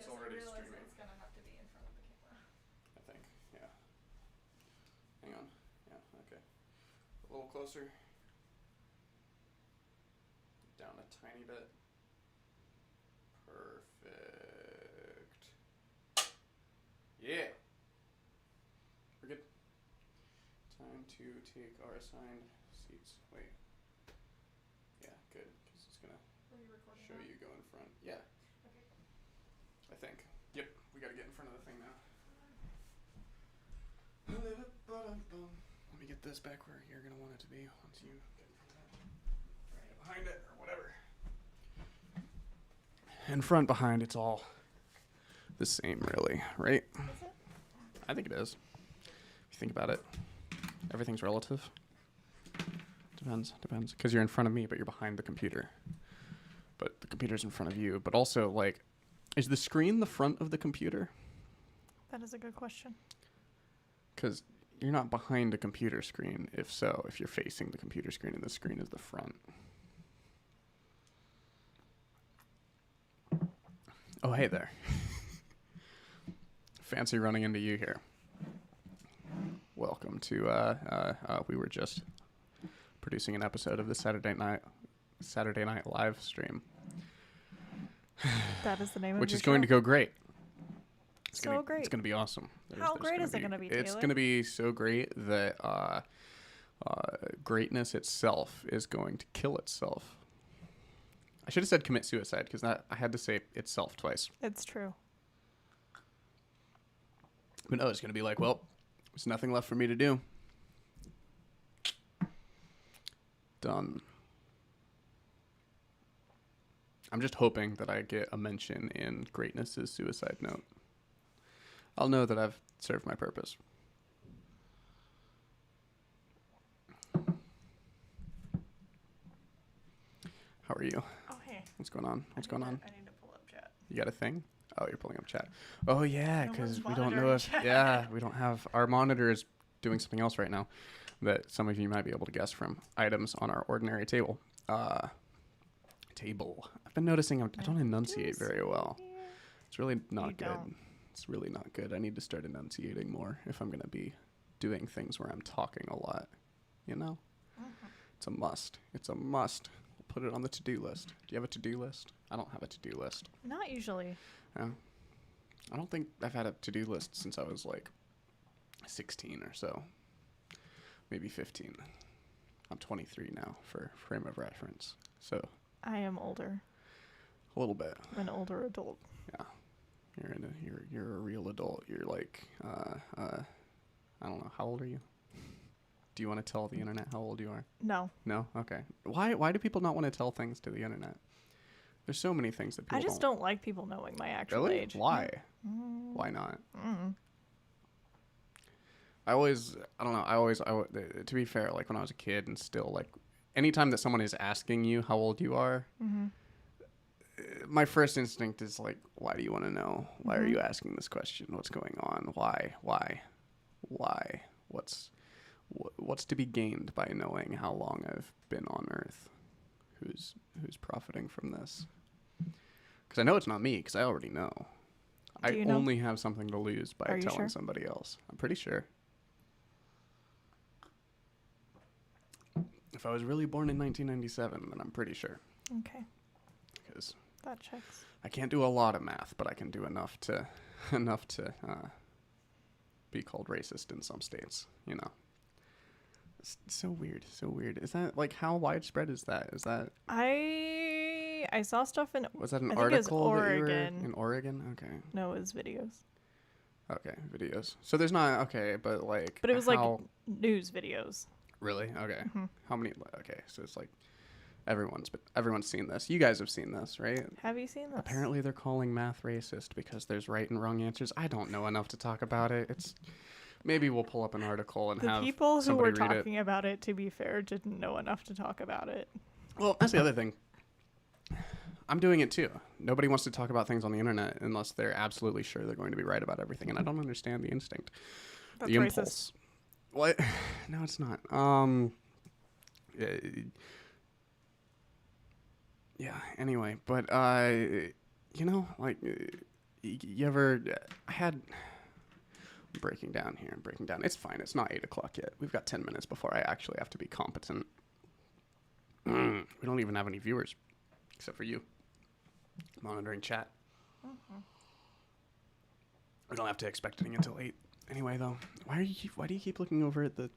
It's already realize streaming. it's gonna have to be in front of the camera. I think, yeah. Hang on. Yeah, okay. A little closer. Down a tiny bit. Perfect. Yeah. We're good. Time to take our assigned seats. Wait. Yeah, good. Because it's going to show you go in front. Yeah. Okay. I think. Yep. We got to get in front of the thing now. Let me get this back where you're going to want it to be once you get in front of it. Right behind it or whatever. In front, behind, it's all the same, really, right? Is it? I think it is. If you think about it, everything's relative. Depends. Because you're in front of me, but you're behind the computer. But the computer's in front of you. But also, like, is the screen the front of the computer? That is a good question. Because you're not behind a computer screen. If so, if you're facing the computer screen and the screen is the front. Oh, hey there. Fancy running into you here. Welcome to, we were just producing an episode of the Saturday Night Live stream. That is the name of which your is going to go great. It's great. It's going to be awesome. How great is it going to be, Taylor? It's going to be so great that greatness itself is going to kill itself. I should have said commit suicide because I had to say itself twice. It's true. But no, it's going to be like, well, there's nothing left for me to do. Done. I'm just hoping that I get a mention in Greatness's suicide note. I'll know that I've served my purpose. How are you? Oh, hey. What's going on? I need to pull up chat. You got a thing? Oh, you're pulling up chat. Oh, yeah, because No we one's don't know monitoring if... chat. Yeah, we don't have... Our monitor is doing something else right now that some of you might be able to guess from items on our ordinary table. Table. I've been noticing I don't enunciate very well. It's really not good. Don't. It's really not good. I need to start enunciating more if I'm going to be doing things where I'm talking a lot. You know? Mm-hmm. It's a must. It's a must. We'll put it on the to-do list. Do you have a to-do list? I don't have a to-do list. Not usually. Yeah. I don't think I've had a to-do list since I was like 16 or so. Maybe 15. I'm 23 now for frame of reference. So I am older. a little bit. I'm an older adult. Yeah. You're a real adult. You're like I don't know, how old are you? Do you want to tell the internet how old you are? No. No? Okay. Why do people not want to tell things to the internet? There's so many things that people I just don't like people knowing my actual Really? age. Why? Why not? Mm. I don't know, to be fair, like when I was a kid and still like, anytime that someone is asking you how old you are, my first instinct is like, why do you want to know? Why are you asking this question? What's going on? Why? What's to be gained by knowing how long I've been on Earth? Who's profiting from this? Because I know it's not me, because I already know. Do you I know? only have something to lose by Are you telling sure? somebody else. I'm pretty sure. If I was really born in 1997, then I'm pretty sure. Okay. Because That checks. I can't do a lot of math, but I can do enough to be called racist in some states, you know. It's so weird. Is that, like, how widespread is that? Is that... I saw stuff in... Was that an I think it was article that you were Oregon. in Oregon? Okay. No, it was videos. Okay, videos. So there's not... Okay, but, like... But it was how, like news videos. Really? Okay. Mm-hmm. How many... Okay, so it's like... Everyone's seen this. You guys have seen this, right? Have you seen this? Apparently they're calling math racist because there's right and wrong answers. I don't know enough to talk about it. It's... Maybe we'll pull up an article and The have people who somebody were read it. talking about it, to be fair, didn't know enough to talk about it. Well, that's the other thing. I'm doing it too. Nobody wants to talk about things on the internet unless they're absolutely sure they're going to be right about everything, and I don't understand the instinct. That's the racist. impulse. What? No, it's not. Yeah, anyway, but you know, like you ever? I had. I'm breaking down here. It's fine. It's not 8 o'clock yet. We've got 10 minutes before I actually have to be competent. We don't even have any viewers, except for you. Monitoring chat. We don't have to expect anything until 8. Anyway, though, why do you keep looking over at the?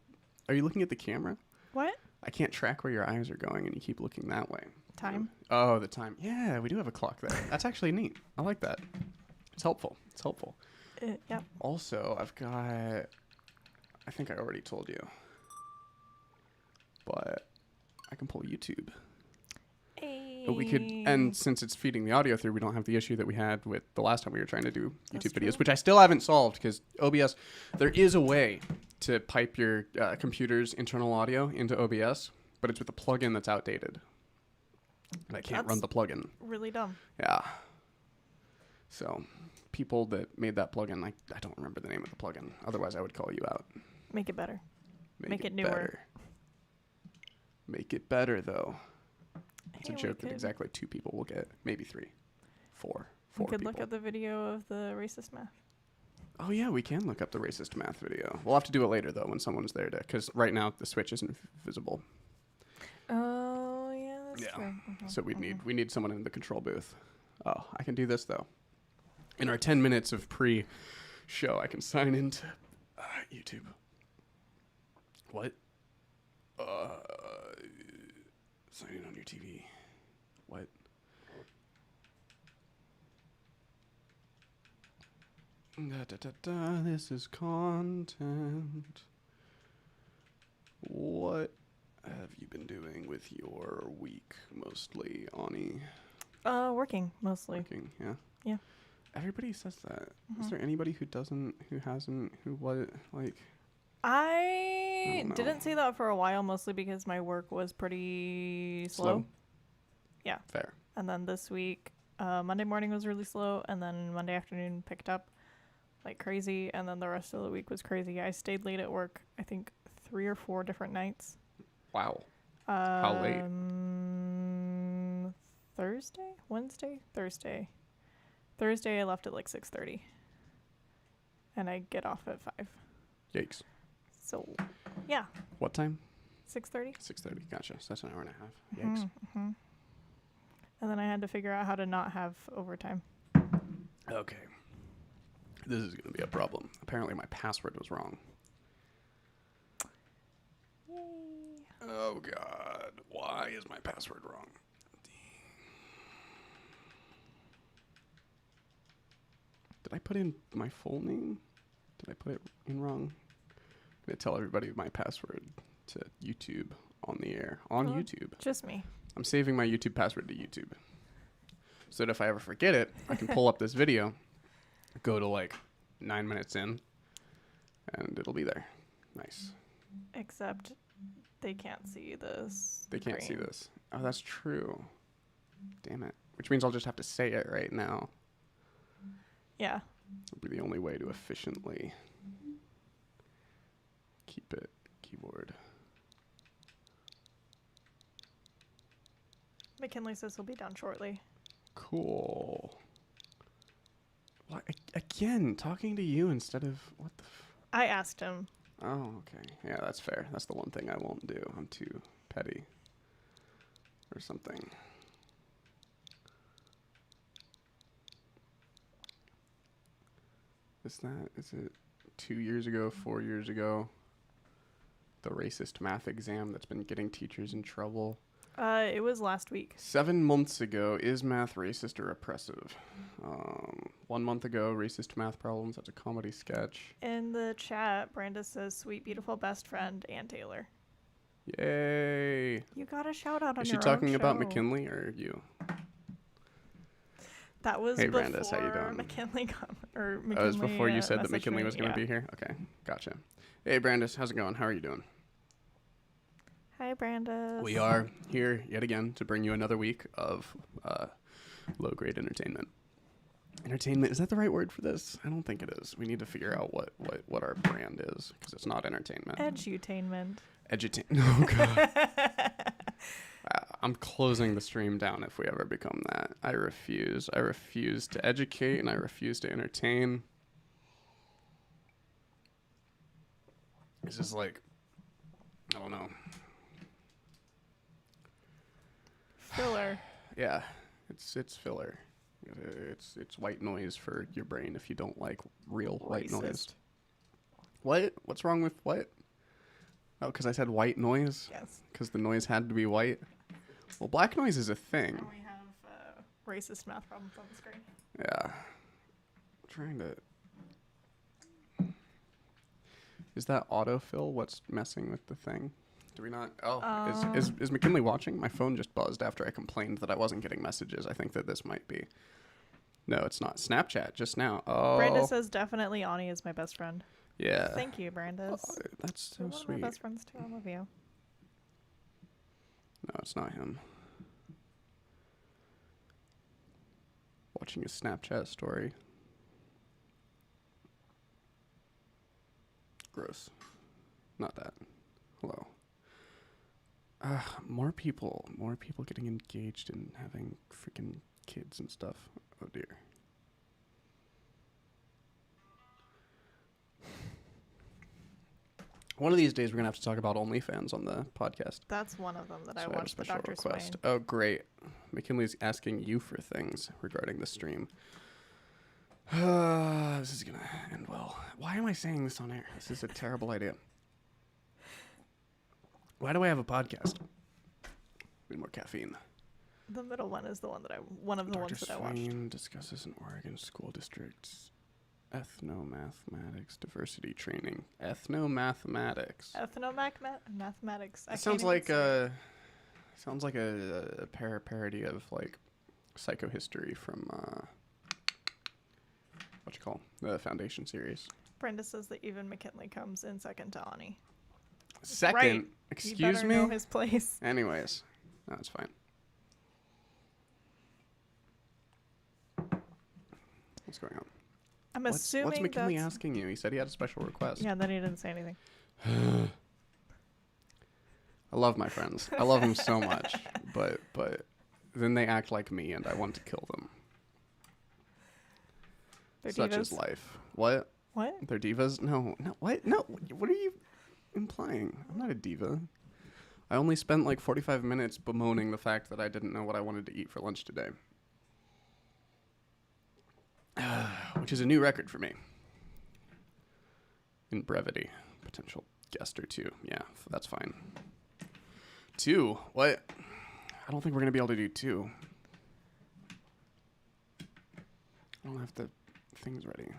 Are you looking at the camera? What? I can't track where your eyes are going, and you keep looking that way. Time. Oh, the time. Yeah, we do have a clock there. That's actually neat. I like that. It's helpful. Yep. Also, I've got. I think I already told you, but I can pull YouTube. But we could, and since it's feeding the audio through, we don't have the issue that we had with the last time we were trying to do YouTube videos, which I still haven't solved because OBS, there is a way to pipe your computer's internal audio into OBS, but it's with a plugin that's outdated. And I can't run the plugin. Really dumb. Yeah. So, people that made that plugin, I don't remember the name of the plugin. Otherwise, I would call you out. Make it better. Make it newer. Better. Make it better, though. It's a joke that exactly 2 people will get. Maybe 3. 4. 4 We could people. look at the video of the racist math. Oh, yeah, we can look up the racist math video. We'll have to do it later, though, when someone's there, because right now the switch isn't visible. Oh, yeah, that's true. So we need someone in the control booth. Oh, I can do this, though. In our 10 minutes of pre-show, I can sign into YouTube. What? Sign in on your TV. What? This is content. What have you been doing with your week mostly, Ani? Working mostly. Working, yeah. Yeah. Everybody says that. Is there anybody who hasn't, like? I don't know. didn't say that for a while, mostly because my work was pretty slow. Yeah. Fair. And then this week, Monday morning was really slow, and then Monday afternoon picked up like crazy, and then the rest of the week was crazy. I stayed late at work, I think 3 or 4 different nights. Wow. How late? Thursday I left at like 6:30. And I get off at 5. Yikes. So, yeah. What time? 6:30. 6:30. Gotcha. So that's an hour and a half. Yikes. Mm-hmm. And then I had to figure out how to not have overtime. Okay. This is going to be a problem. Apparently my password was wrong. Yay. Oh, God. Why is my password wrong? Did I put in my full name? Did I put it in wrong? I'm going to tell everybody my password to YouTube on the air. On YouTube. Just me. I'm saving my YouTube password to YouTube. So that if I ever forget it, I can pull up this video, go to like 9 minutes in, and it'll be there. Nice. Except they can't see this. They can't see this. Oh, that's true. Damn it. Which means I'll just have to say it right now. Yeah. It'll be the only way to efficiently keep it. Keyboard. McKinley says he'll be down shortly. Cool. What? Again, talking to you instead of what the I asked him. Oh, okay. Yeah, that's fair. That's the one thing I won't do. I'm too petty. Or something. Is it 2 years ago, 4 years ago? The racist math exam that's been getting teachers in trouble. It was last week. 7 months ago, is math racist or oppressive? 1 month ago, racist math problems. That's a comedy sketch. In the chat, Branda says, sweet, beautiful best friend, Ann Taylor. Yay. You got a shout out on Is your she talking own about show. McKinley or you? That was Hey, before Brandis, how you doing? McKinley That was before you said that messaged McKinley me, was going to yeah. be here? Okay, gotcha. Hey, Brandis, how's it going? How are you doing? Hi, Brandis. We are here yet again to bring you another week of low-grade entertainment. Entertainment, is that the right word for this? I don't think it is. We need to figure out what our brand is, because it's not entertainment. Edutainment. Edutain. Oh, God. I'm closing the stream down if we ever become that. I refuse. I refuse to educate and I refuse to entertain. This is like, I don't know. Filler. Yeah, it's filler. It's white noise for your brain if you don't like real white noise. What? What's wrong with what? Oh, because I said white noise? Yes. Because the noise had to be white? Well, black noise is a thing. And we have racist math problems on the screen. Yeah. I'm trying to... Is that autofill what's messing with the thing? Do we not? Oh, is McKinley watching? My phone just buzzed after I complained that I wasn't getting messages. I think that this might be. No, it's not. Snapchat just now. Oh. Brandis says definitely Ani is my best friend. Yeah. Thank you, Brandis. Oh, that's so You're sweet. one of my best friends too. I love you. No, it's not him. Watching a Snapchat story. Gross. Not that. Hello. More people getting engaged in having freaking kids and stuff. Oh dear. One of these days we're gonna have to talk about OnlyFans on the podcast. That's one of them that So I watched. The Dr. request. Swain. Oh great. McKinley's asking you for things regarding the stream. This is gonna end well. Why am I saying this on air? This is a terrible idea. Why do I have a podcast? Need more caffeine. The middle one is the one that one of the ones that I watched. Swain discusses an Oregon school district's ethnomathematics diversity training. Ethnomathematics. Mathematics. It sounds like a parody of like psychohistory from what you call the Foundation series. Brenda says that even McKinley comes in second to Ani. Second, right. Excuse you better me. Know his place. Anyways, no, it's fine. What's going on? I'm assuming what's McKinley asking you? He said he had a special request. Yeah, then he didn't say anything. I love my friends. I love them so much, but then they act like me, and I want to kill them. They're Such divas. is life. What? What? They're divas? No. What? No. What are you implying? I'm not a diva. I only spent like 45 minutes bemoaning the fact that I didn't know what I wanted to eat for lunch today. Which is a new record for me. In brevity. Potential guest or two. Yeah, that's fine. 2? What? I don't think we're going to be able to do 2. I don't have the things ready. I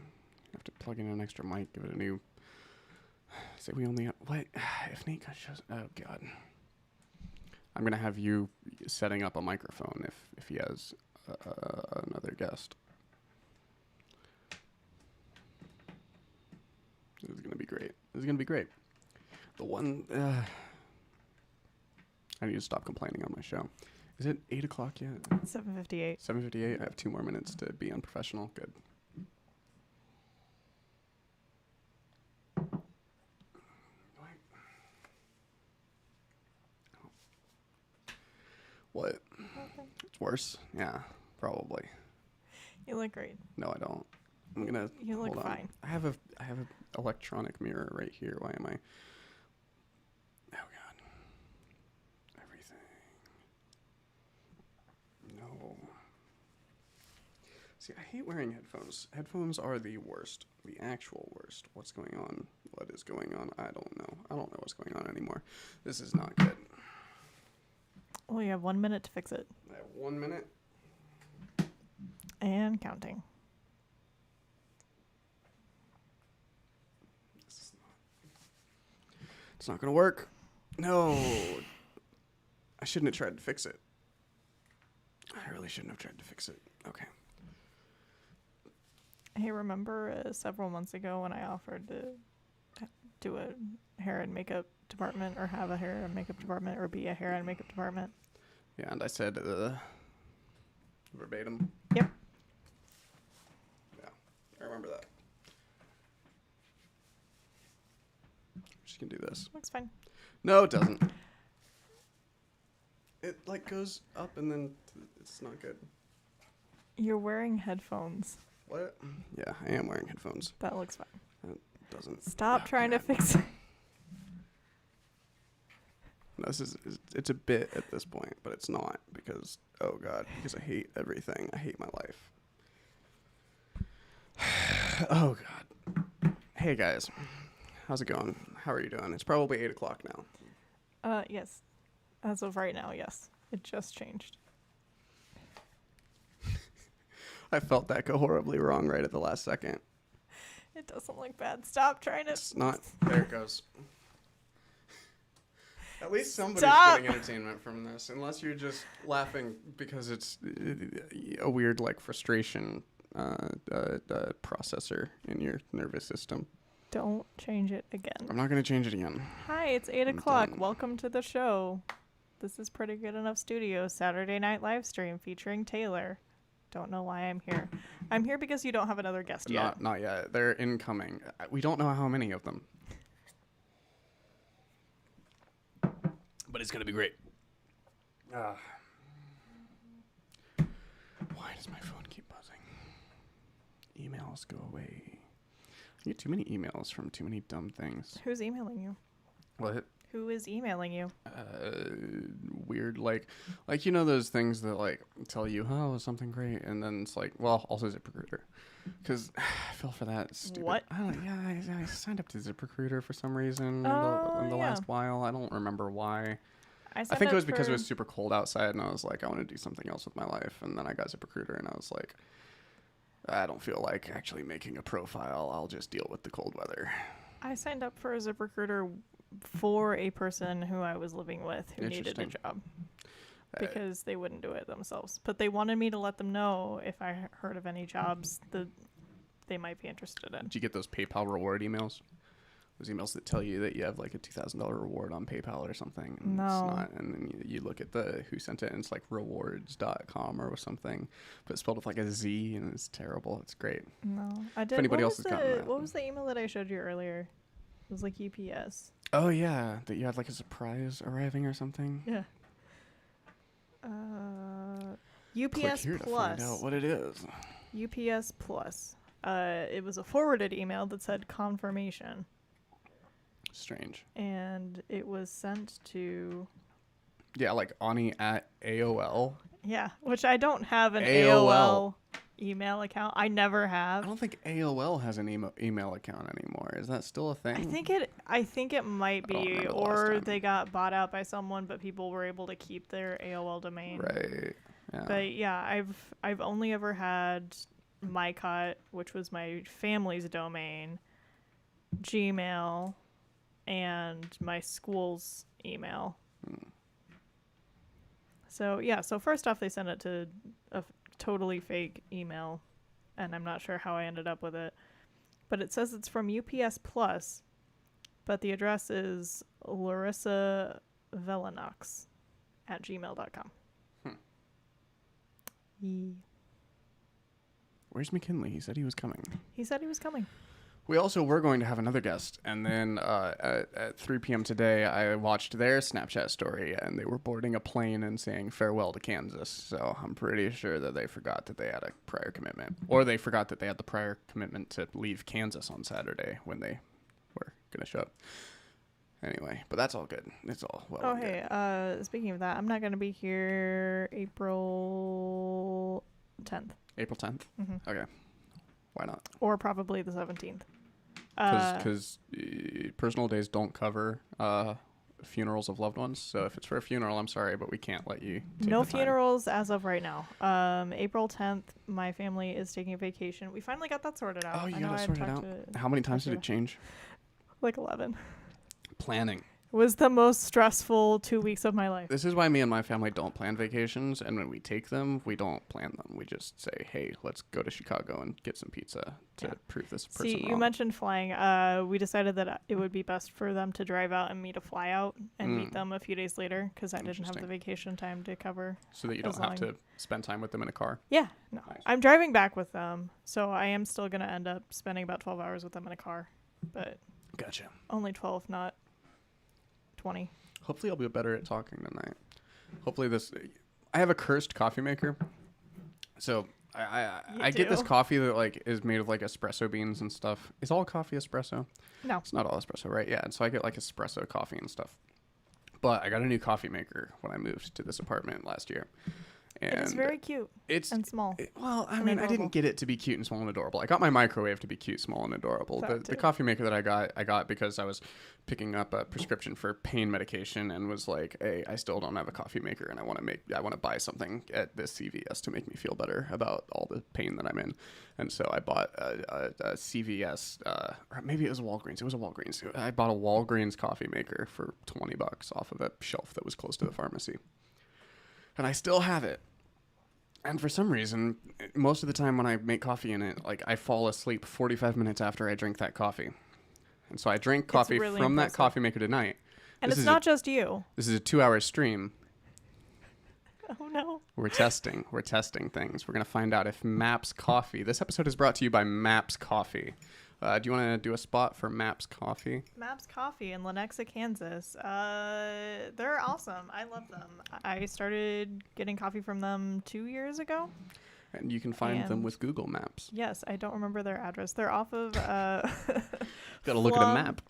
have to plug in an extra mic, give it a new... Say we only... What? If Nate shows... Oh, God. I'm going to have you setting up a microphone if he has another guest. This is going to be great. This is going to be great. The one... I need to stop complaining on my show. Is it 8 o'clock yet? 7:58. 7:58. I have 2 more minutes to be unprofessional. Good. What? Nothing. It's worse. Yeah, probably. You look great. No, I don't. I'm gonna. You look hold on. fine. I have an electronic mirror right here. Why am I? Oh God. Everything. No. See, I hate wearing headphones. Headphones are the worst. The actual worst. What's going on? What is going on? I don't know. I don't know what's going on anymore. This is not good. Well, you have 1 minute to fix it. I have 1 minute. And counting. It's not gonna work. No. I shouldn't have tried to fix it. I really shouldn't have tried to fix it. Okay. Hey, remember several months ago when I offered to do a hair and makeup department, or have a hair and makeup department, or be a hair and makeup department? Yeah, and I said verbatim. Yep. Yeah, I remember that. Just gonna do this. Looks fine. No, it doesn't. It like goes up and then it's not good. You're wearing headphones. What? Yeah, I am wearing headphones. That looks fine. That doesn't. Stop trying to fix it. No, it's a bit at this point, but it's not because because I hate everything. I hate my life. Oh God. Hey guys, how's it going? How are you doing? It's probably 8 o'clock now. Yes. As of right now, yes. It just changed. I felt that go horribly wrong right at the last second. It doesn't look bad. Stop trying to. It's not. There it goes. At least somebody's getting entertainment from this, unless you're just laughing because it's a weird like frustration processor in your nervous system. Don't change it again. I'm not going to change it again. Hi, it's 8 o'clock. Welcome to the show. This is Pretty Good Enough Studios Saturday night live stream featuring Taylor. Don't know why I'm here. I'm here because you don't have another guest yet. Not yet. They're incoming. We don't know how many of them. But it's going to be great. Why does my phone keep buzzing? Emails go away. I get too many emails from too many dumb things. Who's emailing you? What? Who is emailing you? Weird, like you know those things that like tell you, oh, something great, and then it's like, well, also ZipRecruiter, because I fell for that stupid. What? I signed up to ZipRecruiter for some reason in the last while. I don't remember why. I think it was because it was super cold outside, and I was like, I want to do something else with my life, and then I got ZipRecruiter, and I was like, I don't feel like actually making a profile. I'll just deal with the cold weather. I signed up for a ZipRecruiter for a person who I was living with who needed a job because they wouldn't do it themselves. But they wanted me to let them know if I heard of any jobs that they might be interested in. Did you get those PayPal reward emails? Those emails that tell you that you have like a $2,000 reward on PayPal or something. And no. It's not. And then you look at who sent it, and it's like rewards.com or something, but it's spelled with like a Z, and it's terrible. It's great. No, I did. If anybody else has gotten that. What was the email that I showed you earlier? It was like UPS. Oh yeah, that you had like a surprise arriving or something. Yeah. UPS Click here Plus. to find out what it is. UPS Plus. It was a forwarded email that said confirmation. Strange. And it was sent to. Yeah, like Ani at AOL. Yeah, which I don't have an AOL email account. I never have. I don't think AOL has an email account anymore. Is that still a thing? I think it might be, or they got bought out by someone, but people were able to keep their AOL domain. Right. Yeah. But yeah, I've only ever had MyCot, which was my family's domain, Gmail, and my school's email. So yeah, so first off, they sent it to a totally fake email, and I'm not sure how I ended up with it. But it says it's from UPS Plus, but the address is larissavelanox@gmail.com. Where's McKinley? He said he was coming. We also were going to have another guest, and then at 3 p.m. today, I watched their Snapchat story, and they were boarding a plane and saying farewell to Kansas. So I'm pretty sure that they forgot that they had a prior commitment, or they forgot that they had the prior commitment to leave Kansas on Saturday when they were going to show up. Anyway, but that's all good. It's all well. Oh, hey, speaking of that, I'm not going to be here April 10th. April 10th? Mm-hmm. Okay. Why not? Or probably the 17th. Because personal days don't cover funerals of loved ones. So if it's for a funeral, I'm sorry, but we can't let you take No the time. funerals as of right now. April 10th, my family is taking a vacation. We finally got that sorted out. Oh, you got it sorted out? How many times did it change? Like 11. Planning. It was the most stressful 2 weeks of my life. This is why me and my family don't plan vacations, and when we take them, we don't plan them. We just say, hey, let's go to Chicago and get some pizza to prove this person wrong. You mentioned flying. We decided that it would be best for them to drive out and me to fly out and meet them a few days later because I didn't have the vacation time to cover. So that you don't have to spend time with them in a car? Yeah. No. Nice. I'm driving back with them, so I am still going to end up spending about 12 hours with them in a car. But gotcha. Only 12, not 20. Hopefully I'll be better at talking tonight. Hopefully this... I have a cursed coffee maker. So I get this coffee that like is made of like espresso beans and stuff. Is all coffee espresso? No. It's not all espresso, right? Yeah. And so I get like espresso coffee and stuff. But I got a new coffee maker when I moved to this apartment last year. And it is very cute and small. I mean, I didn't get it to be cute and small and adorable. I got my microwave to be cute, small, and adorable. The coffee maker that I got because I was picking up a prescription for pain medication and was like, hey, I still don't have a coffee maker and I want to buy something at this CVS to make me feel better about all the pain that I'm in. And so I bought a CVS, or maybe it was Walgreens. It was a Walgreens. I bought a Walgreens coffee maker for $20 off of a shelf that was close to the pharmacy. And I still have it. And for some reason, most of the time when I make coffee in it, like I fall asleep 45 minutes after I drink that coffee. And so I drank coffee from that coffee maker tonight. And it's not just you. This is a 2-hour stream. Oh, no. We're testing things. We're going to find out if Maps Coffee... This episode is brought to you by Maps Coffee. Do you want to do a spot for Maps Coffee? Maps Coffee in Lenexa, Kansas. They're awesome. I love them. I started getting coffee from them 2 years ago. And you can find them with Google Maps. Yes, I don't remember their address. They're off of... Gotta look at a map.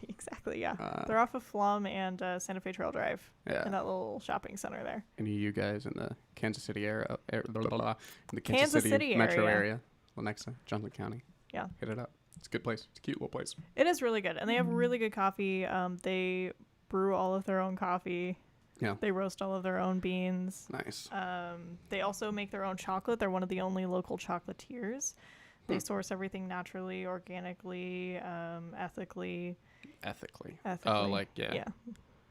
Exactly, yeah. They're off of Flum and Santa Fe Trail Drive. Yeah. In that little shopping center there. Any of you guys in the Kansas City area, in the Kansas City metro area, Lenexa, Johnson County. Yeah. Hit it up. It's a good place. It's a cute little place. It is really good. And they have really good coffee. They brew all of their own coffee. Yeah. They roast all of their own beans. Nice. They also make their own chocolate. They're one of the only local chocolatiers. They source everything naturally, organically, ethically. Ethically. Oh, like, yeah. Yeah.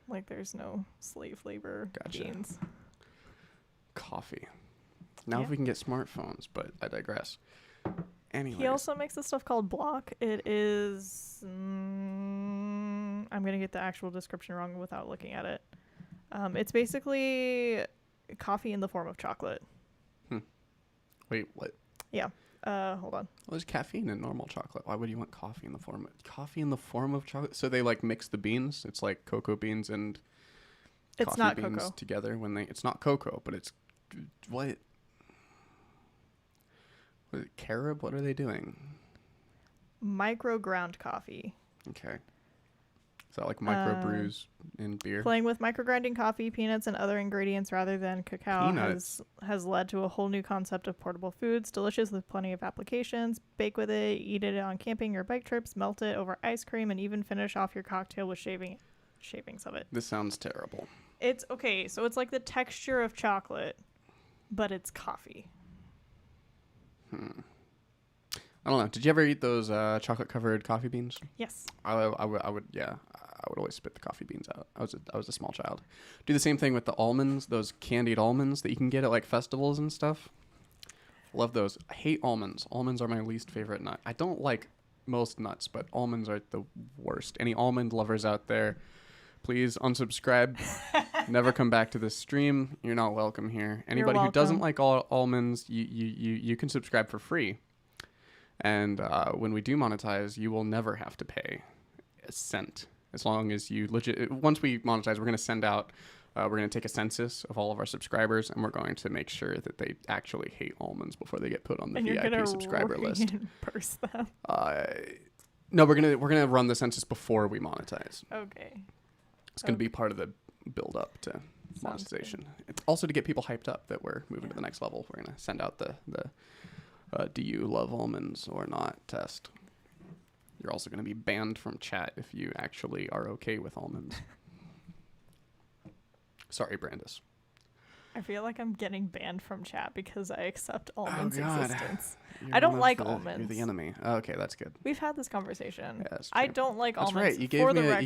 Like there's no slave labor beans. Coffee. Now if we can get smartphones, but I digress. Anyways. He also makes this stuff called Block. It is... I'm going to get the actual description wrong without looking at it. It's basically coffee in the form of chocolate. Wait, what? Yeah. Hold on. Well, there's caffeine in normal chocolate. Why would you want coffee in the form of chocolate? So they like mix the beans. It's like cocoa beans and coffee beans together when they... It's not cocoa, but it's... What is it, carob? What are they doing? Micro ground coffee. Okay. Is that like micro brews in beer? Playing with micro grinding coffee, peanuts, and other ingredients rather than cacao has led to a whole new concept of portable foods. Delicious with plenty of applications. Bake with it, eat it on camping or bike trips, melt it over ice cream, and even finish off your cocktail with shavings of it. This sounds terrible. It's okay. So it's like the texture of chocolate, but it's coffee. I don't know. Did you ever eat those chocolate-covered coffee beans? Yes. I would. Yeah, I would always spit the coffee beans out. I was a small child. Do the same thing with the almonds, those candied almonds that you can get at like festivals and stuff. Love those. I hate almonds. Almonds are my least favorite nut. I don't like most nuts, but almonds are the worst. Any almond lovers out there, please unsubscribe. Never come back to this stream. You're not welcome here. Anybody who doesn't like almonds, you can subscribe for free. And when we do monetize, you will never have to pay a cent. As long as you once we monetize, we're going to send out, we're going to take a census of all of our subscribers, and we're going to make sure that they actually hate almonds before they get put on the VIP subscriber list. Them. No, we're gonna run the census before we monetize. Okay. It's going to be part of the build up to monetization. It's also to get people hyped up that we're moving to the next level. We're going to send out the do you love almonds or not test. You're also going to be banned from chat if you actually are okay with almonds. Sorry, Brandis. I feel like I'm getting banned from chat because I accept almonds' existence. I don't like almonds. You're the enemy. Oh, okay, that's good. We've had this conversation. Yeah, that's I don't like almonds. That's right. You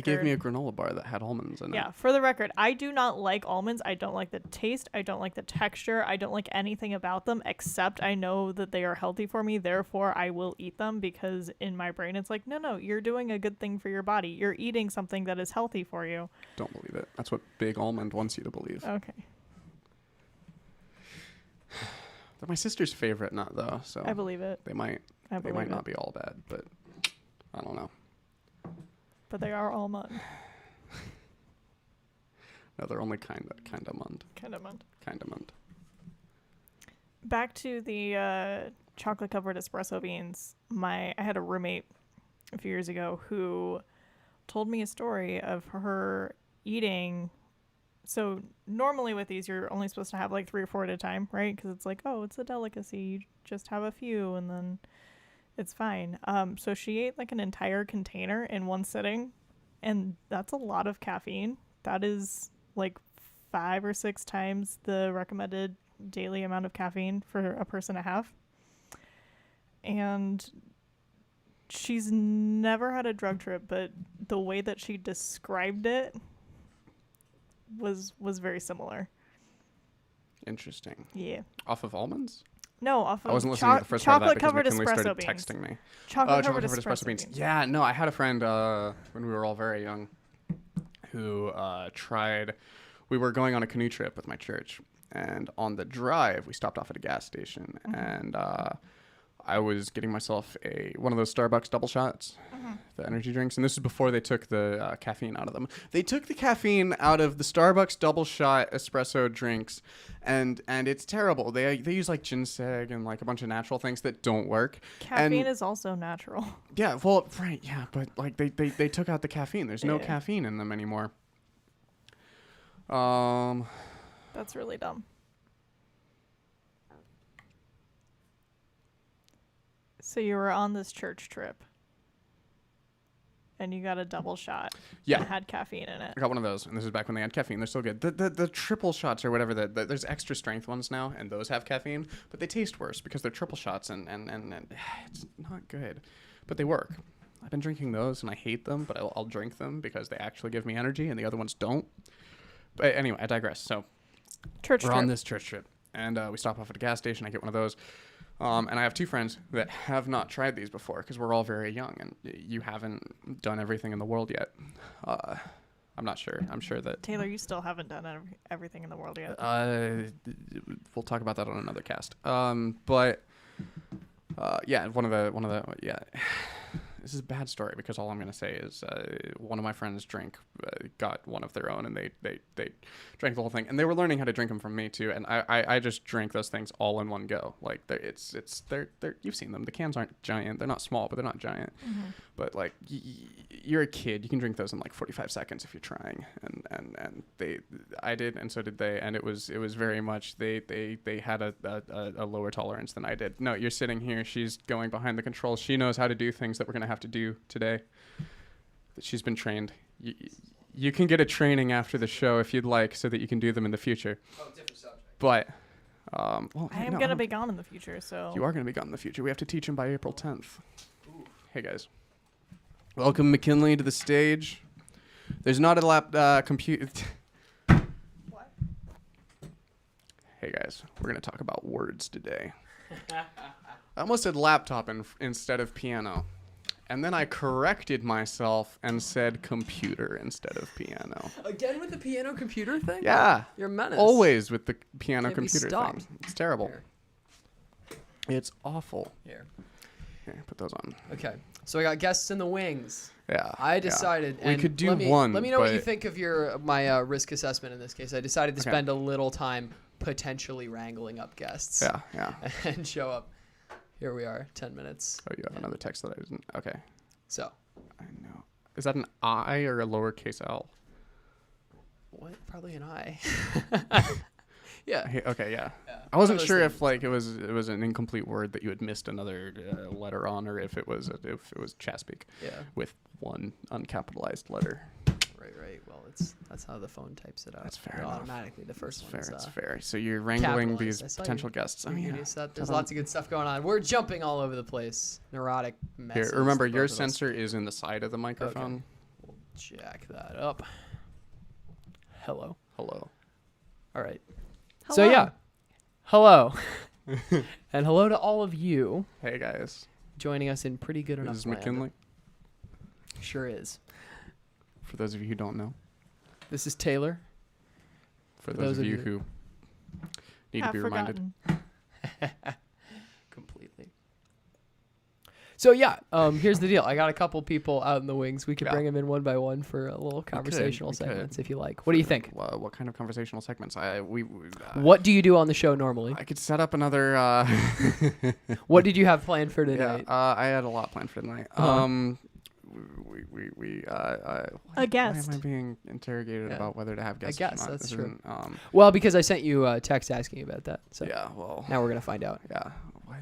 gave me a granola bar that had almonds in it. Yeah, for the record, I do not like almonds. I don't like the taste. I don't like the texture. I don't like anything about them except I know that they are healthy for me. Therefore, I will eat them because in my brain it's like, no, you're doing a good thing for your body. You're eating something that is healthy for you. Don't believe it. That's what Big Almond wants you to believe. Okay. They're my sister's favorite nut, though. So I believe it. They might not be all bad, but I don't know. But they are almond. No, they're only kind of mund. Kind of mund. Kind of mund. Back to the chocolate covered espresso beans. I had a roommate a few years ago who told me a story of her eating. So normally with these, you're only supposed to have like 3 or 4 at a time, right? Because it's like, oh, it's a delicacy. You just have a few and then it's fine. So she ate like an entire container in one sitting, and that's a lot of caffeine. That is like 5 or 6 times the recommended daily amount of caffeine for a person to have. And she's never had a drug trip, but the way that she described it was very similar. Interesting. Yeah. Off of almonds? No, off of I wasn't listening to the first part of that because McKinley started beans. texting me. Chocolate covered espresso beans. Yeah, no, I had a friend when we were all very young who tried. We were going on a canoe trip with my church, and on the drive, we stopped off at a gas station, and I was getting myself one of those Starbucks double shots, the energy drinks, and this is before they took the caffeine out of them. They took the caffeine out of the Starbucks double shot espresso drinks, and it's terrible. They use like ginseng and like a bunch of natural things that don't work. Caffeine is also natural. Yeah, well, right, yeah, but like they took out the caffeine. There's no caffeine in them anymore. That's really dumb. So you were on this church trip, and you got a double shot. Yeah. And had caffeine in it. I got one of those, and this is back when they had caffeine. They're still good. The triple shots or whatever, there's extra strength ones now, and those have caffeine, but they taste worse because they're triple shots, and it's not good. But they work. I've been drinking those, and I hate them, but I'll drink them because they actually give me energy, and the other ones don't. But anyway, I digress. So we're on this church trip, and we stop off at a gas station. I get one of those. And I have 2 friends that have not tried these before because we're all very young and you haven't done everything in the world yet. I'm not sure. I'm sure that... Taylor, you still haven't done everything in the world yet. We'll talk about that on another cast. But yeah, one of the yeah. This is a bad story because all I'm going to say is one of my friends got one of their own, and they drank the whole thing, and they were learning how to drink them from me too, and I just drank those things all in one go. Like they're you've seen them. The cans aren't giant. They're not small, but they're not giant. But like you're a kid, you can drink those in like 45 seconds if you're trying, and I did, and so did they, and it was very much they had a lower tolerance than I did. No, you're sitting here, she's going behind the controls, she knows how to do things that we're gonna have to do today. She's been trained. You can get a training after the show if you'd like, so that you can do them in the future. Oh, different subject. But well, I am gonna be gone in the future, so you are gonna be gone in the future. We have to teach him by April 10th. Ooh. Hey guys, welcome McKinley to the stage. There's not a computer. What? Hey guys, we're gonna talk about words today. I almost said laptop instead of piano. And then I corrected myself and said computer instead of piano. Again with the piano computer thing? Yeah. You're a menace. Always with the piano Can't computer be stopped. thing. It's terrible. Here. It's awful. Here, put those on. Okay. So I got guests in the wings. Yeah. I decided. We and could do one. Let me know what you but- think of my risk assessment in this case. I decided to spend a little time potentially wrangling up guests. Yeah. And show up. Here we are, 10 minutes. Oh, you have another text that I didn't. Okay. So. I know. Is that an I or a lowercase L? What? Probably an I. Yeah. Okay, yeah. Yeah. I wasn't sure if like it was an incomplete word that you had missed another letter on, or if it was chat speak. Yeah. With one uncapitalized letter. Right. Well, that's how the phone types it out. That's fair enough. Automatically, the first one. That's fair. So you're wrangling these capitalized. I saw potential guests. There's lots of good stuff going on. We're jumping all over the place. Neurotic messes. Here, remember, your both of us. sensor is in the side of the microphone. Okay. We'll jack that up. Hello. Hello. All right. Hello. So yeah, hello, and hello to all of you Hey guys. joining us in pretty good enough. This is McKinley. Sure is. For those of you who don't know. This is Taylor. For those of you who need to be reminded. Completely. So yeah, here's the deal. I got a couple people out in the wings. We could bring them in one by one for a little conversational segments if you like. What do you think? What kind of conversational segments? What do you do on the show normally? I could set up another. What did you have planned for tonight? Yeah, I had a lot planned for tonight. A guest. Why am I being interrogated about whether to have guests? I guess or not? that's true. Isn't, Well, because I sent you a text asking about that. So yeah. Well. now we're gonna find out. Yeah. What?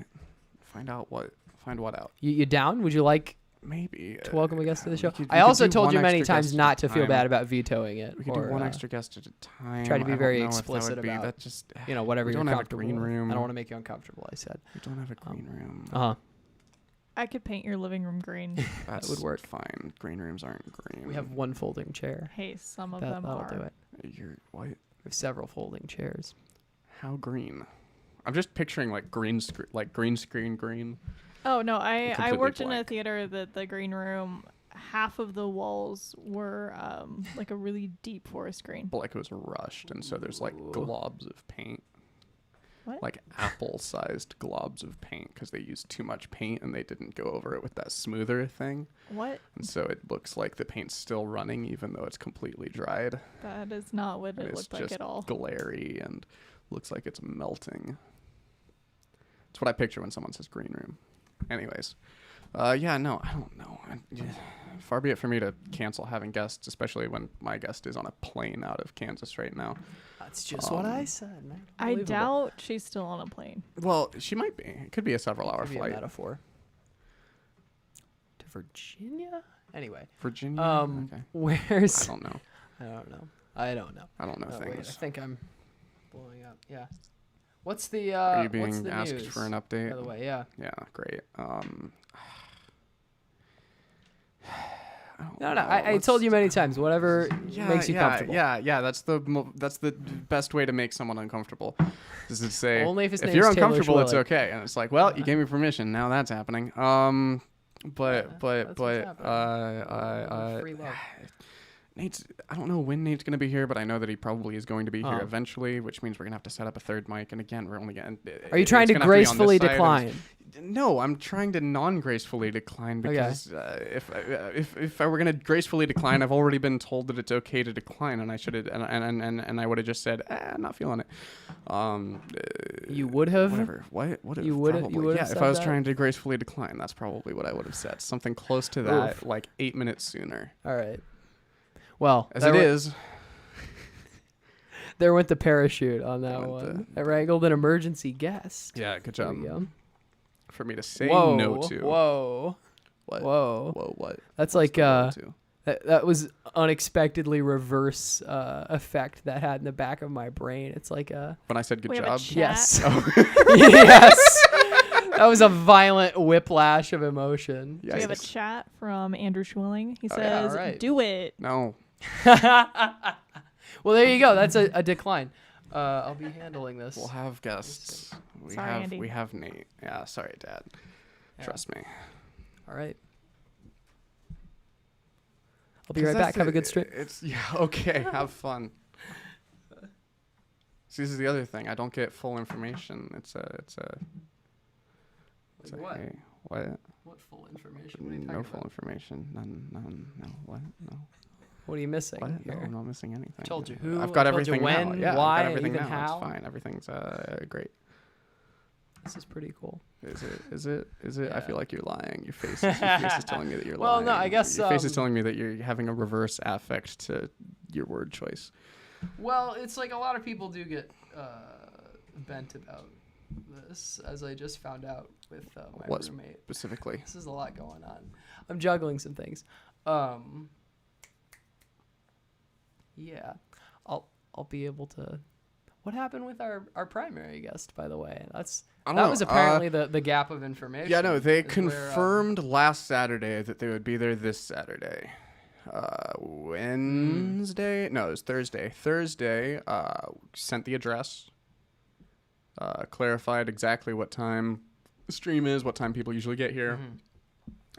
Find out what? Find what out? You down? Would you like maybe to welcome a guest to the show? We I also could do told one you many extra times guest not at a to feel time. bad about vetoing it. We could do one extra guest at a time. Try to be I very don't know if explicit that would about that just whatever we you're don't have a comfortable green with. room. I don't want to make you uncomfortable. I said. We don't have a green room. I could paint your living room green. That would work. Fine. Green rooms aren't green. We have one folding chair. Hey, some of them That'll are. do it. You're what? We have several folding chairs. How green? I'm just picturing like green screen green. Oh no, I Completely worked in a blank. theater that the green room, half of the walls were like a really deep forest green. But like it was rushed, and so there's like globs of paint. What? Like apple-sized globs of paint because they used too much paint and they didn't go over it with that smoother thing. What? And so it looks like the paint's still running even though it's completely dried. That is not what And it it's looked like just at all. glary and looks like it's melting. That's what I picture when someone says green room. Anyways, yeah, no, I don't know. Far be it for me to cancel having guests, especially when my guest is on a plane out of Kansas right now. That's just what I said, man. I doubt she's still on a plane. Well, she might be. It could be a several-hour Could be flight. a metaphor. To Virginia? Anyway. Virginia? Okay. Where's... I don't know. I don't know Things. wait, I think I'm blowing up. Yeah. What's the Are you what's being the asked news, for an update? by the way? Yeah. Yeah, great. No. I told you many times. Whatever makes you comfortable. Yeah. That's the best way to make someone uncomfortable. Is to say Only if his if name's you're Taylor uncomfortable, it's Schwillig. okay. And it's like, well, you gave me permission. Now that's happening. But that's what's happening. Free love. Nate's. I don't know when Nate's going to be here, but I know that he probably is going to be here Uh-huh. eventually, which means we're going to have to set up a third mic. And again, we're only getting. Are you trying to gracefully decline? No, I'm trying to non-gracefully decline because if I were gonna gracefully decline, I've already been told that it's okay to decline, and I should have and I would have just said, not feeling it. You would have. Whatever. What? You would have. Yeah, said if I was that? trying to gracefully decline, that's probably what I would have said. Something close to that, Oof. like 8 minutes sooner. All right. Well, As it is. There went the parachute on that Went one. I wrangled an emergency guest. Yeah, good There job. we go. For me to say Whoa, no to. Whoa. What? Whoa. Whoa, what? That's What's like the no to? that was unexpectedly reverse effect that had in the back of my brain. It's like a When I said good We have a job. chat. yes. Oh. Yes. That was a violent whiplash of emotion. Yeah, We have a yes. chat from Andrew Schwilling. He Oh, says, yeah, alright. do it. No. Well, there you go. That's a decline. I'll be handling this. We'll have guests. Sorry, Andy. We have Nate. Yeah, sorry, Dad. Yeah. Trust me. All right. I'll be right back. Have a good stream. It's okay. Have fun. See, this is the other thing. I don't get full information. It's a What? hey, what? What full information? What are you talking No about? full information. None. No. What? No. What are you missing What? No, here? I'm not missing anything. I told you who, I've got I told you everything now. when, Yeah, why, I've got everything even now. how. It's fine. Everything's great. This is pretty cool. Is it? I Yeah. feel like you're lying. Your face is telling me that you're Well, lying. no, I guess, your face is telling me that you're having a reverse affect to your word choice. Well, it's like a lot of people do get bent about this, as I just found out with my What roommate. specifically? This is a lot going on. I'm juggling some things. Yeah, I'll be able to. What happened with our primary guest, by the way? That was apparently the gap of information. Yeah, no, they is where, confirmed last Saturday that they would be there this Saturday. Wednesday? No, it was Thursday. Thursday, sent the address, clarified exactly what time the stream is, what time people usually get here.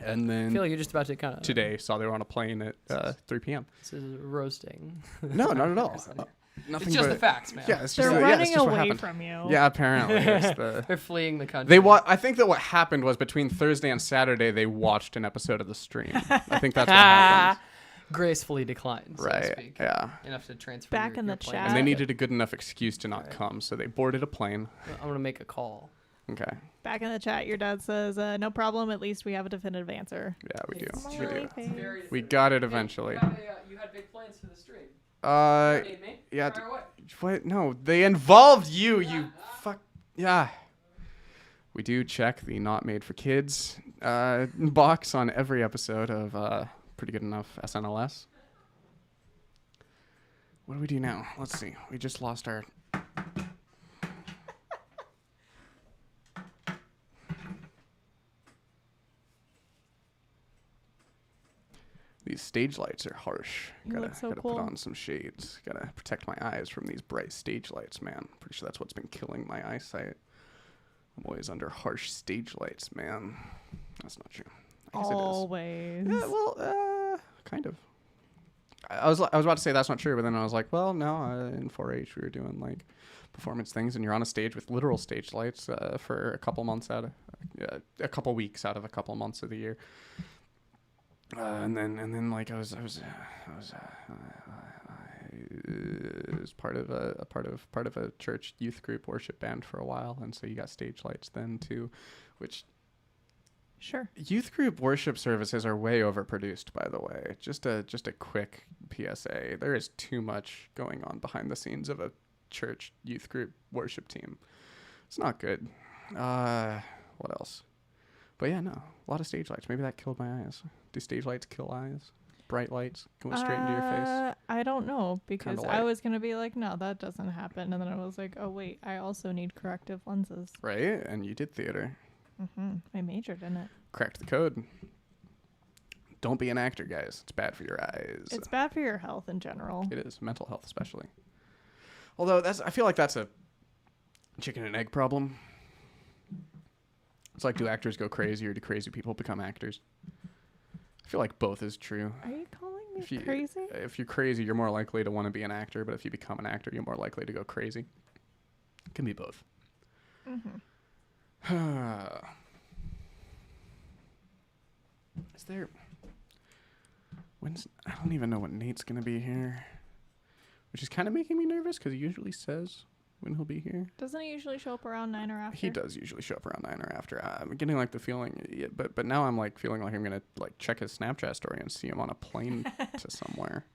And I then feel like you're just about to kind of. today saw they were on a plane at 3 p.m. This is roasting. No, not at all. nothing. It's just but, the facts, man. Yeah, it's They're just, running it's just what away happened. from you. Yeah, apparently. They're fleeing the country. I think that what happened was between Thursday and Saturday they watched an episode of the stream. I think that's what happened. Gracefully declined, so to Right. speak. Yeah. Enough to transfer Back your, in your the plane. chat. And they needed a good enough excuse to not come, so they boarded a plane. I'm gonna make a call. Okay. Back in the chat, your dad says, "No problem. At least we have a definitive answer." Yeah, we do. It's We do. Very We got it eventually. You had big plans for the stream. Yeah. Fire away. What? No, they involved you. You fuck. Yeah. We do check the not made for kids box on every episode of Pretty Good Enough SNLS. What do we do now? Let's see. We just lost our. These stage lights are harsh. You look so gotta cool. put on some shades. Gotta protect my eyes from these bright stage lights, man. Pretty sure that's what's been killing my eyesight. I'm always under harsh stage lights, man. That's not true. I guess Always. it is. Yeah, well, kind of. I was about to say that's not true, but then I was like, well, no. In 4-H, we were doing like performance things, and you're on a stage with literal stage lights for a couple months a couple weeks out of a couple months of the year. And then like I was part of a church youth group worship band for a while, and so you got stage lights then too, which Sure. youth group worship services are way overproduced, by the way. Just a quick PSA. There is too much going on behind the scenes of a church youth group worship team. It's not good. What else? But yeah, no. A lot of stage lights. Maybe that killed my eyes. Do stage lights kill eyes? Bright lights going straight into your face? I don't know, because Kinda I light. was going to be like, no, that doesn't happen. And then I was like, oh, wait, I also need corrective lenses. Right? And you did theater. I majored in it. Cracked the code. Don't be an actor, guys. It's bad for your eyes. It's bad for your health in general. It is. Mental health especially. Although I feel like that's a chicken and egg problem. It's like, do actors go crazy or do crazy people become actors? I feel like both is true. Are you calling me crazy? If you're crazy, you're more likely to want to be an actor, but if you become an actor, you're more likely to go crazy. It can be both. Is there... I don't even know when Nate's going to be here. Which is kind of making me nervous because he usually says when he'll be here. Doesn't he usually show up around 9 or after? He does usually show up around 9 or after. I'm getting like the feeling, but now I'm like feeling like I'm gonna like check his Snapchat story and see him on a plane to somewhere.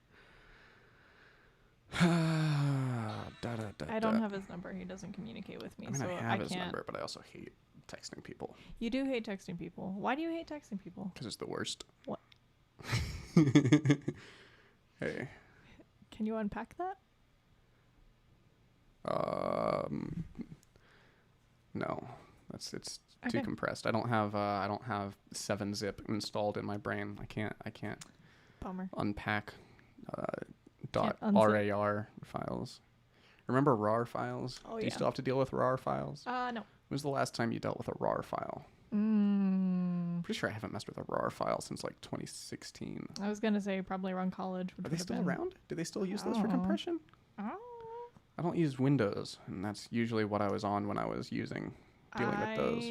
I don't have his number. He doesn't communicate with me, I mean, so I have his can't. number, but I also hate texting people You do hate texting people. Why do you hate texting people? because it's the worst. What? Hey. Can you unpack that? No, it's Okay. too compressed. I don't have 7-zip installed in my brain. I can't Bummer. unpack Can't .rar files. Remember RAR files? Oh, Do you yeah. still have to deal with RAR files? No. When was the last time you dealt with a RAR file? Pretty sure I haven't messed with a RAR file since like 2016. I was gonna say probably around college. Are they still around? Do they still use those for Oh. compression? Oh. I don't use Windows, and that's usually what I was on when I was dealing with those.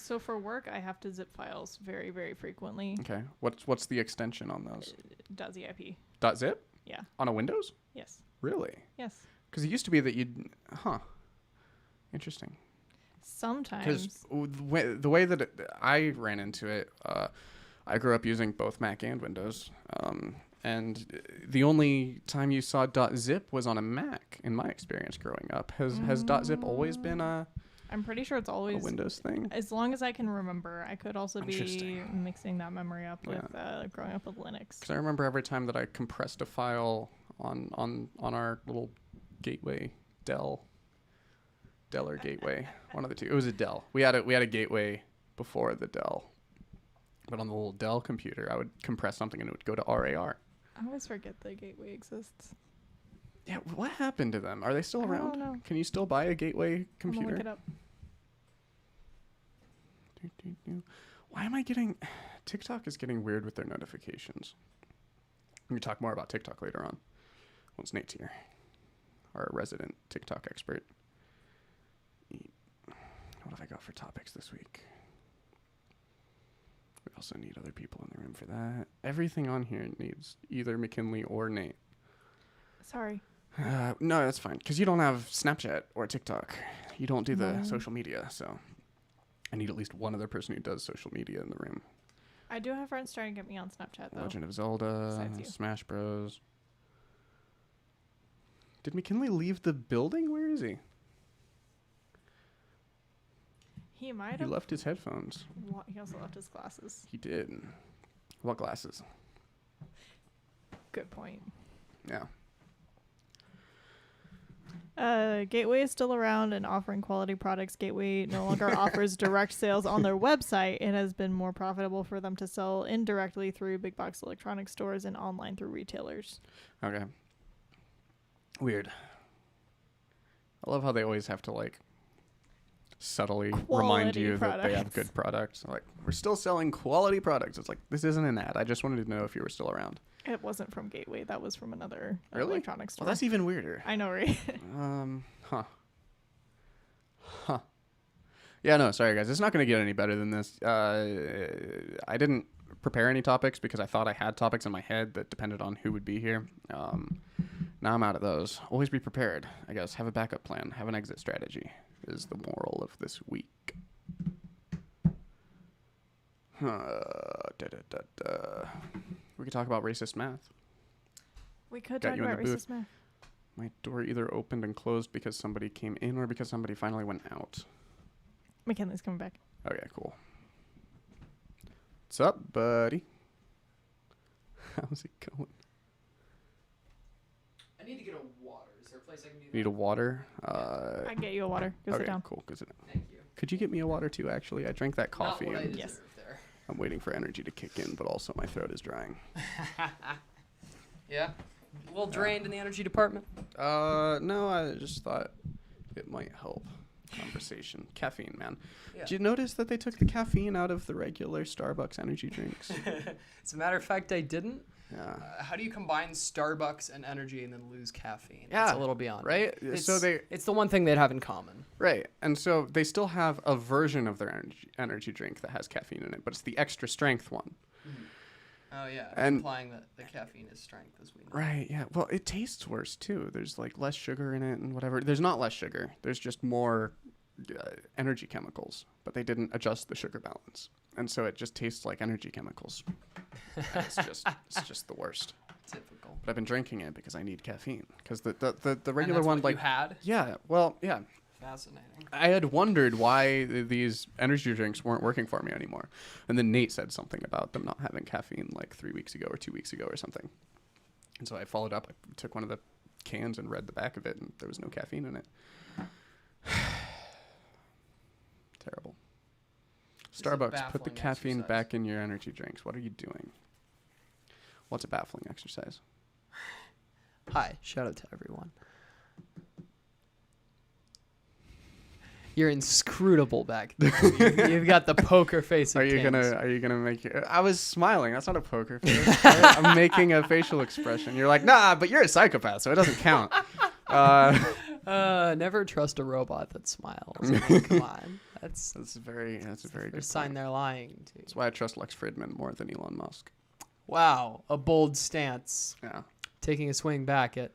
So for work, I have to zip files very, very frequently. Okay. What's the extension on those? .zip. .zip? Yeah. On a Windows? Yes. Really? Yes. Because it used to be that you'd... Huh. Interesting. Sometimes. Because the way that I ran into it, I grew up using both Mac and Windows. And the only time you saw .zip was on a Mac, in my experience growing up. Has .zip always been a I'm pretty sure it's always Windows thing? As long as I can remember. I could also be Interesting. mixing that memory up with growing up with Linux. Because I remember every time that I compressed a file on our little gateway, Dell or Gateway, one of the two. It was a Dell. We had a Gateway before the Dell, but on the little Dell computer, I would compress something and it would go to RAR. I always forget the Gateway exists. Yeah, what happened to them? Are they still around? don't know. Can you still buy a Gateway I'm computer? gonna look it up. Why am I getting... TikTok is getting weird with their notifications. We can talk more about TikTok later on, once Nate's here. our resident TikTok expert. What have I got for topics this week? We also need other people in the room for that. Everything on here needs either McKinley or Nate. Sorry. No, that's fine. Because you don't have Snapchat or TikTok. You don't do the social media, so I need at least one other person who does social media in the room. I do have friends trying to get me on Snapchat, though. Legend of Zelda, Smash Bros. Did McKinley leave the building? Where is he? He might have. He left his headphones. He also left his glasses. He did. What glasses? Good point. Yeah. Gateway is still around and offering quality products. Gateway no longer offers direct sales on their website. It has been more profitable for them to sell indirectly through big box electronic stores and online through retailers. Okay. Weird. I love how they always have to like subtly remind you that they have good products. Like, we're still selling quality products. It's like, this isn't an ad. I just wanted to know if you were still around. It wasn't from Gateway. That was from another Well, electronics store. that's even weirder. I know, right? Yeah, no, sorry, guys. It's not going to get any better than this. I didn't prepare any topics because I thought I had topics in my head that depended on who would be here. Now I'm out of those. Always be prepared, I guess. Have a backup plan. Have an exit strategy is the moral of this week. We could talk about racist math. We could Got talk you in about the booth. racist math. My door either opened and closed because somebody came in or because somebody finally went out. McKinley's coming back. Okay, cool. What's up, buddy? How's it going? I need to get a water. Is there a place I can do that? Need a water? I can get you a water. Go sit Okay, down. cool. Go sit down. Thank you. Could you get me a water too, actually? I drank that coffee. Not what I And deserve there. I'm waiting for energy to kick in, but also my throat is drying. Yeah? A little drained in the energy department? No, I just thought it might help conversation. Caffeine, man. Yeah. Did you notice that they took the caffeine out of the regular Starbucks energy drinks? As a matter of fact, I didn't. Yeah. How do you combine Starbucks and energy and then lose caffeine? Yeah, It's a little beyond. right? It's, So it's the one thing they'd have in common. Right. And so they still have a version of their energy drink that has caffeine in it, but it's the extra strength one. Oh, yeah. And- Implying that the caffeine is strength, as we know. Right, yeah. Well, it tastes worse, too. There's, like, less sugar in it and whatever. There's not less sugar. There's just more energy chemicals, but they didn't adjust the sugar balance. And so it just tastes like energy chemicals. And it's just the worst. Typical. But I've been drinking it because I need caffeine. Because the regular And that's one, what like... you had? Yeah, well, yeah. Fascinating. I had wondered why these energy drinks weren't working for me anymore. And then Nate said something about them not having caffeine like 3 weeks ago or 2 weeks ago or something. And so I followed up. I took one of the cans and read the back of it, and there was no caffeine in it. Terrible. Starbucks, put the caffeine back in your energy drinks. What are you doing? What's a baffling exercise? Hi. Shout out to everyone. You're inscrutable back there. You've got the poker face of Are you kings. gonna make your... I was smiling. That's not a poker face. Right? I'm making a facial expression. You're like, nah, but you're a psychopath, so it doesn't count. Never trust a robot that smiles. I mean, come on. That's a very good sign point. they're lying to. That's why I trust Lex Fridman more than Elon Musk. Wow, a bold stance. Yeah. Taking a swing back at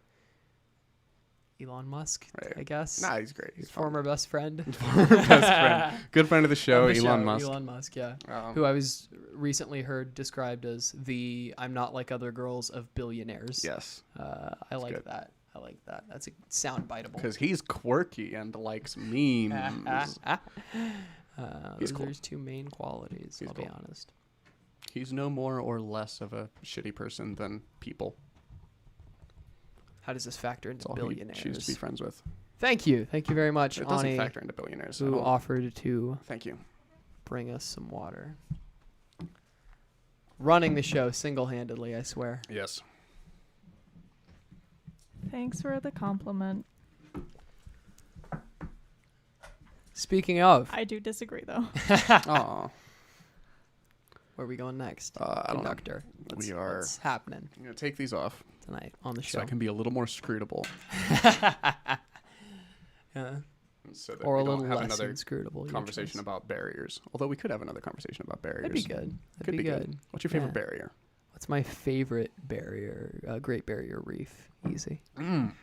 Elon Musk, Right. I guess. Nah, he's great. He's fun. Former best friend. Former best friend. Good friend of the show, Elon Musk. Elon Musk, yeah. Oh. Who I was recently heard described as the I'm not like other girls of billionaires. Yes. I like good. that. I like that. That's a sound biteable. Because he's quirky and likes memes. He's Those cool. are his two main qualities, I'll be cool. honest. He's no more or less of a shitty person than people. How does this factor into That's all billionaires? he choose to be friends with. Thank you. Thank you very much, It doesn't Ani, factor into billionaires. who offered to Thank you. bring us some water. Running the show single-handedly, I swear. Yes. Thanks for the compliment. Speaking of, I do disagree, though. Aw. Where are we going next? I don't know. Conductor. What's happening? I'm gonna take these off tonight on the show, so I can be a little more scrutable. Yeah. So that Or we a little don't have less another inscrutable. conversation about barriers. Although we could have another conversation about barriers. That'd be good. Could be good. What's your favorite barrier? What's my favorite barrier? Great Barrier Reef. Easy.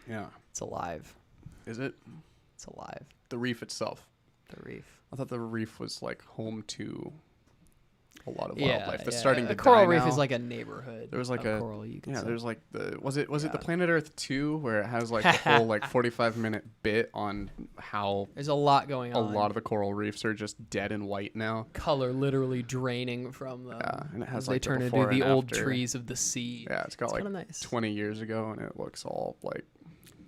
Yeah. It's alive. Is it? It's alive. The reef itself. The reef. I thought the reef was like home to a lot of wildlife. That's yeah. starting to die coral reef now. is like a neighborhood. There was like of coral, you could say. there's like was it the Planet Earth 2 where it has like the whole like 45-minute bit on how There's a lot going on. a lot of the coral reefs are just dead and white now. Color literally draining from them. Yeah, and it has they like turn into before the and old after. trees of the sea. Yeah, it's got like nice. 20 years ago and it looks all like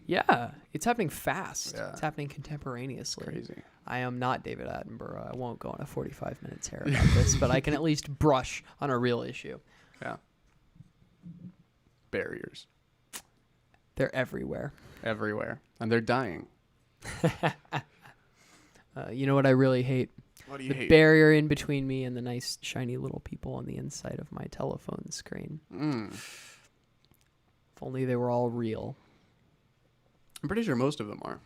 Yeah, it's happening fast. Yeah. It's happening contemporaneously. crazy. I am not David Attenborough. I won't go on a 45-minute tear about this, but I can at least brush on a real issue. Yeah. Barriers They're everywhere. everywhere and they're dying. You know what I really hate? What do you The hate? barrier in between me and the nice, shiny little people on the inside of my telephone screen. If only they were all real. I'm pretty sure most of them are.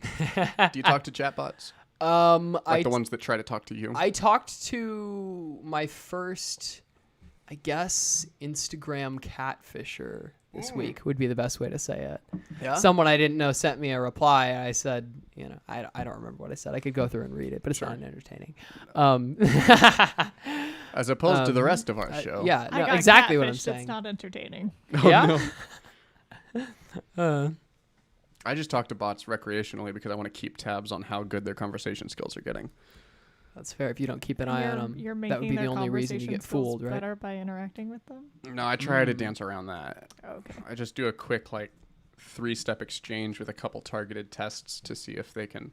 Do you talk to chatbots? The ones that try to talk to you? I talked to my first, I guess, Instagram catfisher this week would be the best way to say it. Yeah. Someone I didn't know sent me a reply. I said, I don't remember what I said. I could go through and read it, but it's not entertaining. As opposed to the rest of our show. Yeah, I no, got exactly what I'm catfished. saying. It's not entertaining. Oh, Yeah? no. I just talk to bots recreationally because I want to keep tabs on how good their conversation skills are getting. That's fair. If you don't keep an eye on them, You're that would be making the their only reason you conversation get skills fooled, right? better by interacting with them. No, I try to dance around that. Okay. I just do a quick 3-step exchange with a couple targeted tests to see if they can,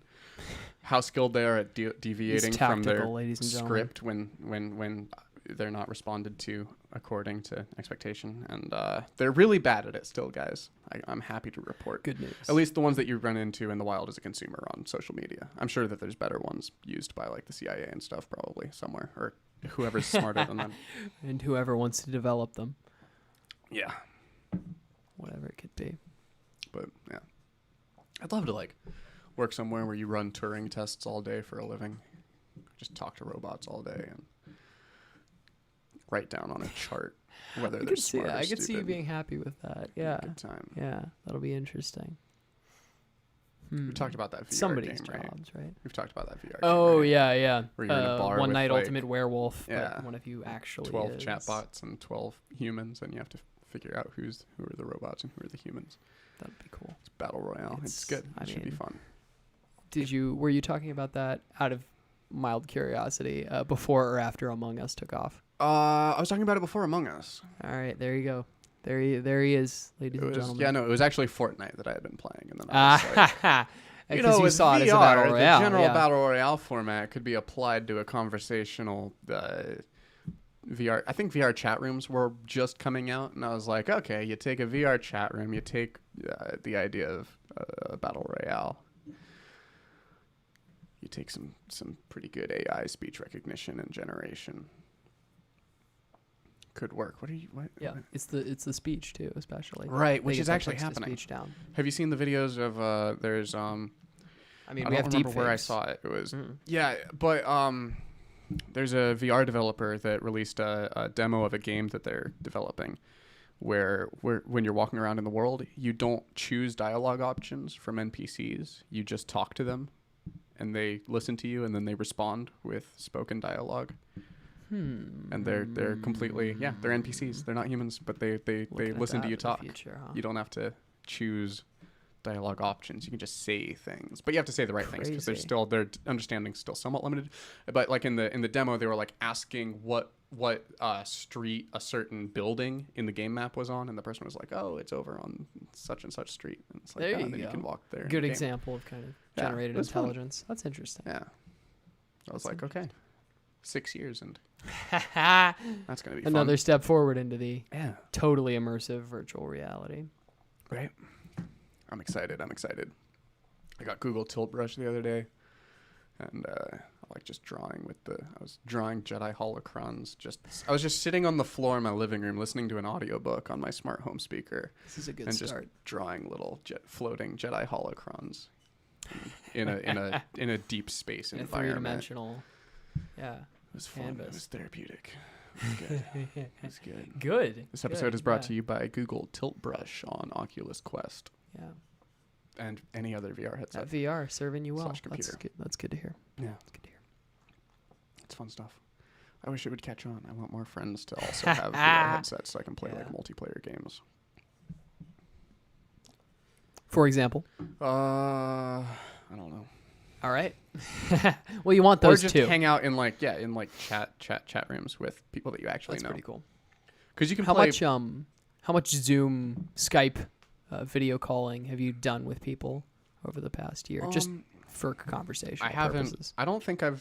how skilled they are at deviating from their tactical, ladies and gentlemen. script when they're not responded to according to expectation. And they're really bad at it still, guys. I'm happy to report. Good news. At least the ones that you run into in the wild as a consumer on social media. I'm sure that there's better ones used by the CIA and stuff probably somewhere, or whoever's smarter than them. And whoever wants to develop them. Yeah. Whatever it could be. But yeah, I'd love to work somewhere where you run Turing tests all day for a living. Just talk to robots all day and write down on a chart whether they're smart or I could see you stupid. being happy with that. Yeah. Good time. Yeah, that'll be interesting. We talked about that VR Somebody's game, right? jobs, right? We've talked about that VR game. Oh, right? yeah. Where you're in a bar One with, Night Ultimate Werewolf. yeah, But one of you actually 12 is. chatbots and 12 humans, and you have to figure out who are the robots and who are the humans. That'd be cool. It's battle royale. It's good. It should be fun. Were you talking about that out of mild curiosity before or after Among Us took off? I was talking about it before Among Us. All right, there you go. There he is, ladies and gentlemen. Yeah, no, it was actually Fortnite that I had been playing, and then I was like, because you with saw VR, it as a battle royale. the general yeah. battle royale format could be applied to a conversational VR. I think VR chat rooms were just coming out, and I was like, okay, you take a VR chat room, you take the idea of battle royale, you take some pretty good AI speech recognition and generation. Could work. What? Yeah, it's the speech too, especially. Right, They which get is that actually text to happening. Speech down. Have you seen the videos of there's I mean, I we don't have remember deep where I fakes. saw it. It was yeah, but there's a VR developer that released a demo of a game that they're developing, where when you're walking around in the world, you don't choose dialogue options from NPCs. You just talk to them, and they listen to you, and then they respond with spoken dialogue. And they're completely they're NPCs. They're not humans, but they Looking at listen that to you in the talk. future, huh? You don't have to choose dialogue options. You can just say things, but you have to say the right things because their understanding's still somewhat limited. But in the demo, they were asking what street a certain building in the game map was on, and the person was like, "Oh, it's over on such and such street." And it's like, There you then go. you can walk there. Good example of kind of generated that's fun. intelligence. That's interesting. Yeah, I was like, okay, 6 years, and Another that's gonna be fun. step forward into the Yeah, totally immersive virtual reality. right. I'm excited. I got Google Tilt Brush the other day, and like just drawing I was drawing Jedi holocrons. I was just sitting on the floor in my living room listening to an audiobook on my smart home speaker. This is a good and start. Just drawing little floating Jedi holocrons in a deep space in environment. A three-dimensional. Yeah. It was fun. Canvas. It was therapeutic. It was good. It was good. Good. This episode is brought to you by Google Tilt Brush on Oculus Quest. Yeah. And any other VR headset. That VR serving you well. Computer. That's good to hear. Yeah. That's good to hear. It's fun stuff. I wish it would catch on. I want more friends to also have VR headsets so I can play like multiplayer games. For example? I don't know. All right. Well, you want those or just too. hang out in chat rooms with people that you actually know. That's pretty cool. Because you can how play. How much Zoom, Skype, video calling have you done with people over the past year, just for conversation purposes? I don't think I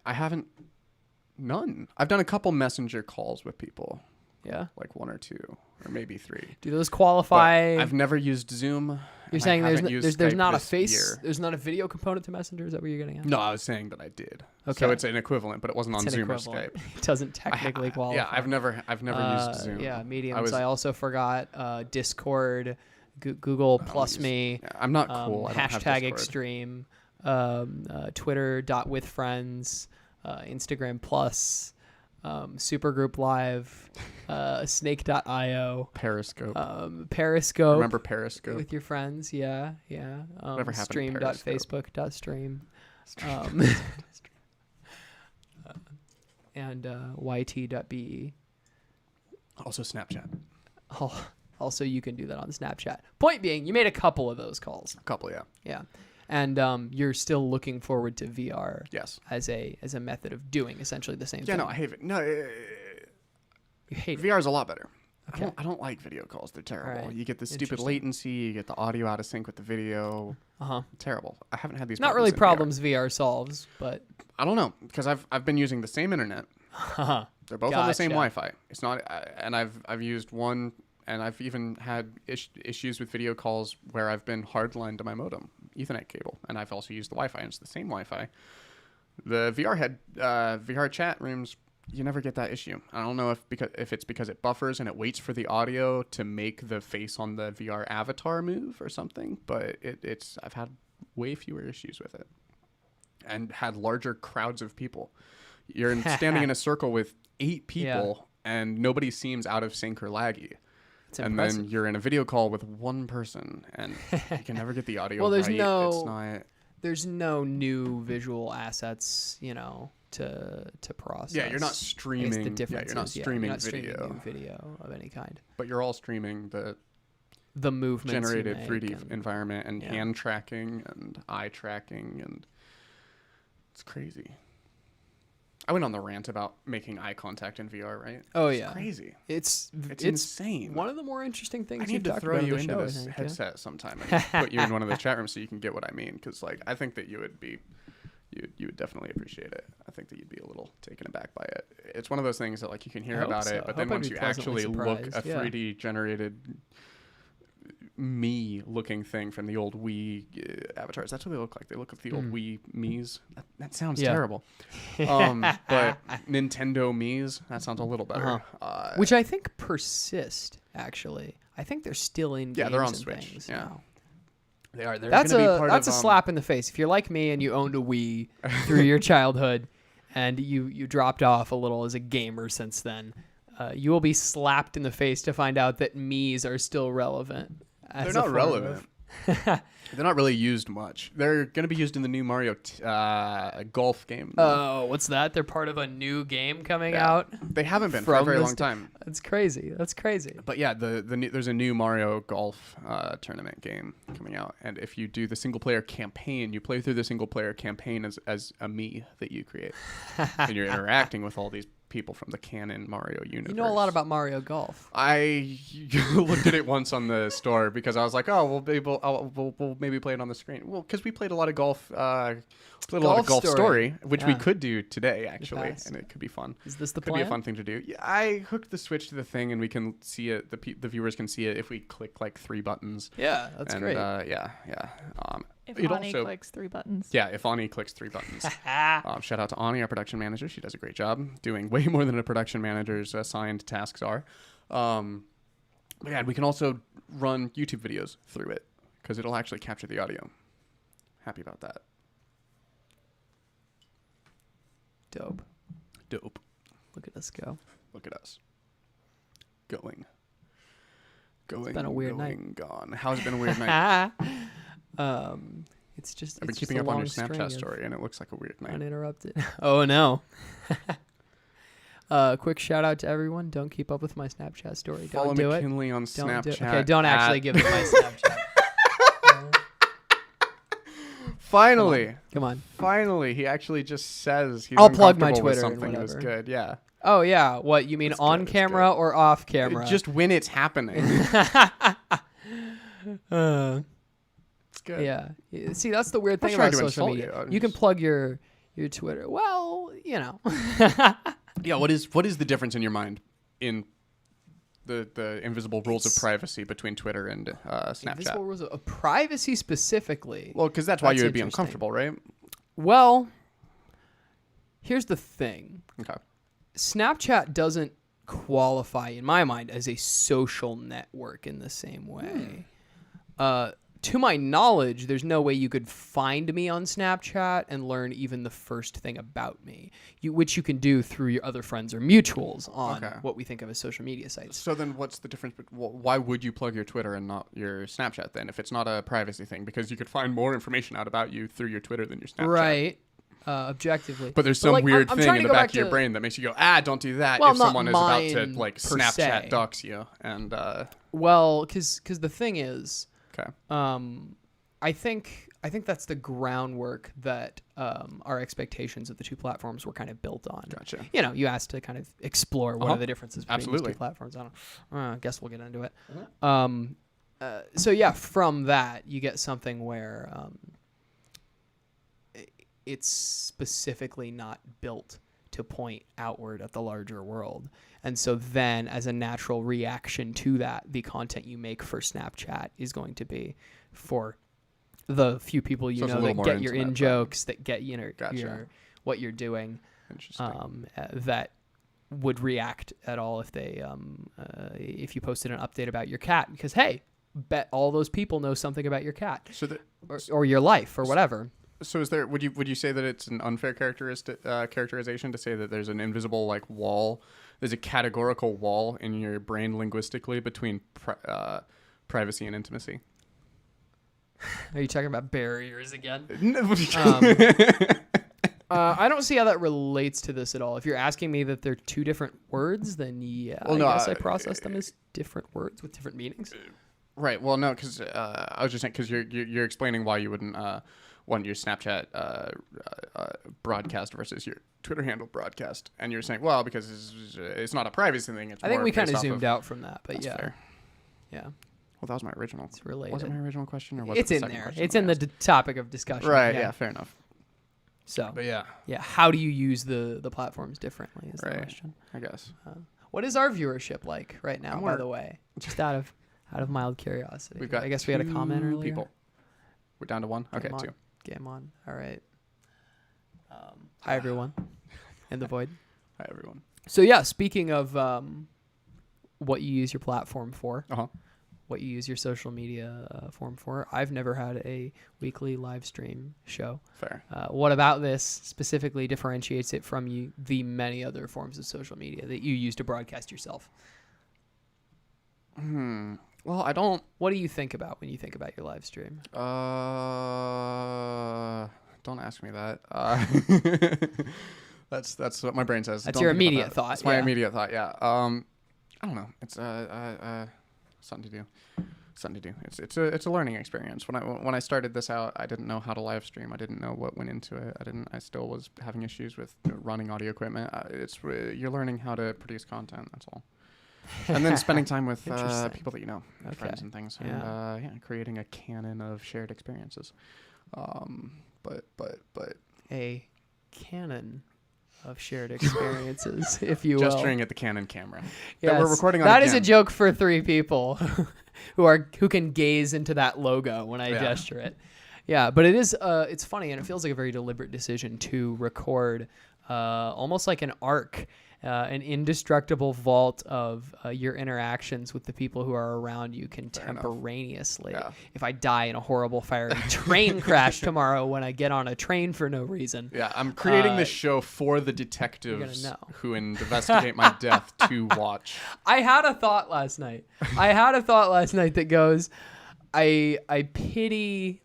haven't. None. I've done a couple messenger calls with people. Yeah. Like 1 or 2 or maybe 3. Do those qualify? But I've never used Zoom. You're saying there's not a year. There's not a video component to Messenger? Is that what you're getting at? No, I was saying that I did. Okay. So it's an equivalent, but it wasn't on Zoom or Skype. It doesn't technically qualify. Yeah, I've never used Zoom. Yeah, mediums. I also forgot Discord, Google Plus Me. Yeah, I'm not cool. I don't have hashtag Discord. Extreme, Twitter.withfriends, Instagram Plus, Supergroup Live, Snake.io, Periscope. Periscope. Remember Periscope? With your friends, yeah. Whatever happened to Periscope? Stream.facebook.stream. And YT.be. Also Snapchat. Also, you can do that on Snapchat. Point being, you made a couple of those calls. A couple, yeah. Yeah. And you're still looking forward to VR. Yes. As a method of doing essentially the same thing. Yeah, no, I hate it. No, you hate VR is a lot better. Okay. I don't like video calls. They're terrible. Right. You get the stupid latency. You get the audio out of sync with the video. Terrible. I haven't had these. Not really problems VR solves, but I don't know because I've been using the same internet. They're both on the same Wi-Fi. It's not, and I've used one, and I've even had issues with video calls where I've been hardlined to my modem, Ethernet cable, and I've also used the Wi-Fi, and it's the same Wi-Fi. The VR chat rooms, you never get that issue. I don't know if it's because it buffers and it waits for the audio to make the face on the VR avatar move or something, but I've had way fewer issues with it, and had larger crowds of people. You're standing in a circle with 8 people, and nobody seems out of sync or laggy. It's and impressive. then you're in a video call with one person, and you can never get the audio well, there's right. There's no new visual assets, to process. Yeah, you're not streaming. You're not streaming video. New video of any kind. But you're all streaming the movements generated 3D environment and hand tracking and eye tracking, and it's crazy. I went on the rant about making eye contact in VR, right? Oh, it's crazy. It's insane. One of the more interesting things I need to throw you into this headset sometime and put you in one of the chat rooms so you can get what I mean. Because I think that you would definitely appreciate it. I think that you'd be a little taken aback by it. It's one of those things that you can hear about it, but then once you actually look a 3D generated me-looking thing from the old Wii avatars. That's what they look like. They look like the old Wii Miis. That sounds terrible. But Nintendo Miis, that sounds a little better. Which I think persist, actually. I think they're still in games. Yeah, they're on and Switch. Things Yeah. now. They are. That's a slap in the face. If you're like me and you owned a Wii through your childhood and you dropped off a little as a gamer since then, you will be slapped in the face to find out that Miis are still relevant. They're not relevant. They're not really used much. They're going to be used in the new Mario golf game. Oh, what's that? They're part of a new game coming out? They haven't been for a very long time. That's crazy. But yeah, there's a new Mario golf tournament game coming out. And if you do the single-player campaign, you play through the single-player campaign as a me that you create. And you're interacting with all these people from the Canon Mario universe. You know a lot about Mario Golf. I looked at it once on the store because I was like, oh, we'll maybe play it on the screen. Well, because we played a lot of golf. Played a lot of Golf Story, which we could do today actually, and it could be fun. Is this the plan? Could be a fun thing to do. Yeah, I hooked the Switch to the thing, and we can see it. The viewers can see it if we click like 3 buttons. Yeah, that's great. Yeah. If It Ani also- clicks 3 buttons. Yeah, if Ani clicks 3 buttons. Shout out to Ani, our production manager. She does a great job doing way more than a production manager's assigned tasks are. But yeah, we can also run YouTube videos through it because it'll actually capture the audio. Happy about that. Dope. Dope. Look at us go. Look at us. Going. been a weird night. Gone. How's it been a weird night? It's just. I've been it's keeping just up a on your long string Snapchat of story, and it looks like a weird night. Uninterrupted. Oh no. Quick shout out to everyone. Don't keep up with my Snapchat story. Follow Don't do it. McKinley on Don't Snapchat. do it. Okay, don't actually give them my Snapchat. Finally. Come on. Finally, he actually just says he's I'll plug my uncomfortable with Twitter and something that was whatever. good. Yeah. Oh yeah. What you mean It's on good, it's camera good. or off camera? Just when it's happening. It's good. Yeah. See, that's the weird I'm thing not about trying to social insult media. you. You can plug your Twitter. Well, you know. Yeah. What is the difference in your mind in the invisible rules of privacy between Twitter and Snapchat? Invisible rules of privacy specifically. Well, because that's why you That's would be interesting. uncomfortable, right? Well, here's the thing. Okay. Snapchat doesn't qualify, in my mind, as a social network in the same way. To my knowledge, there's no way you could find me on Snapchat and learn even the first thing about me, which you can do through your other friends or mutuals on Okay. what we think of as social media sites. So then what's the difference? Why would you plug your Twitter and not your Snapchat then if it's not a privacy thing? Because you could find more information out about you through your Twitter than your Snapchat. Right. Objectively. But there's some like, weird I'm thing trying in to the go back back of your to- brain that makes you go, don't do that Well, if not someone is about to mine like per Snapchat se. dox you. And Well, because the thing is, okay. I think that's the groundwork that our expectations of the two platforms were kind of built on. Gotcha. You know, you asked to kind of explore what are the differences between these Absolutely. two platforms. I guess we'll get into it. So yeah, from that you get something where it's specifically not built to point outward at the larger world. And so then as a natural reaction to that, the content you make for Snapchat is going to be for the few people you So it's a know little that more get your intimate, in but- jokes, that get Gotcha. your what you're doing, Interesting. that would react at all if they if you posted an update about your cat, because hey, bet all those people know something about your cat So or your life or whatever. So is there? Would you say that it's an unfair characterization to say that there's an invisible like wall? There's a categorical wall in your brain linguistically between privacy and intimacy. Are you talking about barriers again? No. I don't see how that relates to this at all. If you're asking me that they're two different words, then yeah, Well, no, I guess I process them as different words with different meanings. Right. Well, no, because I was just saying because you're explaining why you wouldn't want your Snapchat broadcast versus your Twitter handle broadcast, and you're saying, well, because it's not a privacy thing. It's I think more we kind based of off zoomed out from that, but That's yeah, fair. yeah, Well, that was my original. it's related. Was it my original question or was It's it the in second there. question It's I in the asked? topic of discussion. Right. Yeah. Fair enough. So, But yeah, yeah, how do you use the platforms differently is the Right. question. I guess. What is our viewership like right now, by We're- the way? Just out of mild curiosity. We've got. I guess we had a comment 2 earlier. People. We're down to 1. Okay, Game on. 2. Game on. All right. Hi everyone. In the void. Hi everyone. So yeah, speaking of what you use your platform for, what you use your social media form for, I've never had a weekly live stream show. Fair. What about this specifically differentiates it from the many other forms of social media that you use to broadcast yourself? Well, I don't. What do you think about when you think about your live stream? Don't ask me that. That's what my brain says. That's Don't your think about immediate that. thought, That's my yeah. immediate thought. Yeah. I don't know. It's something to do. Something to do. It's a learning experience. When I started this out, I didn't know how to live stream. I didn't know what went into it. I still was having issues with running audio equipment. You're learning how to produce content. That's all. And then spending time with Interesting. people that you know, friends and things, Yeah. and creating a canon of shared experiences. But A canon of shared experiences, if you will. gesturing at the Canon camera that Yes, we're recording on. that is a again. joke for 3 people who can gaze into that logo when I Yeah. gesture it. Yeah, but it is. It's funny, and it feels like a very deliberate decision to record, almost like an arc, an indestructible vault of your interactions with the people who are around you contemporaneously. Yeah. If I die in a horrible fiery train crash tomorrow when I get on a train for no reason. Yeah, I'm creating this show for the detectives know. who investigate my death to watch. I had a thought last night. That goes, I pity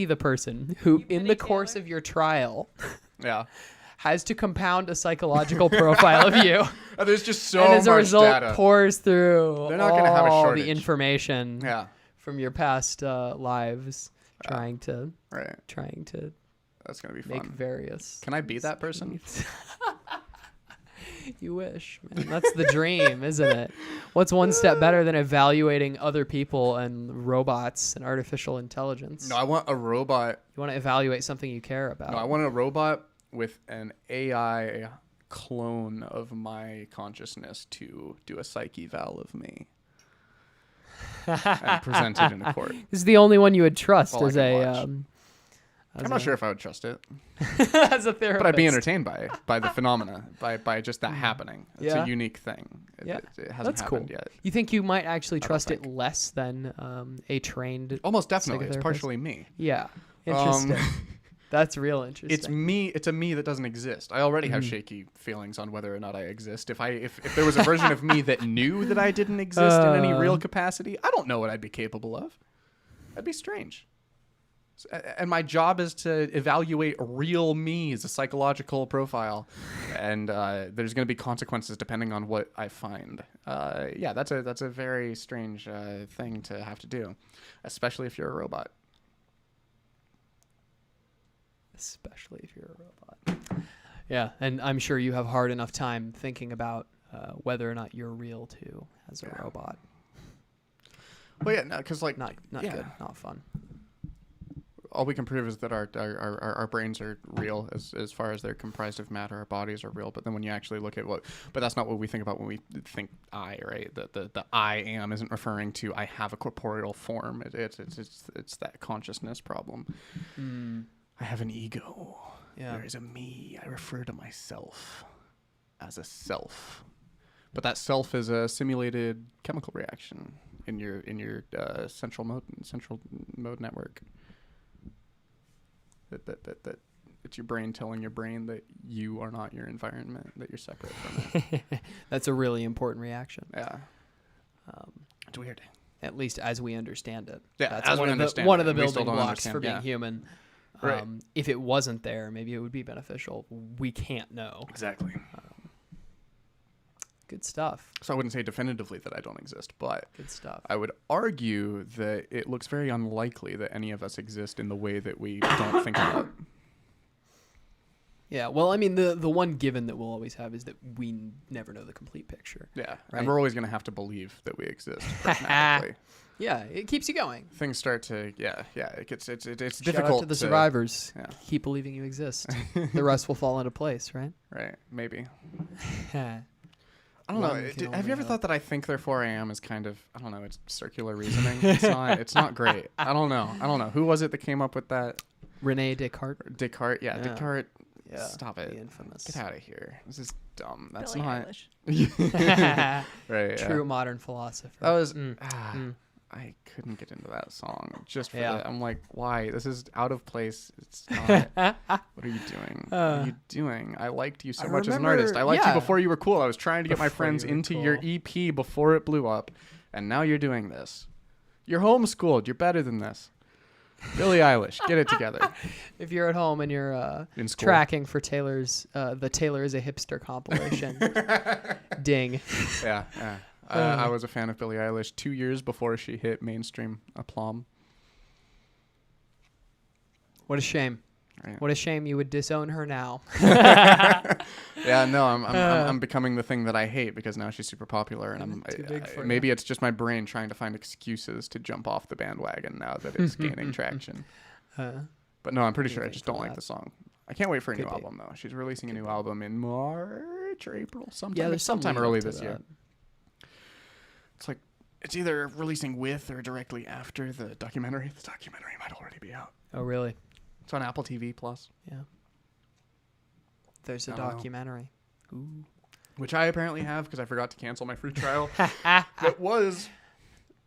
the person who, in the course of your trial, Yeah. has to compound a psychological profile of you. There's just so and as a much result, data. pours through They're not gonna have a all shortage. the information Yeah. from your past lives, Right. trying to That's gonna be make fun. various. Can I be that person? You wish, man. That's the dream, isn't it? What's one step better than evaluating other people and robots and artificial intelligence? No, I want a robot. You want to evaluate something you care about. No, I want a robot with an AI clone of my consciousness to do a psych eval of me and present it in a court. This is the only one you would trust Well, I as can a. watch. I'm not sure if I would trust it, as a therapist. but I'd be entertained by the phenomena, by just that happening. It's Yeah. a unique thing. Yeah. It hasn't That's happened cool. yet. You think you might actually I don't trust it think. less than a trained? Almost definitely, it's Psychotherapist? partially me. Yeah, interesting. That's real interesting. It's me. It's a me that doesn't exist. I already have shaky feelings on whether or not I exist. If there was a version of me that knew that I didn't exist in any real capacity, I don't know what I'd be capable of. That'd be strange. And my job is to evaluate real me as a psychological profile, and there's going to be consequences depending on what I find. Yeah, that's a very strange thing to have to do, especially if you're a robot. Especially if you're a robot. Yeah, and I'm sure you have hard enough time thinking about whether or not you're real too as a robot. Well, yeah, no, because like Not yeah. good, not fun. All we can prove is that our brains are real as far as they're comprised of matter. Our bodies are real, but then when you actually look at but that's not what we think about when we think I, right? The I am isn't referring to I have a corporeal form. It's that consciousness problem. I have an ego. Yeah. There is a me. I refer to myself as a self, but that self is a simulated chemical reaction in your central mode network. That it's your brain telling your brain that you are not your environment, that you're separate from it. That's a really important reaction. Yeah. It's weird. At least as we understand it. Yeah, That's as one we of the, understand one it. of the We still building don't blocks for understand, being yeah. human. Right. If it wasn't there, maybe it would be beneficial. We can't know. Exactly. Good stuff. So I wouldn't say definitively that I don't exist, but Good stuff. I would argue that it looks very unlikely that any of us exist in the way that we don't think about. Yeah, well, I mean, the one given that we'll always have is that we never know the complete picture. Yeah. Right. And we're always going to have to believe that we exist pragmatically. Yeah, it keeps you going. Things start to, it's Shout difficult out to the survivors. Yeah. Keep believing you exist. The rest will fall into place, right? Right. Maybe. Yeah. I don't One know. can Have only you ever hope. thought that I think therefore I am is kind of, I don't know, it's circular reasoning. It's not great. I don't know. Who was it that came up with that? Rene Descartes. Descartes. Yeah, Yeah. Descartes. Yeah, Stop it. the infamous. Get out of here. This is dumb. That's Billie not Eilish. right. True modern philosopher. That was Mm. I couldn't get into that song just for Yeah. that. I'm like, why? This is out of place. It's not. What are you doing? What are you doing? I liked you so I much as an remember- artist. I liked you yeah. before you were cool. I was trying to get my Before friends you were into your cool. EP before it blew up, and now you're doing this. You're homeschooled. You're better than this. Billie Eilish, get it together. If you're at home and you're In school. tracking for Taylor's the Taylor is a hipster compilation, ding. Yeah. I was a fan of Billie Eilish 2 years before she hit mainstream aplomb. What a shame. Right. What a shame you would disown her now. Yeah, no, I'm becoming the thing that I hate because now she's super popular, and Too big for maybe it's just my brain trying to find excuses to jump off the bandwagon now that it's gaining traction. But no, I'm pretty sure I think just for don't like that? the song. I can't wait for a new Could be. album though. She's releasing a new album in March or April, Yeah, there's some sometime lead up early to this year. that. It's like It's either releasing with or directly after the documentary. The documentary might already be out. Oh, really? It's on Apple TV Plus. Yeah. There's a I don't know. documentary. Ooh. Which I apparently have because I forgot to cancel my free trial. It was.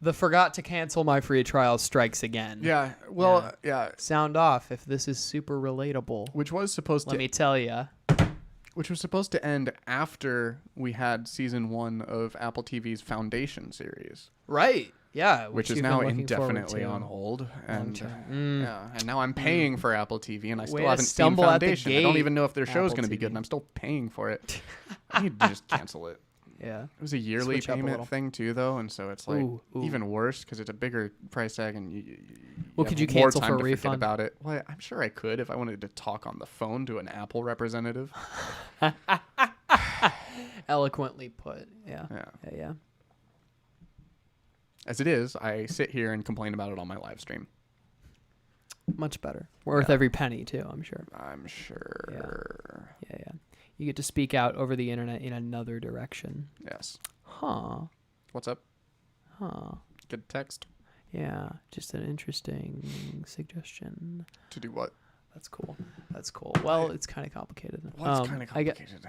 The forgot to cancel my free trial strikes again. Yeah. Well, yeah. Sound off if this is super relatable. Which was supposed Let me tell you. Which was supposed to end after we had season 1 of Apple TV's Foundation series. Right. Yeah. Which is you've now been looking forward indefinitely to. on hold. And term. yeah, and now I'm paying for Apple TV and I Way still to haven't seen stumble out the Foundation. I don't gate, even know if their show's Apple going to be TV. good and I'm still paying for it. I need to just cancel it. Yeah. It was a yearly Switch up a payment little. thing too, though, and so it's like Ooh. even worse because it's a bigger price tag, and you Well, have could you more cancel time for a to forget refund? about it. Well, I'm sure I could if I wanted to talk on the phone to an Apple representative. Eloquently put. Yeah. Yeah. As it is, I sit here and complain about it on my live stream. Much better. Worth Yeah. every penny too, I'm sure. I'm sure. Yeah. You get to speak out over the internet in another direction. Yes. Huh. What's up? Huh. Good text. Yeah. Just an interesting suggestion. To do what? That's cool. Well, it's kind of complicated. What's kind of complicated?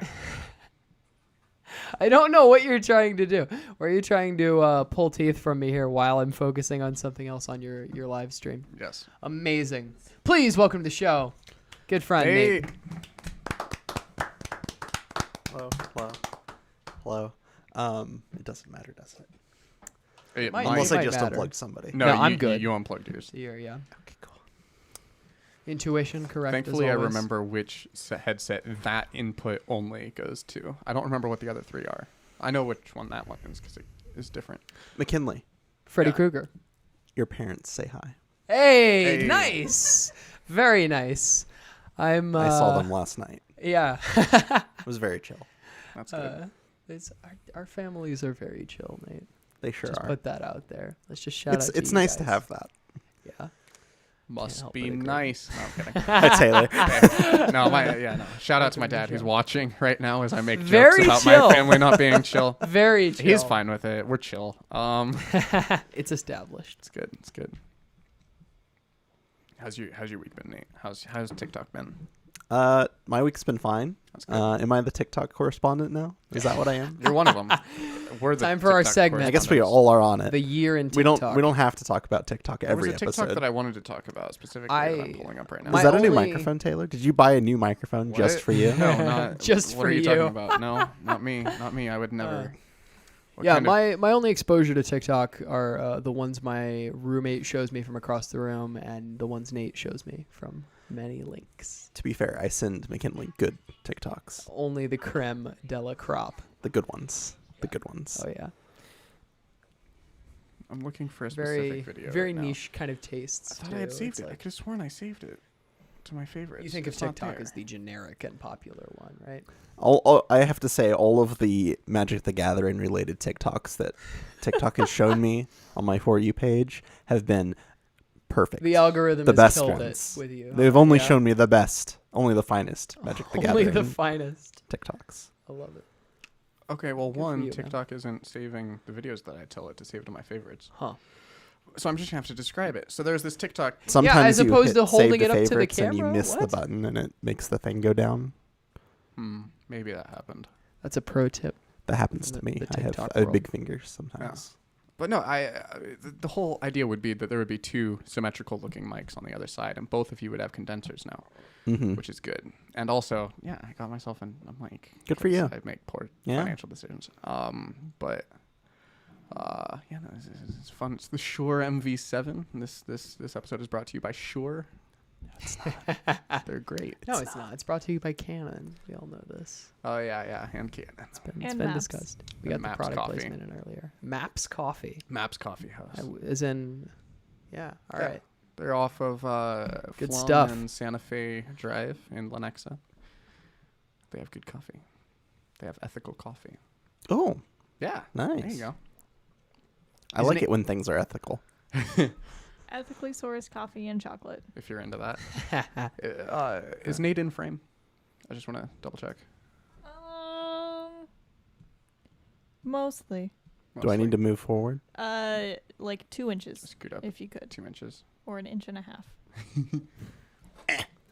I don't know what you're trying to do. Or are you trying to pull teeth from me here while I'm focusing on something else on your live stream? Yes. Amazing. Please welcome to the show. Good friend, Hey. Nate. Hello. It doesn't matter, does it? It might- might- Unless I might just matter. unplugged somebody. No, I'm you- good. You unplugged yours. Yeah. Okay, cool. Intuition, correct. Thankfully, as I always. remember which headset that input only goes to. I don't remember what the other 3 are. I know which one that one is because it is different. McKinley, Freddy Yeah. Krueger. your parents say hi. Hey, Hey. nice. Very nice. I saw them last night. Yeah. It was very chill. That's good. Our families are very chill, Nate. They sure Just are. put that out there. Let's just shout out to It's you nice to guys. have that. Yeah. Must help be but agree. nice. No, I'm kidding. Hi, Taylor. No. Shout out to my dad who's watching right now as I make jokes Very about chill. my family not being chill. Very chill. He's fine with it. We're chill. It's established. It's good. It's good. How's your week been, Nate? How's TikTok been? My week's been fine. That's good. Am I the TikTok correspondent now? Is that what I am? You're one of them. We're the Time for our TikTok segment. I guess we correspondents. all are on it. The year in We TikTok. don't have to talk about TikTok There every was a TikTok episode. that I wanted to talk about specifically that I'm pulling up right now. Is that a new only- microphone, Taylor? Did you buy a new microphone just What? for you? No, not Just what for are you you. talking about? No, not me. Not me. I would never. What Yeah, kind of- my only exposure to TikTok are the ones my roommate shows me from across the room and the ones Nate shows me from many links. To be fair, I send McKinley good TikToks. Only the creme de la crop. The good ones. The good ones. Oh, yeah. I'm looking for a Very, specific video. very right now. niche kind of tastes. I thought I had too. saved It's it. I like- could have sworn I saved it to my favorites. You think of It's not TikTok there. as the generic and popular one, right? I have to say, all of the Magic the Gathering related TikToks that TikTok has shown me on my For You page have been perfect. The algorithm The has best killed ones. it with you. They've huh? only Yeah. shown me the best, only the finest Magic the Only Gathering the finest. TikToks. I love it. Okay, well, Good for one, you, man. TikTok isn't saving the videos that I tell it to save to my favorites. Huh. So I'm just going to have to describe it. So there's this TikTok. Sometimes as you opposed hit to holding save it up to the favorites and you camera? miss What? the button and it makes the thing go down. Maybe that happened. That's a pro tip. That happens In to the- me. the I have TikTok big world. fingers sometimes. But no, the whole idea would be that there would be 2 symmetrical looking mics on the other side, and both of you would have condensers now, Mm-hmm. which is good. And also, yeah, I got myself a mic. Good for 'cause you. I make poor Yeah. financial decisions. But yeah, no, it's fun. It's the Shure MV7. This episode is brought to you by Shure. They're great. No, it's not. It's brought to you by Canon. We all know this. Oh yeah, and Canon. It's been And been Maps. discussed. We And got the Maps product Coffee. placement in earlier. Maps Coffee. Maps Coffee House. As in, yeah. All Yeah. right. They're off of Good Flum stuff. and Santa Fe Drive in Lenexa. They have good coffee. They have ethical coffee. Oh, Yeah. nice. There you go. I Isn't like it- it when things are ethical. Ethically sourced coffee and chocolate. If you're into that. Is Nate in frame? I just want to double check. Mostly. Do I need to move forward? Like 2 inches, Scoot up if you could, 2 inches. or an inch and a half.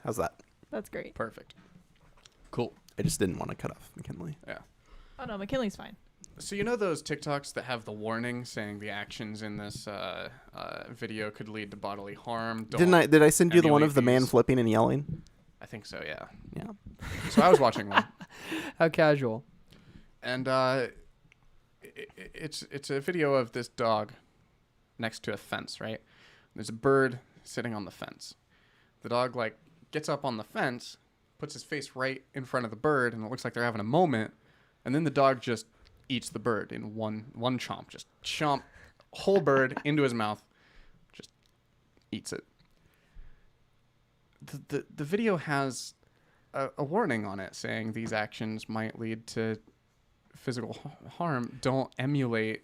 How's that? That's great. Perfect. Cool. I just didn't want to cut off McKinley. Yeah. Oh no, McKinley's fine. So you know those TikToks that have the warning saying the actions in this video could lead to bodily harm? Did I send you the one emulate of the man these. flipping and yelling? I think so, yeah. Yeah. So I was watching one. How casual. And it's a video of this dog next to a fence, right? There's a bird sitting on the fence. The dog gets up on the fence, puts his face right in front of the bird, and it looks like they're having a moment. And then the dog just eats the bird in one chomp, just chomp whole bird into his mouth, just eats it. The video has a warning on it saying these actions might lead to physical harm. Don't emulate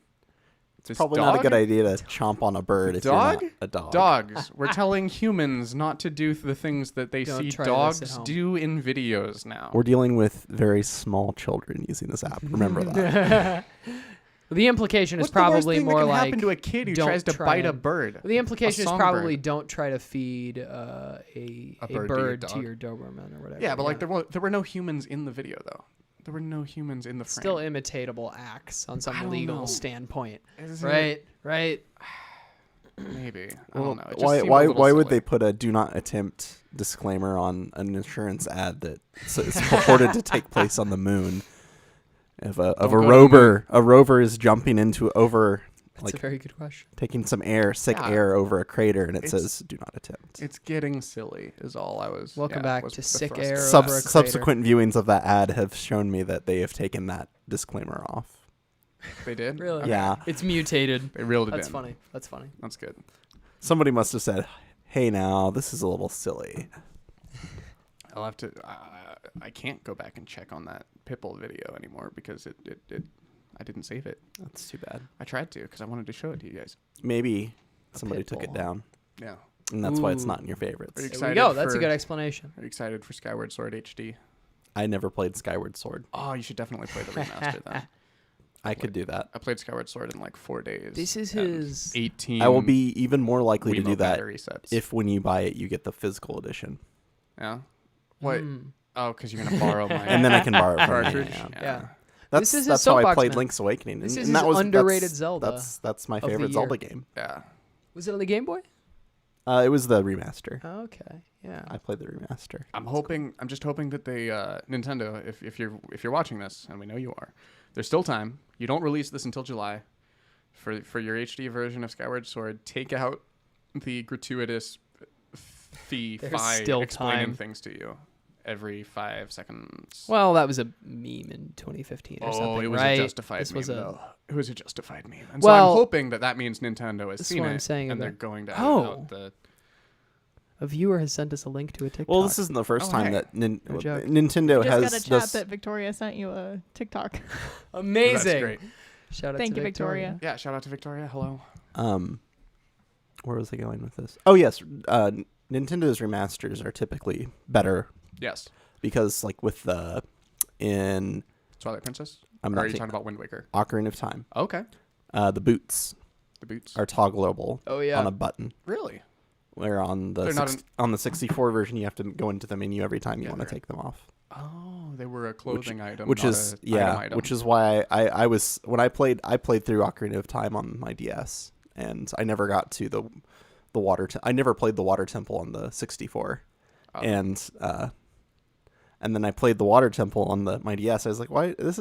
this Probably dog. not a good idea to chomp on a bird if you're not a dog. Dogs. We're telling humans not to do the things that they Don't see try this at dogs home. do in videos now. We're dealing with very small children using this app. Remember that. The implication What's is probably the worst thing more that can like happen to a kid who don't tries to try bite a and- bird? the implication is songbird. probably don't try to feed a bird to dog. your Doberman or whatever. Yeah, but there were no humans in the video though. There were no humans in the frame. still imitatable acts on I some don't legal know. standpoint. Isn't Right. Maybe. I Well, don't know. It just why seemed a why little why would silly. they put a do not attempt disclaimer on an insurance ad that is purported to take place on the moon? Of a Don't go to the rover, a rover is jumping into That's a very good question. taking some sick Yeah. air over a crater, and it It's- says do not attempt. It's getting silly. Is all I was. Welcome yeah, back was to the sick thrust. air Sub- over a crater. subsequent viewings of that ad have shown me that they have taken that disclaimer off. They did. Really? Okay. Yeah, It's mutated. They reeled it That's in. funny. That's funny. That's good. somebody must have said, "Hey, now this is a little silly." I'll have to. I can't go back and check on that Pipple video anymore because it I didn't save it. That's too bad. I tried to because I wanted to show it to you guys. Maybe somebody took it pitbull. down, Yeah. and that's why it's Ooh. not in your favorites. Are you There we excited go. That's a for- good explanation. Are you excited for Skyward Sword HD? I never played Skyward Sword. Oh, you should definitely play the remaster then. I could do that. I played Skyward Sword in like 4 days. This is and his- 18. I will be even more likely to Wiimote do that battery sets. if when you buy it, you get the physical edition, Yeah. What? Mm. Oh, because you're gonna borrow my and then I can borrow it from you. cartridge. Yeah. That's This is his that's how I soapbox played man. Link's Awakening. This and, is and that his was underrated that's, Zelda That's my of the favorite year. Zelda game. Yeah. Was it on the Game Boy? It was the remaster. Okay. Yeah. I played the remaster. I'm just hoping that they Nintendo, if you're watching this, and we know you are, there's still time. You don't release this until July. For your HD version of Skyward Sword, take out the gratuitous fee There's fi still explaining time. things to you every 5 seconds. Well, that was a meme in 2015 or something, it was right? a justified This meme, was a- though. It was a justified meme. And Well, so I'm hoping that means Nintendo has that's seen what it, I'm saying and they're about- going to Oh. edit out the... A viewer has sent us a link to a TikTok. Well, this isn't the first Oh, time hey. that No joke. Nintendo Just has got a chat this. that Victoria sent you a TikTok. amazing. That's great. Shout out Thank to you, Victoria. Yeah, shout out to Victoria. Hello. Where was I going with this? Oh yes, Nintendo's remasters are typically better Yes. because, like with in Twilight Princess? I'm Or not are you thinking- talking about Wind Waker? Ocarina of Time, Okay. the boots The boots. are toggleable Oh yeah. on a button. Really? Where on the They're not on the 64 version, you have to go into the menu every time you Yeah, want to they're- take them off. Oh, they were a clothing item, Which not is a item item. which is why I was when I played through Ocarina of Time on my DS, and I never got to the water. I never played the water temple on the 64, Oh. and then I played the water temple on my DS. I was like, why this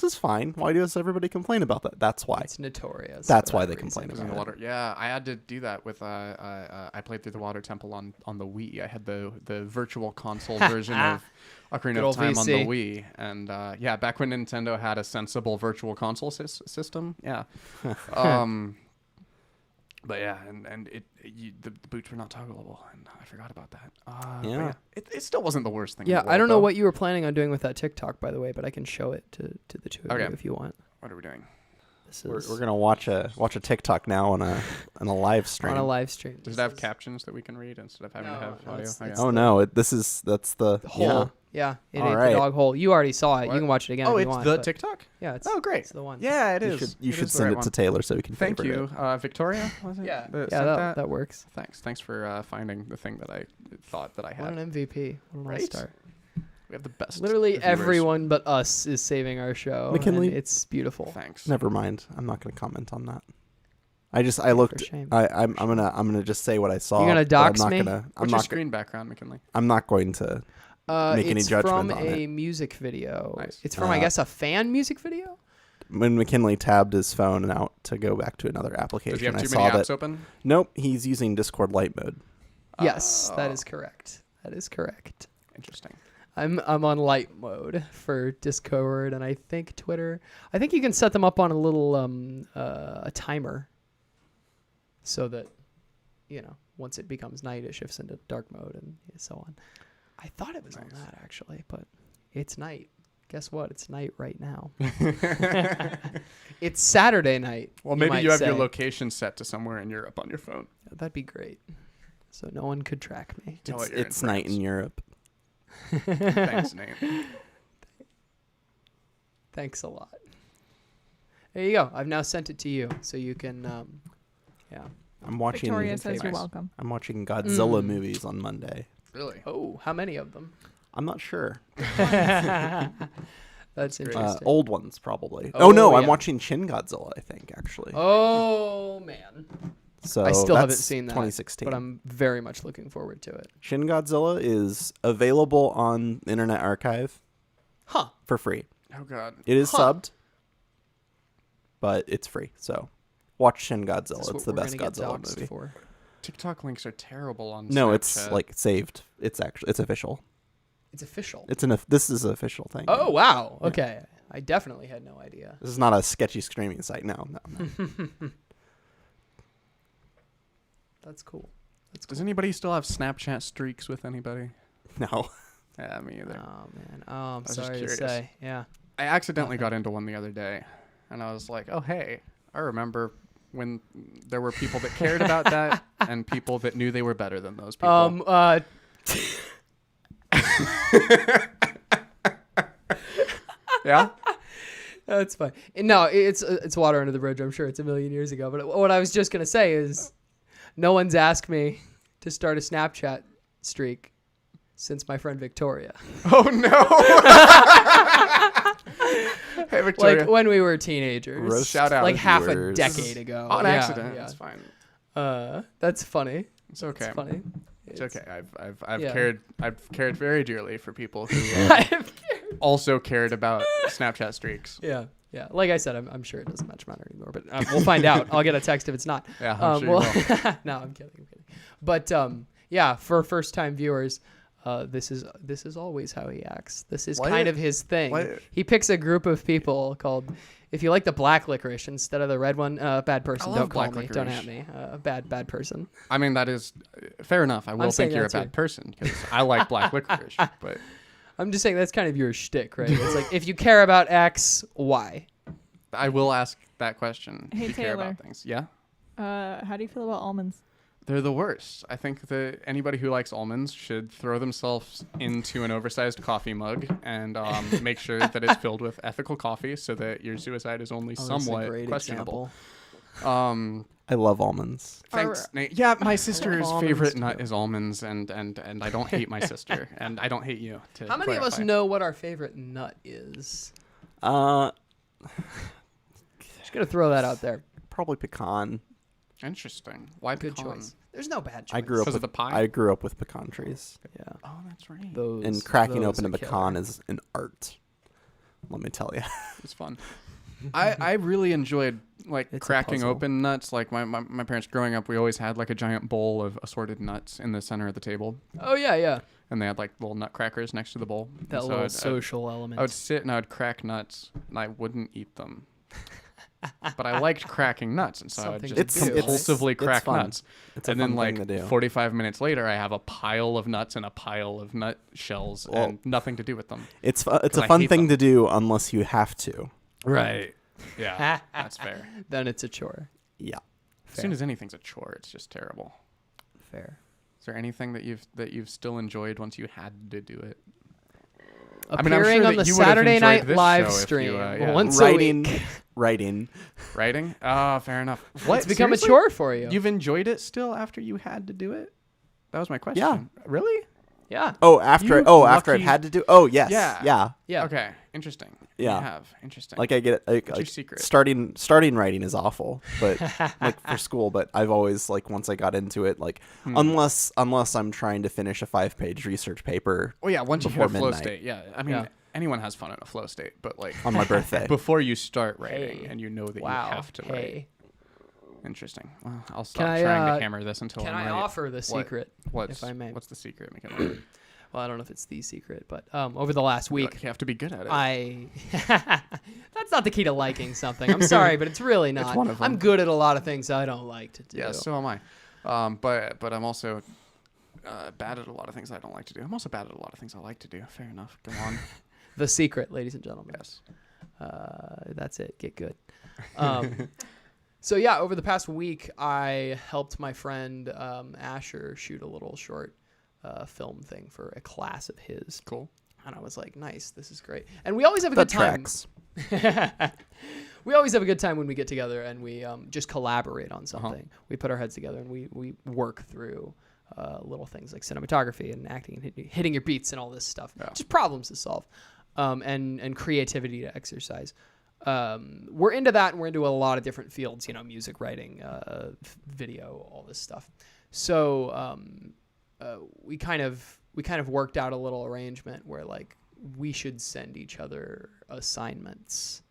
is fine. Why does everybody complain about that? That's why. It's notorious. That's for why that they complain reason. In about the water. Yeah, I had to do that with I played through the water temple on the Wii. I had the virtual console version of Ocarina Good of old Time on the VC. Wii, and yeah, back when Nintendo had a sensible virtual console system. Yeah. But yeah, and the boots were not toggleable, and I forgot about that. But Yeah. it still wasn't the worst thing. in Yeah, the world, I don't know though. what you were planning on doing with that TikTok, by the way, but I can show it to the two of Okay. you if you want. What are we doing? We're gonna watch a TikTok now on a live stream. On a live stream. Does it have captions that we can read instead of having to have audio? it's Okay. Oh no! That's the hole. Yeah, it All ate right. the dog hole. You already saw it. What? You can watch it again. Oh, if you it's want, the but- TikTok? Yeah, it's great. It's the one. Yeah, it You is. should is send the it right to Taylor so we can Thank favorite you, it. Victoria. Was it? Yeah, that yeah, sent that works. Thanks for finding the thing that I thought that I What had. an MVP. What an Right? all-star. We have the best. Literally viewers. everyone but us is saving our show. McKinley? And it's beautiful. Thanks. Never mind. I'm not gonna comment on that. I For looked. shame. I'm gonna just say what I saw. You're gonna but I'm dox not me? gonna- What's your screen background, McKinley? I'm not going to. make any it's judgment from on a music video. Nice. It's from, I guess, a fan music video? When McKinley tabbed his phone out to go back to another application, Does he have I too saw many that. apps open? Nope, he's using Discord Light mode. Yes, that Oh, is correct. That is correct. Interesting. I'm on light mode for Discord and I think Twitter. I think you can set them up on a little a timer so that once it becomes night it shifts into dark mode and so on. I thought it was on Nice. that actually, but it's night. Guess what? It's night right now. It's Saturday night. Well, maybe might you have your say. location set to somewhere in Europe on your phone. That'd be great. So no one could track me. Tell It's, it you're it's in night France. in Europe. Thanks, Nate. Thanks a lot. There you go. I've now sent it to you, so you can. I'm watching. Victoria says you're Nice. welcome. I'm watching Godzilla Mm. movies on Monday. Really? Oh, how many of them? I'm not sure. That's great. interesting. Old ones probably. Oh, Oh, no, I'm yeah. watching Shin Godzilla. I think actually. Oh man, So I still haven't that's seen that, 2016. but I'm very much looking forward to it. Shin Godzilla is available on Internet Archive Huh? for free. Oh God. It is Huh. subbed, but it's free. So watch Shin Is Godzilla. this It's what the we're best gonna get Godzilla doxxed movie. for? TikTok links are terrible on No, Snapchat. it's like saved. It's official. It's official. This is an official thing. Oh wow. Okay, I definitely had no idea. This is not a sketchy streaming site. No. That's cool. That's Does cool. anybody still have Snapchat streaks with anybody? No. Yeah, me either. Oh man. Oh, I'm was just sorry to curious. say. Yeah. I accidentally got into one the other day, and I was like, oh, hey, I remember when there were people that cared about that and people that knew they were better than those people. Yeah? That's fine. No, it's water under the bridge. I'm sure it's a million years ago. But what I was just gonna say is, no one's asked me to start a Snapchat streak since my friend Victoria. Oh, no. Hey, Victoria. Like when we were teenagers. Roast Shout out. Like half a viewers. decade ago. on Yeah, accident. yeah. It's fine. That's funny. It's okay. It's funny. It's okay. I've Yeah. cared very dearly for people who also cared about Snapchat streaks. Yeah. Yeah. Like I said, I'm sure it doesn't much matter anymore, but we'll find out. I'll get a text if it's not. Yeah, I'm sure you will. No, I'm kidding. But yeah, for first time viewers, this is always how he acts. This is What? kind of his thing. What? He picks a group of people called, if you like the black licorice instead of the red one, bad person. I love Don't call black me. Don't licorice. at me. Bad person. I mean, that is fair enough. I will saying think you're a that bad too. person because I like black licorice, but I'm just saying that's kind of your shtick, right? It's like if you care about X, Y. I will ask that question. Hey, if you care Taylor. about things. Yeah? How do you feel about almonds? They're the worst. I think that anybody who likes almonds should throw themselves into an oversized coffee mug and make sure that it's filled with ethical coffee so that your suicide is only somewhat questionable. I love almonds. Thanks, Nate. Yeah, my sister's almonds favorite too. nut is almonds, and I don't hate my sister, and I don't hate you. How many of us clarify. know what our favorite nut is? Just gonna throw that out there. Probably pecan. Interesting. Why Good pecan? choice. There's no bad choice. I grew up Because of with the pie? I grew up with pecan trees, Yeah. Oh, that's right. Those, and cracking those open a are pecan killer. is an art. Let me tell you. It's fun. I really enjoyed like It's a cracking puzzle. open nuts. Like my parents growing up, we always had like a giant bowl of assorted nuts in the center of the table, Oh yeah, yeah. and they had like little nut crackers next to the bowl. And That so little I'd- social element. I would sit and I would crack nuts, and I wouldn't eat them. But I liked cracking nuts, and so I would Something just to do, right? compulsively It's crack fun. nuts. It's a And then fun like thing to do. 45 minutes later, I have a pile of nuts and a pile of nut shells Well, and nothing to do with them. It's a 'Cause I fun hate thing them. to do unless you have to. Right. Yeah, that's fair. then it's a chore. Yeah. As soon as anything's a chore, it's just terrible. Fair. Is there anything that you've still enjoyed once you had to do it? Appearing on the Saturday Night Live stream once a week. Writing. Oh, fair enough. It's become a chore for you. You've enjoyed it still after you had to do it? That was my question. Yeah. Really? Yeah. Oh, after I've had to do. Oh, yes. Yeah. Yeah. Okay. Interesting. Yeah. You have. Interesting. Like I get it. What's your secret? Starting writing is awful, but like for school. But I've always like once I got into it, like unless I'm trying to finish a 5-page research paper. Oh yeah, once you hit a flow midnight. state. Yeah. I mean, anyone has fun in a flow state, but like on my birthday. before you start writing, Hey. and you know that Wow. you have to write. Hey. Interesting. Well, I'll stop Can I, trying to hammer this until Can I'm I right. offer the secret, What's, if I may? What's the secret? Make it Well, I don't know if it's the secret, but over the last week, you have to be good at it. that's not the key to liking something. I'm sorry, but it's really not. It's one of them. I'm good at a lot of things I don't like to do. Yeah, so am I. But I'm also bad at a lot of things I don't like to do. I'm also bad at a lot of things I like to do. Fair enough. Go on. The secret, ladies and gentlemen. Yes. That's it. Get good. So yeah, over the past week, I helped my friend Asher shoot a little short film thing for a class of his. Cool. And I was like, nice, this is great. And we always have a good time. We always have a good time when we get together and we just collaborate on something. We put our heads together and we work through little things like cinematography and acting and hitting your beats and all this stuff. Yeah. Just problems to solve and creativity to exercise. We're into that, and we're into a lot of different fields, music writing, video, all this stuff. So we kind of worked out a little arrangement where like we should send each other assignments.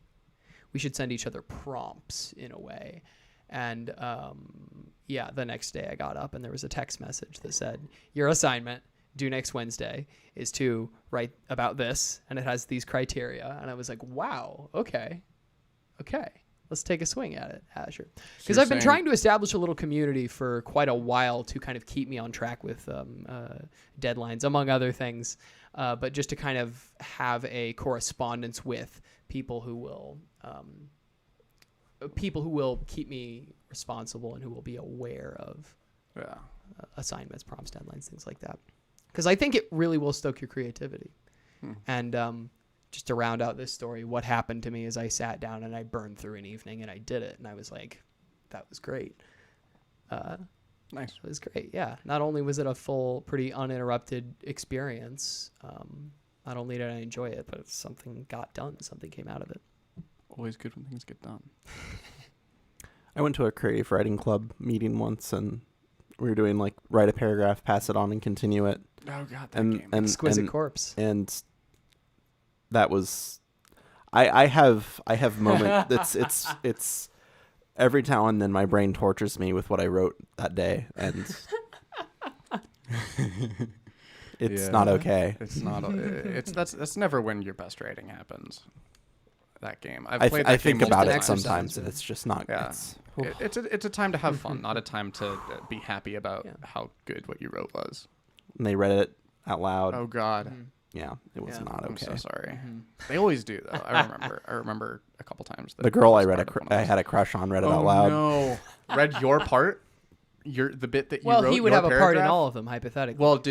We should send each other prompts in a way. And the next day I got up and there was a text message that said, your assignment due next Wednesday is to write about this, and it has these criteria. And I was like, wow, okay, let's take a swing at it, Asher. Because I've been trying to establish a little community for quite a while to kind of keep me on track with deadlines, among other things, but just to kind of have a correspondence with people who will keep me responsible and who will be aware of assignments, prompts, deadlines, things like that. Because I think it really will stoke your creativity. And just to round out this story, what happened to me is I sat down and I burned through an evening and I did it. And I was like, that was great. Nice. It was great, yeah. Not only was it a full, pretty uninterrupted experience, not only did I enjoy it, but something got done. Something came out of it. Always good when things get done. I went to a creative writing club meeting once, and we were doing like write a paragraph, pass it on, and continue it. Oh god, that game. Exquisite Corpse. And that was, I have moments. It's every now and then my brain tortures me with what I wrote that day, and it's not okay. It's not. That's never when your best writing happens. That game. I've played that I think game about it multiple times. sometimes, and it's just not. Yeah. It's a time to have fun, not a time to be happy about how good what you wrote was. And they read it out loud. Oh God. Yeah, it was not okay. I'm so sorry. They always do though. I remember a couple times. The girl I had a crush on read it out loud. No, read your part. The bit that you wrote. Well, he would your have a part in all of them, hypothetically. Well,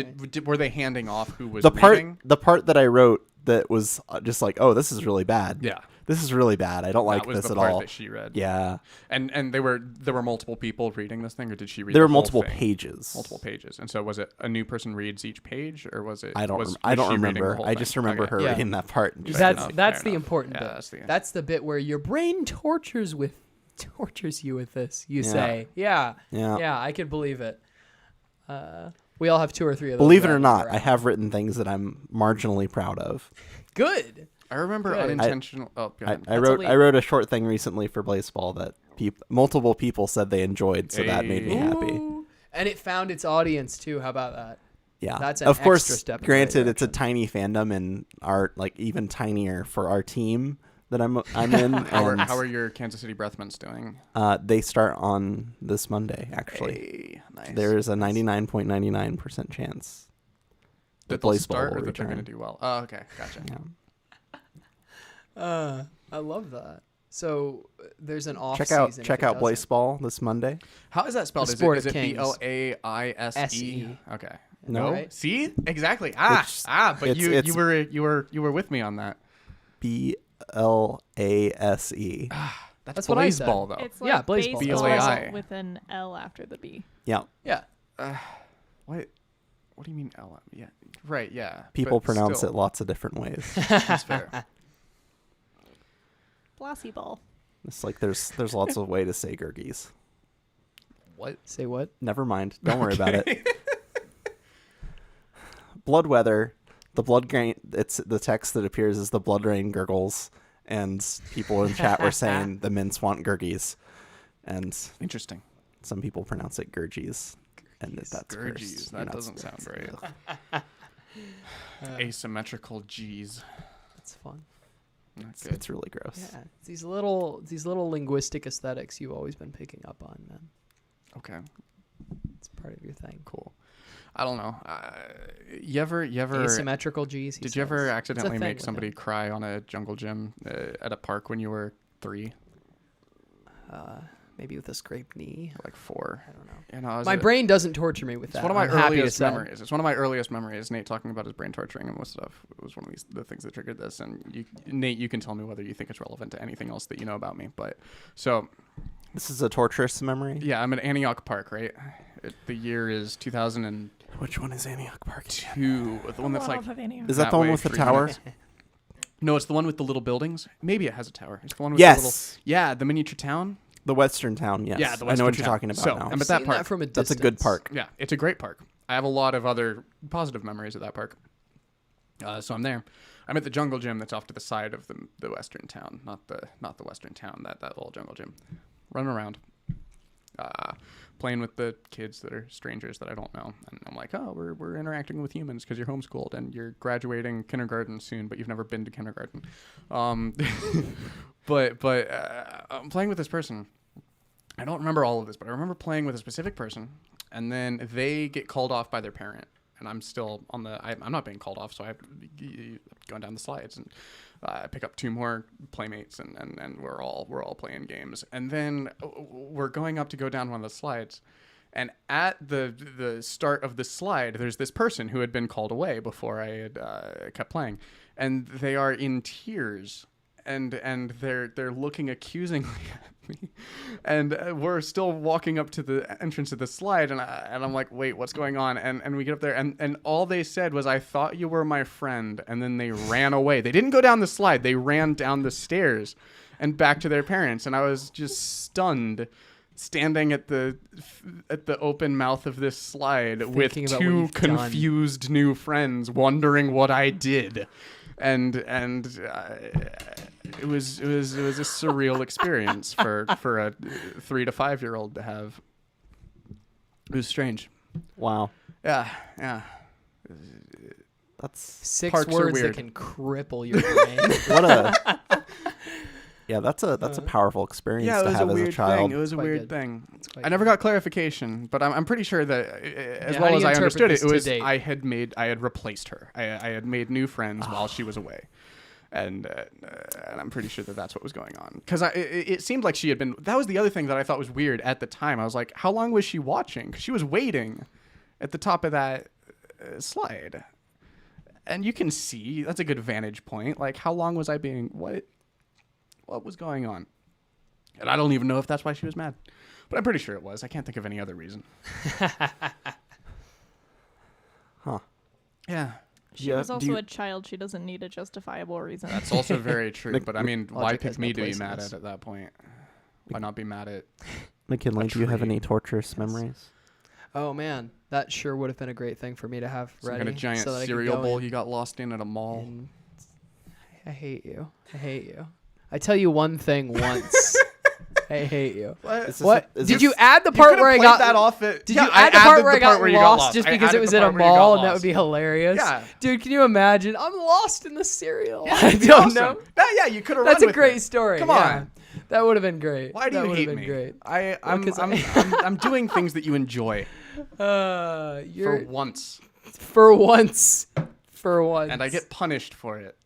were they handing off who was the reading? part that I wrote that was just like, oh, this is really bad. Yeah. This is really bad. I don't like that was this the at part all. That she read. Yeah. And there were multiple people reading this thing, or did she read? There were the whole multiple thing? pages. Multiple pages. And so was it a new person reads each page, or was it? I don't was remember. she reading the whole I thing? just remember her Yeah. reading that part. That's the important Yeah, bit. That's the bit where your brain tortures you with this. You say, yeah, I can believe it. We all have 2 or 3 of those. Believe it or not, I have written things that I'm marginally proud of. Good. I remember Good. unintentional. Go ahead. I wrote a short thing recently for Blazeball that multiple people said they enjoyed, so that made me happy. Ooh. And it found its audience too. How about that? Yeah, That's an of course. extra step in the Granted, right it's a direction. tiny fandom, and even tinier for our team that I'm in. How and, are your Kansas City Breathments doing? they start on this Monday. Actually, Hey, nice. there is a 99.99% chance that they'll Blazeball start, will or that they're return. going to do well. Oh, okay, gotcha. Yeah. I love that. So there's an off Check season. out if check it out doesn't. Baseball this Monday. How is that spelled? The Is Sport it of Kings. Blaise? S-E. Okay. No. Right? See, exactly. But it's- you were with me on that. BLASE. That's what I said. baseball, though. It's Yeah, like baseball. baseball BLAI. with an L after the B. Yeah. Yeah. What? What do you mean LM? Yeah. Right. Yeah. People but pronounce still, it lots of different ways. That's fair. Blossy ball. It's like there's lots of way to say Gurgies. What? Say what? Never mind. Don't worry about it. Blood weather. The blood grain. It's the text that appears as the blood rain gurgles, and people in chat were saying the mints want Gurgies, and Interesting. some people pronounce it Gurgies, and that's Gurgies. cursed. That You're not doesn't supposed sound to. right. Asymmetrical G's. That's fun. Not It's, good. it's really gross. Yeah. It's these little linguistic aesthetics you've always been picking up on, man. Okay. It's part of your thing. Cool. I don't know. You ever? Asymmetrical G's. Did you ever accidentally thing make with somebody him. cry on a jungle gym at a park when you were 3, Maybe with a scraped knee. or like 4? I don't know. You know, My brain doesn't torture me with It's that. one of my I'm happy to earliest say. memories. It's one of my earliest memories. Nate talking about his brain torturing and stuff. It was one of the things that triggered this. And Nate, you can tell me whether you think it's relevant to anything else that you know about me. But so This is a torturous memory. yeah, I'm at Antioch Park, right? The year is 2002. Which one is Antioch Park? The one that's like Is that the one with the 3 tower? minutes. No, it's the one with the little buildings. Maybe it has a tower. It's the one with Yes. the little. Yeah, the miniature town. The Western town, yes. Yeah, the I know Western what you're town. talking about So, now. I'm I've at that seen park. that from a That's a good distance. park. Yeah, it's a great park. I have a lot of other positive memories of that park. So I'm there. I'm at the jungle gym that's off to the side of the western town, not the western town, that little jungle gym. Running around, playing with the kids that are strangers that I don't know, and I'm like, oh, we're interacting with humans because you're homeschooled and you're graduating kindergarten soon, but you've never been to kindergarten. But I'm playing with this person. I don't remember all of this, but I remember playing with a specific person, and then they get called off by their parent, and I'm still on I'm not being called off, so I'm going down the slides, and I pick up 2 more playmates, and we're all playing games, and then we're going up to go down one of the slides, and at the start of the slide, there's this person who had been called away before I had kept playing, and they are in tears. And they're looking accusingly at me, and we're still walking up to the entrance of the slide, and I'm like, wait, what's going on? And we get up there, and all they said was, I thought you were my friend, and then they ran away. They didn't go down the slide; they ran down the stairs, and back to their parents. And I was just stunned, standing at the open mouth of this slide with Thinking about what 2 you've done. confused new friends, wondering what I did. And it was a surreal experience for a 3 to 5 year old to have. It was strange. Wow. Yeah. That's 6 Parks are words that weird. can cripple your brain. what a Yeah, that's a powerful experience Yeah, it to was a have as weird a child. thing. It was a Quite weird good. thing. It's quite I never good. got clarification, but I'm pretty sure that as Yeah, how well do as you I interpret understood this it, to was date? I had replaced her. I had made new friends while she was away. And I'm pretty sure that that's what was going on. Because it seemed like she had been... That was the other thing that I thought was weird at the time. I was like, how long was she watching? Because she was waiting at the top of that slide. And you can see, that's a good vantage point. Like, how long was I being... What was going on? And I don't even know if that's why she was mad. But I'm pretty sure it was. I can't think of any other reason. Huh. Yeah. She was also a child. She doesn't need a justifiable reason. That's also very true. But I mean, why Logic pick has me no to be place in mad this. at that point? Why not be mad at... McKinley, A do you have tree. any torturous memories? Oh man, that sure would have been a great thing for me to have Some ready. kind of giant so that I could cereal go bowl in you got lost in at a mall. and- I hate you. I hate you. I tell you one thing once. I hate you. Is this What? a- is Did this- you add the part where I got that off it? Did Yeah, you add the I part added where I got you got lost just I because it added was the at a part where you got mall and that would lost. be hilarious? Yeah. Dude, can you imagine? I'm lost in the cereal. Yeah, I it'd be don't awesome. know. Yeah, you could have. That's a with great it. story. Come yeah. on. That would have been great. Why do that you would hate have been me? great. I'm 'cause I'm doing things that you enjoy You're for once, for once. For once. and I get punished for it.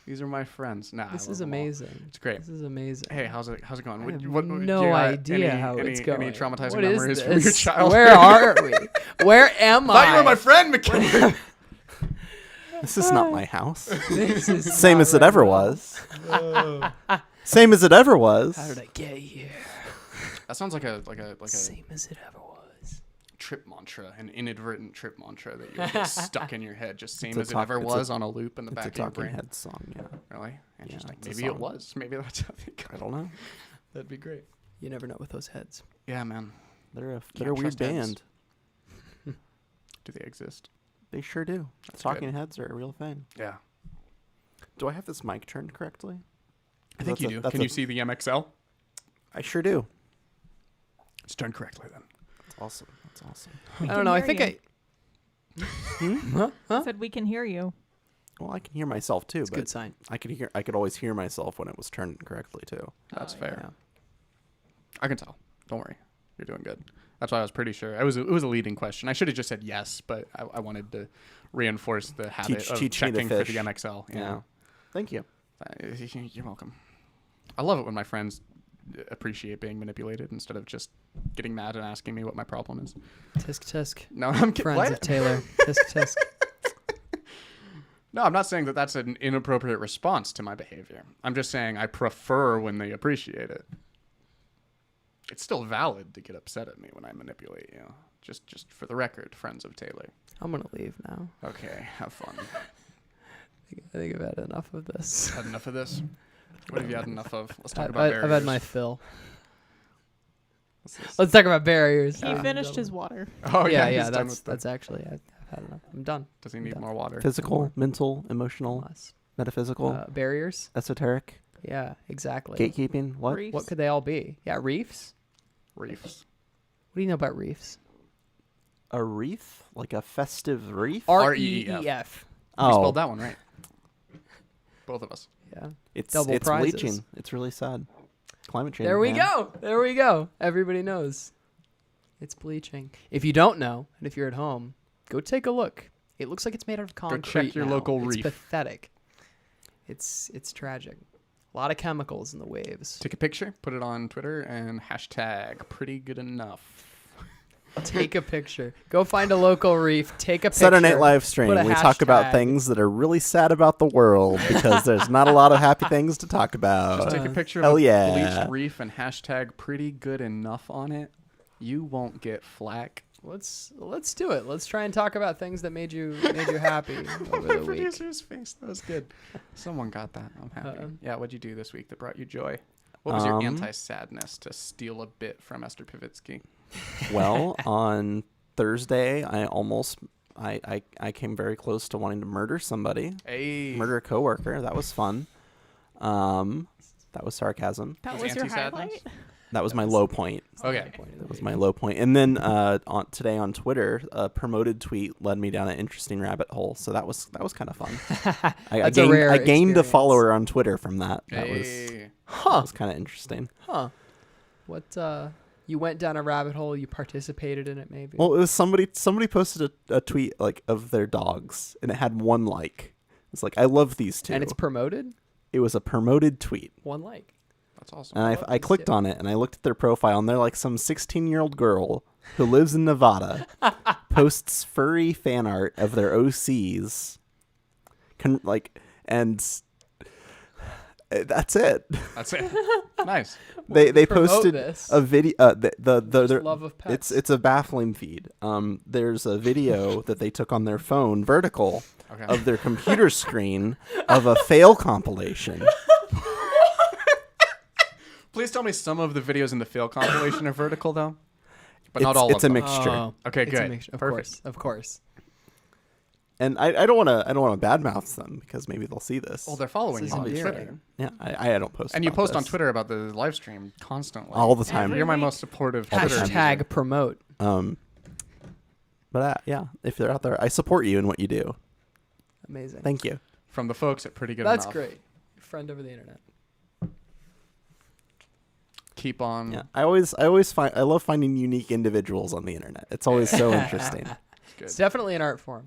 These are my friends. Nah, This I is love them all. amazing. It's great. This is amazing. Hey, how's it going? I have do no you got idea how it's going. Any traumatizing What is memories from your this? childhood? Where are we? Where am I thought you I? were my friend, McKinley. This is not my house. This is Same not as it right ever at all. was. Same as it ever was. How did I get here? That sounds like a Same as it ever was. trip mantra, an inadvertent trip mantra that you get stuck in your head, just same a as it talk- ever it's a- was on a loop in the It's a back of your Talking brain. Heads song, yeah. Really? Interesting. it's a Maybe it song. was. Maybe that's how they got I don't know. That'd be great. You never know with those heads. Yeah, man. They're a Can't weird trust heads. band. Do they exist? They sure do. That's Talking good. Heads are a real thing. Yeah. Do I have this mic turned correctly? I think That's you a- do. that's Can a- you see the MXL? I sure do. It's turned correctly then. That's awesome. That's awesome. We I can don't know. I hear think you. Huh? I said we can hear you. Well, I can hear myself too, It's a but good sign. I could always hear myself when it was turned correctly too. That's Oh, fair. yeah. I can tell. Don't worry. You're doing good. That's why I was pretty sure. It was a leading question. I should have just said yes, but I wanted to reinforce the habit of teach me to checking for the fish. MXL. Yeah. Thank you. You're welcome. I love it when my friends appreciate being manipulated instead of just getting mad and asking me what my problem is. Tisk tisk. No, I'm kidding. Friends of What? Taylor. Tisk tisk. No, I'm not saying that that's an inappropriate response to my behavior. I'm just saying I prefer when they appreciate it. It's still valid to get upset at me when I manipulate you. Just for the record, friends of Taylor. I'm gonna leave now. Okay, have fun. I think I've had enough of this. Had enough of this? What have you had enough of? Let's talk about I've barriers. had my fill. Let's talk about barriers. He finished his water. Oh yeah, he's yeah. done That's with the- that's actually I've had enough. I'm done. Does he need done. more water? Physical, mental, emotional, Less. metaphysical, Barriers. esoteric, Yeah, exactly. gatekeeping. What? Reefs. What could they all be? Yeah, reefs. Reefs. What do you know about reefs? A wreath? Like a festive wreath? REEF. We spelled that one right. Both of us. Yeah. It's double prizes. bleaching. It's really sad. Climate change. There we man. go. There we go. Everybody knows. It's bleaching. If you don't know, and if you're at home, go take a look. It looks like it's made out of concrete. check your now. local It's reef. pathetic. It's tragic. A lot of chemicals in the waves. Take a picture, put it on Twitter, and hashtag pretty good enough. Take a picture. Go find a local reef. Take a picture. Saturday Night Live stream. Put a We talk about hashtag. things that are really sad about the world because there's not a lot of happy things to talk about. Just take a picture hell of a yeah. bleached reef and hashtag pretty good enough on it. You won't get flack. Let's do it. Let's try and talk about things that made you happy over the week. Producer's face. That was good. Someone got that. I'm happy. Uh-oh. Yeah, what'd you do this week that brought you joy? What was your Um, anti-sadness, to steal a bit from Esther Pivitsky? Well, on Thursday, I came very close to wanting to murder somebody, Hey. murder a coworker. That was fun. That was sarcasm. That Was was your anti-sadness? highlight. That was my low point. Okay. That was my low point. And then today on Twitter, a promoted tweet led me down an interesting rabbit hole. So that was kind of fun. I That's a rare gained a experience. follower on Twitter from that. That Hey. was kind of interesting. Huh. What you went down a rabbit hole, you participated in it maybe? Well, it was somebody posted a tweet like of their dogs, and it had one like. It's like, I love these two. and it's promoted? It was a promoted tweet. One like. That's awesome. And love I these clicked two. on it, and I looked at their profile, and they're like some 16-year-old girl who lives in Nevada, posts furry fan art of their OCs, and that's it. That's it. Nice. They promote posted this. a video. Just love of pets. It's a baffling feed. There's a video that they took on their phone, vertical, Okay. of their computer screen of a fail compilation. Please tell me some of the videos in the fail compilation are vertical, though. But not all It's of a them. mixture. Oh, Okay, it's a good. mixture. Of Perfect. course. And I don't want to badmouth them because maybe they'll see this. Well, they're following This you is on endearing. Twitter. Yeah, I don't post. And you about post on this. Twitter about the live stream constantly. all the time. Every You're my week. most supportive Twitter Hashtag user. promote. But yeah, if they're out there, I support you in what you do. Amazing. Thank you. From the folks at Pretty Good That's Enough. great. Your friend over the internet. Keep on. Yeah, I love finding unique individuals on the internet. It's always so interesting. Good. It's definitely an art form.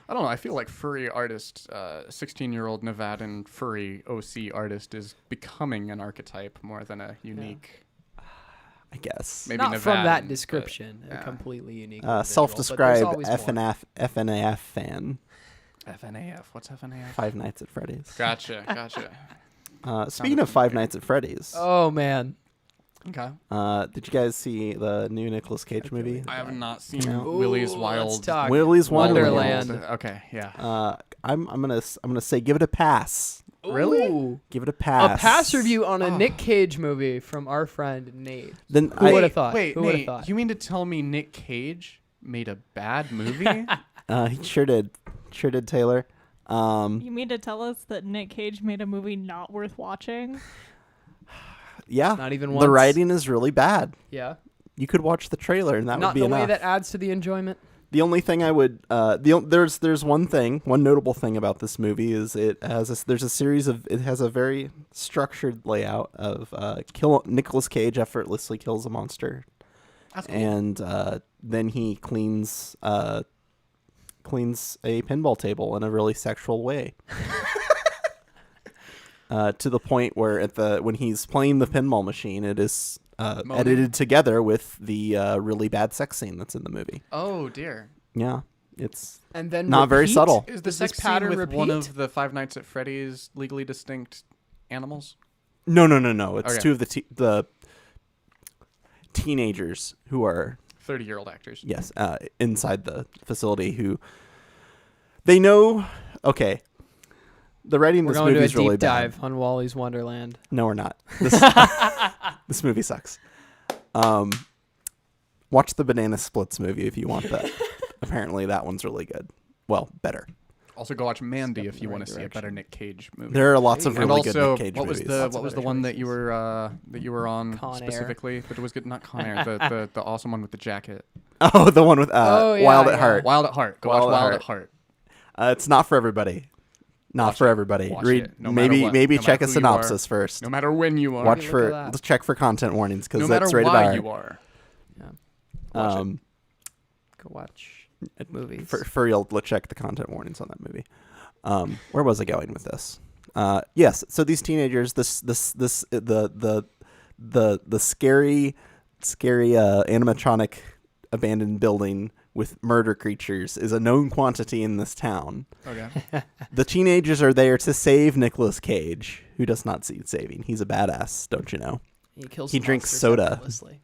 I don't know. I feel like furry artist, 16-year-old Nevadan furry OC artist is becoming an archetype more than a unique. I guess. Maybe Not Nevadan, from that but- description. yeah. A completely unique. individual, but there's Self-described always more. FNAF fan. FNAF. What's FNAF? Five Nights at Freddy's. Gotcha. Speaking of Five Nights at Freddy's, Oh man. Okay. did you guys see the new Nicolas Cage movie? I have not seen No. Willy's Ooh, Wild. let's talk. Willy's Wonderland. Wonderland. Okay. Yeah. I'm gonna say give it a pass. Really? Ooh. Give it a pass. A pass review on a Oh. Nick Cage movie from our friend Nate. Then Who would have thought? Wait, Who would have Nate, thought? you mean to tell me Nick Cage made a bad movie? he sure did. Sure did, Taylor. You mean to tell us that Nick Cage made a movie not worth watching? Yeah. Not even The once. writing is really bad. Yeah. You could watch the trailer and that Not would be in a way enough. that adds to the enjoyment. The only thing I would there's one notable thing about this movie is it has a very structured layout of Nicolas Cage effortlessly kills a monster. That's cool. And then he cleans a pinball table in a really sexual way. To the point where when he's playing the pinball machine, it is edited together with the really bad sex scene that's in the movie. Oh dear. Yeah, it's And then not very repeat? subtle. Is the Does this sex pattern scene with one repeat? of the Five Nights at Freddy's legally distinct animals? No. It's Okay. two of the teenagers who are 30-year-old actors. inside the facility who they know. Okay, the writing in We're this going movie to a is really deep bad. dive on Wally's Wonderland. No, we're not. This movie sucks. Watch the Banana Splits movie if you want that. Apparently, that one's really good. Well, better. Also, go watch Mandy Step if in you the want right to see a direction. better Nick Cage movie. There are lots of and really also, good Nick Cage what was movies. the Lots what of was the better one that choices. you were on Con Air. specifically? That was good. Not Con Air. The awesome one with the jacket. Oh, the one with Oh, yeah, Wild at yeah. Heart. Wild at Heart. Go Wild watch at Wild Heart. at Heart. It's not for everybody. Not Watch for it. everybody. Watch Read it, no matter maybe what. maybe No check a matter who you are. synopsis first. No matter when you are. Watch Look for at that. let's check for content warnings because no matter that's rated why R. you are. Watch it. Um, Go watch movies. for real, let's check the content warnings on that movie. Where was I going with this? Yes. So these teenagers, the scary animatronic abandoned building with murder creatures is a known quantity in this town. Okay. The teenagers are there to save Nicolas Cage, who does not need saving. He's a badass, don't you know? He drinks monsters soda. effortlessly.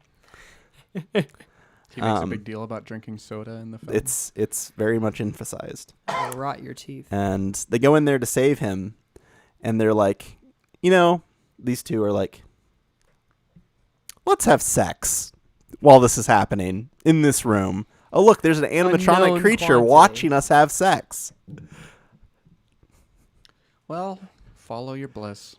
He makes a big deal about drinking soda in the film. It's very much emphasized. It'll rot your teeth. And they go in there to save him, and they're like, these two are like, let's have sex while this is happening in this room. Oh, look, there's an animatronic Unknown creature quantity. watching us have sex. Well, follow your bliss.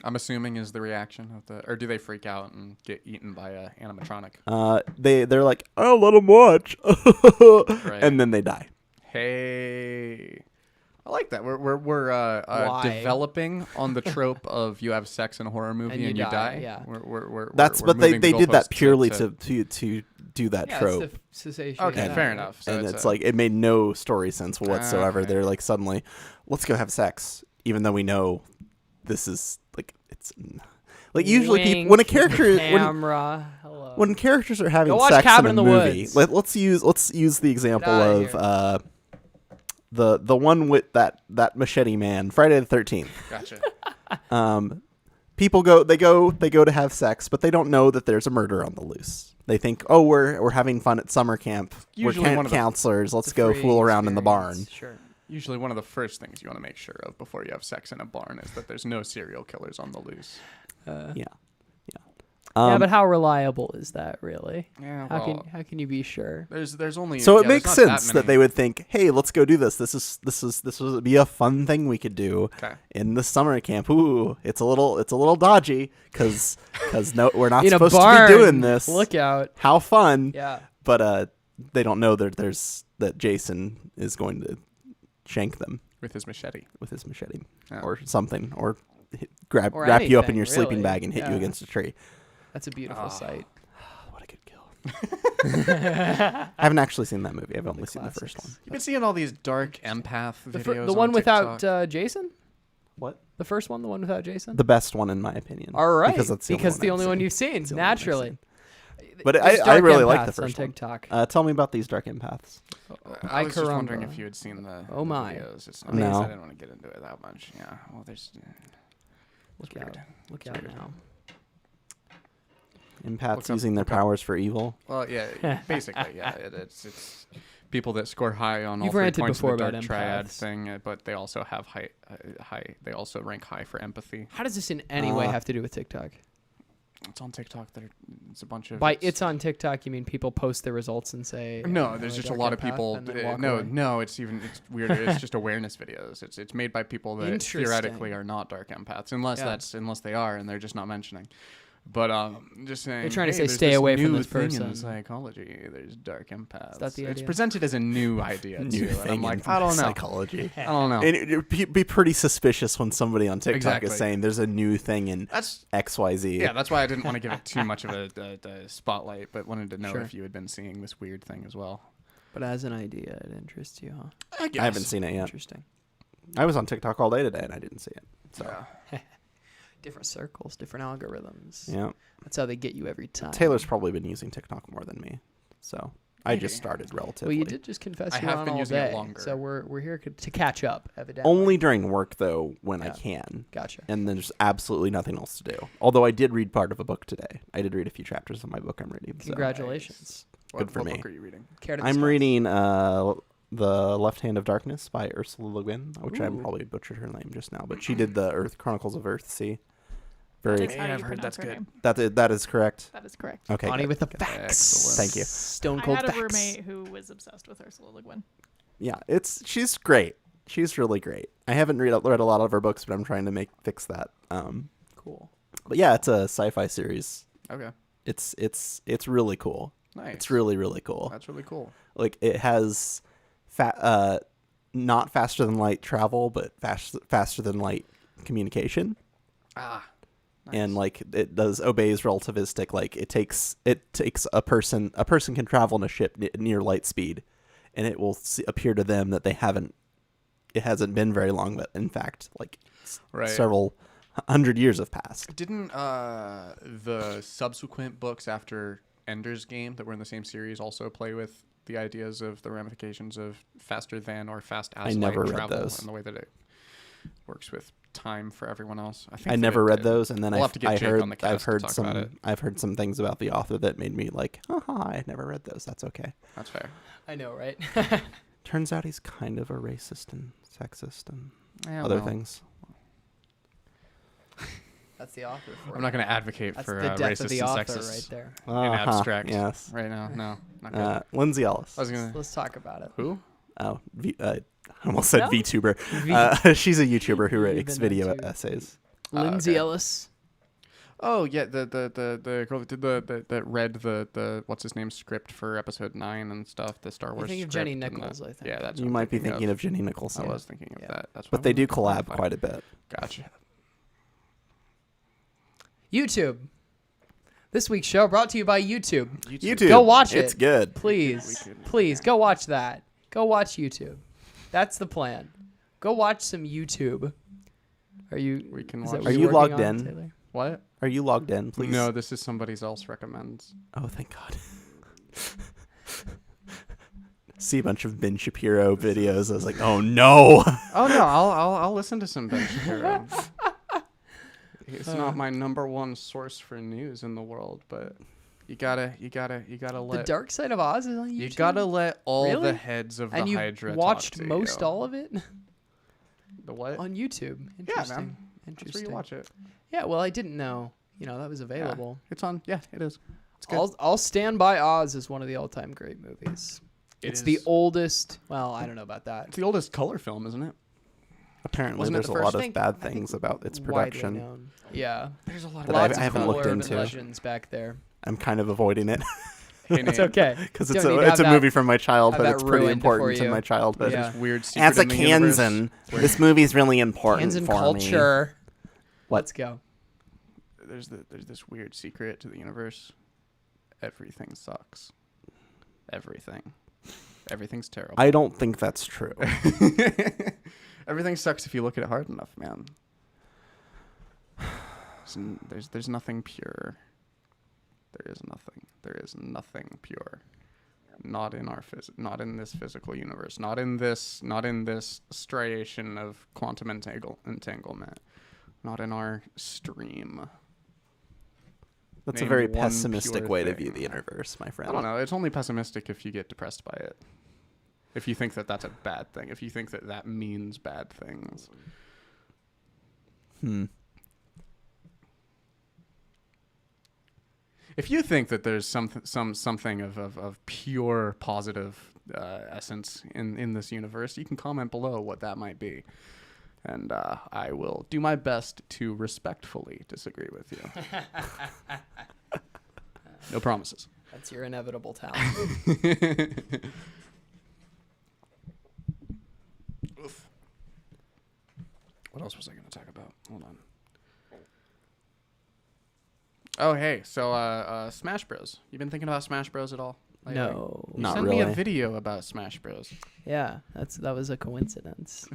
I'm assuming is the reaction of or do they freak out and get eaten by a animatronic? They're like, oh, let them watch, Right. and then they die. Hey, I like that. We're Why? developing on the trope of you have sex in a horror movie and you die. yeah. We're But they moving the did that goalposts purely to to do that Yeah, trope. it's the cessation. Okay, yeah. fair enough. So And it's like it made no story sense whatsoever. Okay. They're like suddenly, let's go have sex, even though we know this is like it's like usually people Wink when a to the character camera. Hello. when characters are having Go watch sex Cabin in a in the movie, Woods. let's use the example outta of the one with that machete man, Friday the 13th. Gotcha. People go to have sex, but they don't know that there's a murder on the loose. They think, oh, we're having fun at summer camp. Usually we're one of the- counselors. Let's It's a go free fool around in the barn. experience. Sure. Usually one of the first things you want to make sure of before you have sex in a barn is that there's no serial killers on the loose. Yeah. Yeah, but how reliable is that really? Yeah, How can you be sure? there's only So it yeah, makes there's not sense that they would think, "Hey, let's go do this. This would be a fun thing we could do Okay. in the summer camp." Ooh, it's a little dodgy because no, we're not In a supposed barn, to be doing this. Look out. How fun! Yeah. But they don't know that Jason is going to shank them with his machete. with his machete Yeah. or something, or wrap Or you up in anything, your sleeping really. bag and hit you Yeah. against a tree. That's a beautiful Oh. sight. What a good kill! I haven't actually seen that movie. I've only seen the first one. You've been seeing all these dark empath videos. The one on without TikTok. Jason? What? The first one, the one without Jason? The best one, in my opinion. All right. Because it's the only one you've seen, It's the only one I've naturally. seen. But There's I dark really like the empaths on first one. TikTok. Tell me about these dark empaths. I was just wondering caramba. if you had seen the Oh my. videos. It's Amazing. not, No. I didn't want to get into it that much. Yeah. Well, there's. Look weird. out. Look It's out weird. now. Empaths Look up- using their look up. powers for evil. Well, yeah. Basically, yeah. It's people that score high on all You've 3 ranted points before of the about dark triad empaths. thing, but they also have high. They also rank high for empathy. How does this in any way have to do with TikTok? It's on TikTok. It's a bunch of. By it's on TikTok, you mean people post their results and say... No, I'm there's just a dark lot of empath," people. and then walk No, away? no, it's weird. It's just awareness videos. It's made by people that Interesting. theoretically are not dark empaths, unless they are, and they're just not mentioning. But just saying, They're trying to hey, say there's stay this away from new this thing person. In psychology, there's dark empaths. that the It's idea? presented as a new idea New too, and thing I'm like, in I don't know. psychology. I don't know. And it'd be pretty suspicious when somebody on TikTok Exactly. is saying there's a new thing in That's XYZ. yeah. That's why I didn't want to give it too much of a spotlight, but wanted to know Sure. if you had been seeing this weird thing as well. But as an idea, it interests you, huh? I haven't seen it yet. Interesting. I was on TikTok all day today and I didn't see it. So Yeah. Different circles, different algorithms. yeah, That's how they get you every time. Taylor's probably been using TikTok more than me. So I just Maybe. started Well, relatively. you did just confess I you're have on been all using it day, longer. so we're here to catch up, evidently. Only during work though, when I Yeah. can. Gotcha. And then there's absolutely nothing else to do. Although I did read part of a book today. I did read a few chapters of my book I'm reading. So. Congratulations. Good for what me. book are you reading? Care to I'm discuss? reading The Left Hand of Darkness by Ursula Le Guin, which I Ooh. probably butchered her name just now, but she did the Earth Chronicles of Earthsea. Very That's how Yeah, you I've heard pronounce that's her good. name. that is correct. That is correct. Okay. Bonnie good. with the facts. Excellent. Thank you. Stone I cold had a facts. roommate who was obsessed with Ursula Le Guin. Yeah, she's great. She's really great. I haven't read a lot of her books, but I'm trying to fix that. Cool. But yeah, it's a sci-fi series. Okay. It's really cool. Nice. It's really really cool. That's really cool. Like it has not faster than light travel, but faster than light communication. Ah. Nice. And like it obeys relativistic. Like it takes a person can travel in a ship near light speed, and it will appear to them that it hasn't been very long, but in fact like Right. several 100 years have passed. Didn't the subsequent books after Ender's Game that were in the same series also play with the ideas of the ramifications of faster than or fast as I never light read travel those. and the way that it works with time for everyone else? I think I that never it read did. those, and then We'll have to get Jake on the cast I've heard to talk about it. I've heard some things about the author that made me like, I never read those. That's okay. That's fair. I know, right? Turns out he's kind of a racist and sexist and Yeah, other well, things. That's the author for I'm not going to advocate That's for the death racist of the and author sexist right there. in Uh-huh, abstract yes. right now. No, not good. Lindsay Ellis. I was going to... Let's talk about it. Who? Oh, I almost said No? VTuber. She's a YouTuber who makes Even video too. essays. Lindsay okay. Ellis. Oh yeah, the girl that did that read the what's his name script for episode 9 and stuff. The Star Wars. thinking of Jenny script and Nichols, I think. Yeah, that's. You what I'm might be thinking of. of Jenny Nicholson. I was thinking of Yeah. that. That's. But they do collab quite a bit. Gotcha. YouTube. This week's show brought to you by YouTube. YouTube. Go watch it. It's good. Please, We could- please go watch that. Go watch YouTube. That's the plan. Go watch some YouTube. Are you? We can is that watch- what Are you're you working logged on, in? Taylor? What? Are you logged in, please? No, this is somebody else recommends. Oh, thank God. See a bunch of Ben Shapiro videos. I was like, oh no. Oh no, I'll listen to some Ben Shapiro. It's not my number one source for news in the world, but you gotta The let Dark Side of Oz is on YouTube. you gotta let all Really? the heads of and the you Hydra watched talk to most you. all of it The what? on YouTube. Yeah, Interesting. man. That's where Interesting. you watch it. Yeah, well, I didn't know. That was available. It's on. Yeah, it is. It's good. I'll stand by Oz as one of the all-time great movies. It It's the is- oldest. Well, I don't know about that. It's the oldest color film, isn't it? Apparently, Wasn't it there's the a first lot of thing? bad I think things about its Widely production. known. Yeah. There's a lot That Lots I of haven't cool looked urban into. legends back there. I'm kind of avoiding it It's okay. because Don't need to have it's a that- movie from my childhood. have It's that pretty ruined for important to you. my childhood. Yeah. There's weird secret As a in the universe. Kansan, this movie's really important Kansan for me. culture. What? Let's go. There's this weird secret to the universe. everything sucks. Everything's terrible. I don't think that's true. Everything sucks if you look at it hard enough, man. There's nothing pure. There is nothing pure. Not in not in this physical universe. Not in this striation of quantum entanglement. Not in our stream. That's Name a very one pessimistic pure way to thing. view the universe, my friend. I don't know. It's only pessimistic if you get depressed by it. If you think that that's a bad thing. If you think that that means bad things. If you think that there's something of pure positive essence in this universe, you can comment below what that might be. And I will do my best to respectfully disagree with you. No promises. That's your inevitable talent. Oof. What else was I going to talk about? Hold on. Oh, hey. So, Smash Bros. You been thinking about Smash Bros at all? No. Not Send really. me a video about Smash Bros. Yeah, that was a coincidence.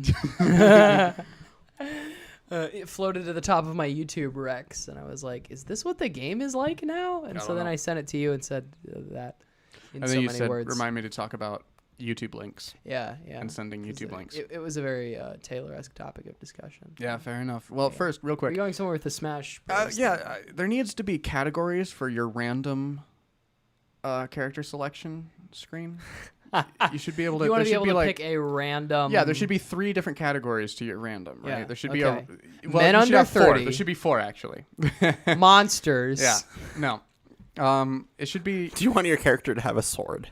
It floated to the top of my YouTube Rex, and I was like, "Is this what the game is like now?" And so then I sent it to you and said that in And so then you many said, words. remind me to talk about YouTube links Yeah. and sending 'Cause YouTube links. It was a very Taylor-esque topic of discussion. Yeah, fair enough. Well, Yeah. first, real We're quick. going somewhere with the Smash Bros. There needs to be categories for your random character selection screen. You should be able to. You want to be there should able to like, pick a random. Yeah, there should be 3 different categories to your random, right? Yeah, There should be okay. well, Men you should under have 4. 30. There should be 4 actually. monsters. Yeah. No. It should be Do you want your character to have a sword?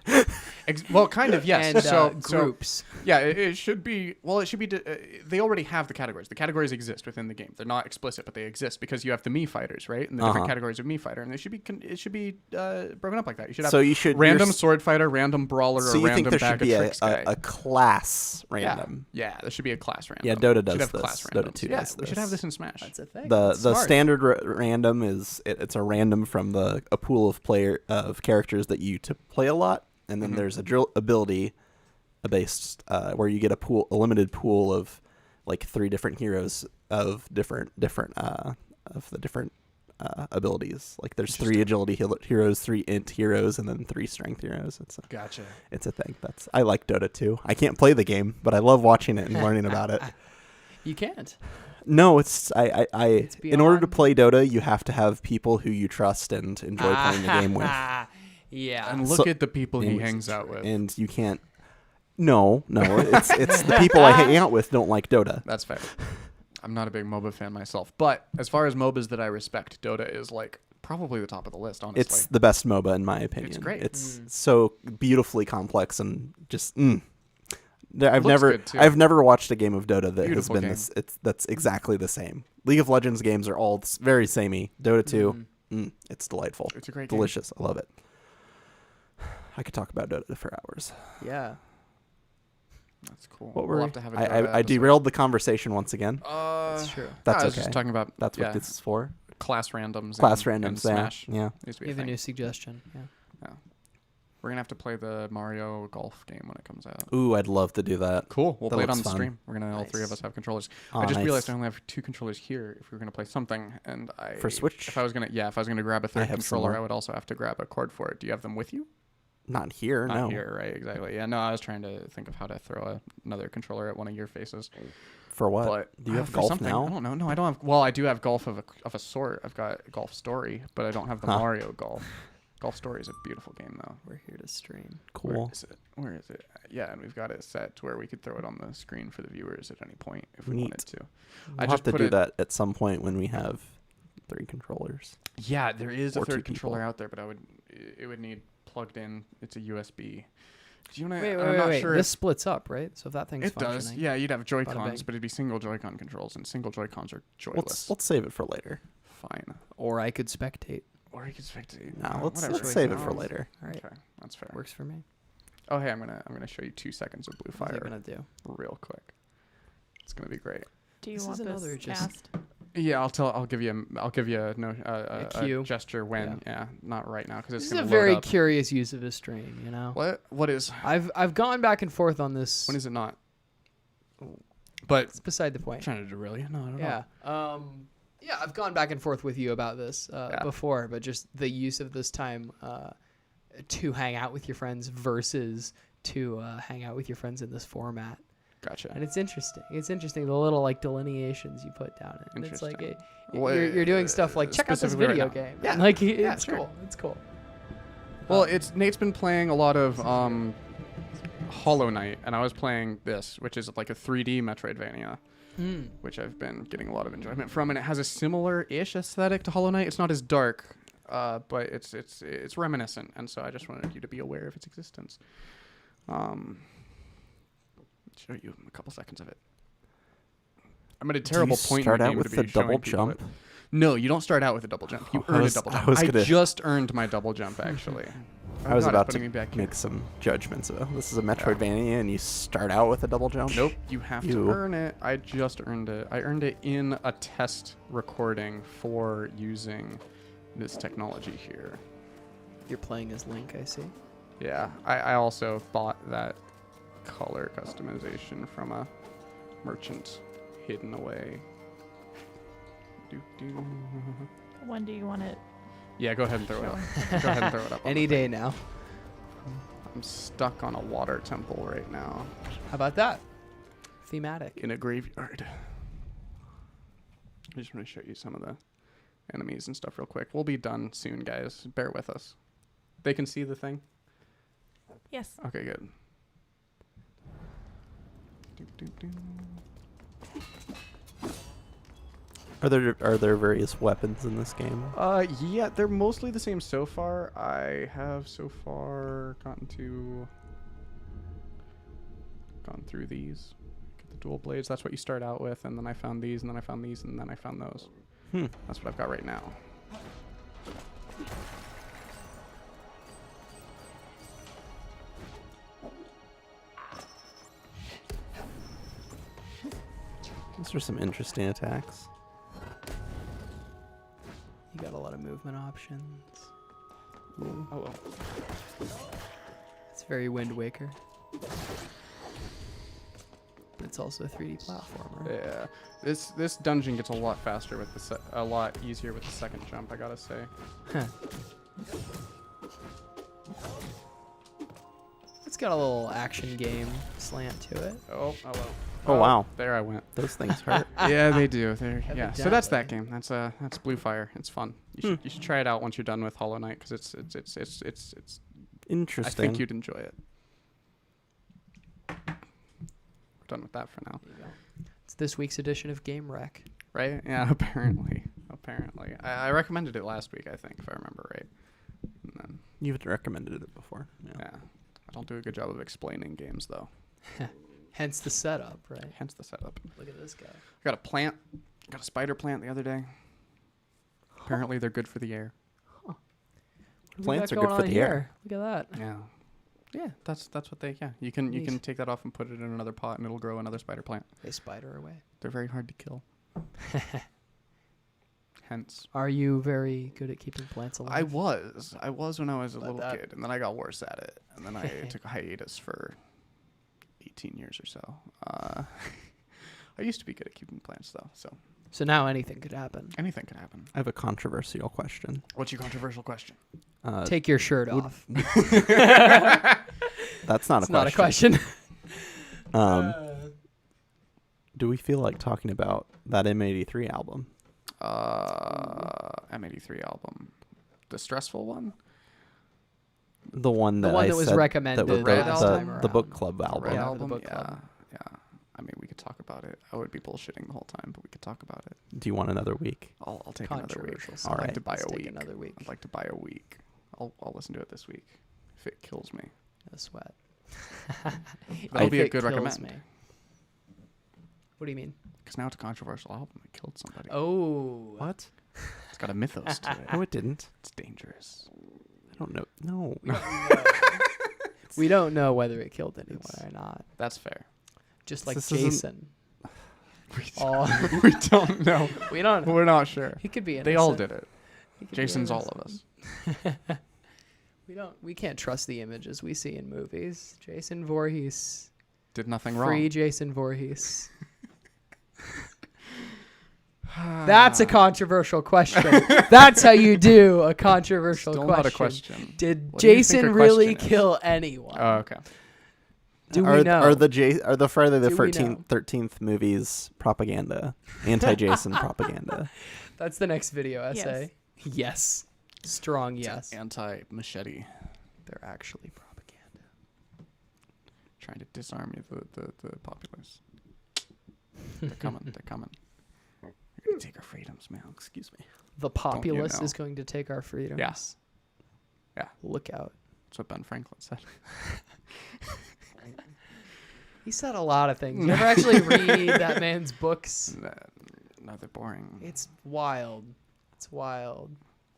well, kind of, yes. And so groups. yeah, it should be. Well, it should be. They already have the categories. The categories exist within the game. They're not explicit, but they exist because you have the Mii fighters, right? And the different categories of Mii fighter, and they should be. It should be broken up like that. You should have. So you should random sword fighter, random brawler, So or you think random there should bag be of tricks guy. a class random? Yeah, there should be a class random. Yeah, Dota does should have this. class Dota randoms. 2 yeah, does we should this. have this in Smash. That's a thing. The That's smart. standard random is it's a random from a pool of characters that you to play a lot, and then there's a drill ability based where you get a limited pool of like 3 different heroes of different abilities. Like there's 3 agility heroes, 3 int heroes, and then 3 strength heroes. Gotcha. It's a thing. I like Dota 2. I can't play the game, but I love watching it and learning about it. You can't. No, it's in order to beyond- play Dota, you have to have people who you trust and enjoy playing the game with. Yeah. And look So- at the people he and- hangs out with. And you can't. No, it's the people I hang out with don't like Dota. That's fair. I'm not a big MOBA fan myself, but as far as MOBAs that I respect, Dota is like probably the top of the list. Honestly, It's the best MOBA in my opinion. It's great. It's so beautifully complex and just. I've Looks good, too. never watched a game of Dota that Beautiful has been game. that's exactly the same. League of Legends games are all very samey. Dota 2, it's delightful. It's a great game. Delicious. I love it. I could talk about Dota for hours. Yeah. That's cool. What we'll were have to have a Dota I episode. derailed the conversation once again. That's true. That's I was okay. just talking about That's yeah, what this is for. class randoms. Class and randoms. Smash. Yeah. Needs to be You have a thing. new suggestion. Yeah. We're gonna have to play the Mario golf game when it comes out. Ooh, I'd love to do that. Cool. We'll That play it on looks the fun. stream. We're gonna all 3 of Nice. us have controllers. Oh, I just nice. realized I only have 2 controllers here. If we were gonna play something, and For Switch? if I was gonna grab a third have some controller, more. I would also have to grab a cord for it. Do you have them with you? Not here. Not no. here, right? Exactly. Yeah. No, I was trying to think of how to throw another controller at one of your faces. For what? But Do you have for golf something, now? I don't know. No, I don't have. Well, I do have golf of a sort. I've got Golf Story, but I don't have the Mario Golf. Golf Story is a beautiful game, though. We're here to stream. Cool. Where is it? Yeah, and we've got it set to where we could throw it on the screen for the viewers at any point if we Neat. wanted to. We'll have to do that at some point when we have 3 controllers. Yeah, there is a Or 2 third controller people. out there, but it would need plugged in. It's a USB. Do you wanna, Wait, I'm not sure. This splits up, right? So if that thing's It does. functioning. Yeah, you'd have Bada Joy-Cons, bing. but it'd be single Joy-Con controls, and single Joy-Cons are joyless. Let's save it for later. Fine. Or I could spectate. Or you could spectate. No, let's Whatever. save it for No. later. All right. Okay, that's fair. Works for me. Oh, hey, I'm gonna show you 2 seconds of blue What's it fire gonna do? real quick. It's gonna be great. Do you This want is another this just- cast? Yeah, I'll give you a cue. gesture when. Yeah, not right now because it's This is gonna a load very up. curious use of a stream, you know. What is? I've gone back and forth on this. When is it not? But It's beside the point. trying to derail you? No, I don't know. Yeah. Yeah, I've gone back and forth with you about this before, but just the use of this time to hang out with your friends versus to hang out with your friends in this format. Gotcha. And it's interesting. It's interesting the little like delineations you put down. And it's like you're doing stuff like check out this specifically video right now. game. Yeah. And, like Yeah, it's sure. cool. It's cool. Well, Nate's been playing a lot of Hollow Knight, and I was playing this, which is like a 3D Metroidvania, which I've been getting a lot of enjoyment from, and it has a similar-ish aesthetic to Hollow Knight. It's not as dark, but it's reminiscent, and so I just wanted you to be aware of its existence. Show you a couple seconds of it. I'm at a terrible point in start the out game with to the be showing double people jump? it. No, you don't start out with a double jump. You earn a double jump. I just earned my double jump, actually. I was about to me back here. make some judgments. This is a Metroidvania, and you start out with a double jump? Nope, you have to earn it. I just earned it. I earned it in a test recording for using this technology here. You're playing as Link, I see. Yeah, I also bought that color customization from a merchant hidden away. When do you want it? Yeah, go ahead and throw it up. Go ahead and throw it up. Any day now. I'm stuck on a water temple right now. How about that? Thematic. In a graveyard. I just want to show you some of the enemies and stuff real quick. We'll be done soon, guys. Bear with us. They can see the thing? Yes. Okay, good. Are there various weapons in this game? Yeah, they're mostly the same so far. I have so far gone through these. Get the dual blades. That's what you start out with, and then I found these, and then I found these, and then I found those. That's what I've got right now. These are some interesting attacks. You got a lot of movement options. Oh, well. It's very Wind Waker. But it's also a 3D platformer. Yeah, this dungeon gets a lot faster with a lot easier with the second jump. I gotta say. Huh. It's got a little action game slant to it. Oh, well. Oh, wow. There I went. Those things hurt. Yeah, they do. Yeah. So that's that Evidently. game. That's Blue Fire. It's fun. You should try it out once you're done with Hollow Knight because it's Interesting. I think you'd enjoy it. We're done with that for now. There you go. It's this week's edition of Game Wreck. Right? Yeah, apparently. I recommended it last week, I think, if I remember right. And then, You've recommended it before. yeah. I don't do a good job of explaining games, though. Hence the setup, right? Hence the setup. Look at this guy. I got a plant. Got a spider plant the other day. Apparently, they're good for the air. What do we Plants got are good going for on the here? air. Look at that. Yeah. Yeah, that's what they. Yeah, you can Neat. take that off and put it in another pot, and it'll grow another spider plant. They spider away. They're very hard to kill. Hence, Are you very good at keeping plants alive? I was when I was a But little that- kid, and then I got worse at it, and then I took a hiatus for 18 years or so. I used to be good at keeping plants though, so So now anything could happen. anything can happen. I have a controversial question. What's your controversial question? Take your shirt off. That's not It's a not a question. question. Do we feel like talking about that M83 album? M83 album, the stressful one. The one that one I that was said recommended that was Red the, album the book around. club The album. Red Yeah, album, the book yeah, club. yeah. I mean, we could talk about it. I would be bullshitting the whole time, but we could talk about it. Do you want another week? I'll take another week. Controversial I'd like stuff. to buy Let's a take week. another week. I'd like to buy a week. I'll listen to it this week if it kills me. No sweat. That'll If be a it good kills recommend. me. What do you mean? Because now it's a controversial album. It killed somebody. Oh. What? It's got a mythos to it. No, it didn't. It's dangerous. I don't know. No. We don't know whether it killed anyone or not. That's fair. Just like This isn't- Jason. We don't know. We don't. We're not sure. He could be innocent. They all did it. He could be Jason's all innocent. of us. We can't trust the images we see in movies. Jason Voorhees. Did nothing wrong. Free Jason Voorhees. That's a controversial question. That's how you do a controversial Still question. not a question. Did What do you think Jason a really question is? kill anyone? Oh, okay. Do we know? Are the Friday the Do we know? 13th movies propaganda, anti-Jason propaganda? That's the next video essay. Yes. Strong yes. Anti-machete. They're actually propaganda. Trying to disarm you, the populace. They're coming. They're coming. You're going to take our freedoms, man. Excuse me. The populace know? is going to take our freedoms. Yes. Yeah. Look out. That's what Ben Franklin said. He said a lot of things. You ever actually read that man's books? No, they're boring. It's wild. It's wild.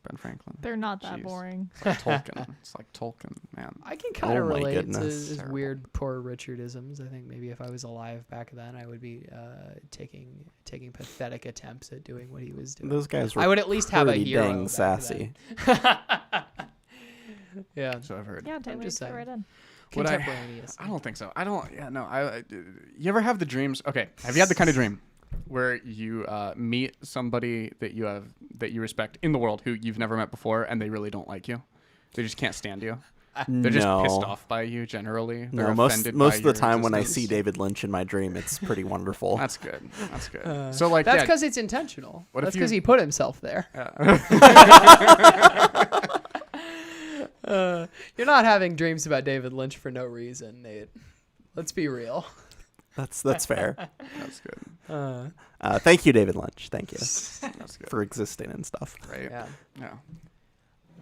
Ben Franklin. They're not that Jeez. boring. It's like Tolkien. It's like Tolkien, man. I can kind of Oh my relate to goodness. his Terrible. weird poor Richardisms. I think maybe if I was alive back then, I would be taking pathetic attempts at doing what he was doing. Those guys were I would at least have a pretty hero. dang back sassy. then. Yeah. So I've heard. Yeah, Taylor, just get saying. right in. Would I- Contemporaneous. I don't think so. I don't. Yeah, no. You ever have the dreams? Okay. Have you had the kind of dream where you meet somebody that you respect in the world who you've never met before, and they really don't like you? They just can't stand you. They're just pissed off by you generally. They're No, offended most by of the your time when I existence. see David Lynch in my dream, it's pretty wonderful. That's good. That's good. So like, That's yeah, because it's intentional. What if That's you- because he put himself there. You're not having dreams about David Lynch for no reason, Nate. Let's be real. That's fair. that's good. Thank you, David Lynch. Thank you That's good. for existing and stuff. Right. Yeah. Yeah.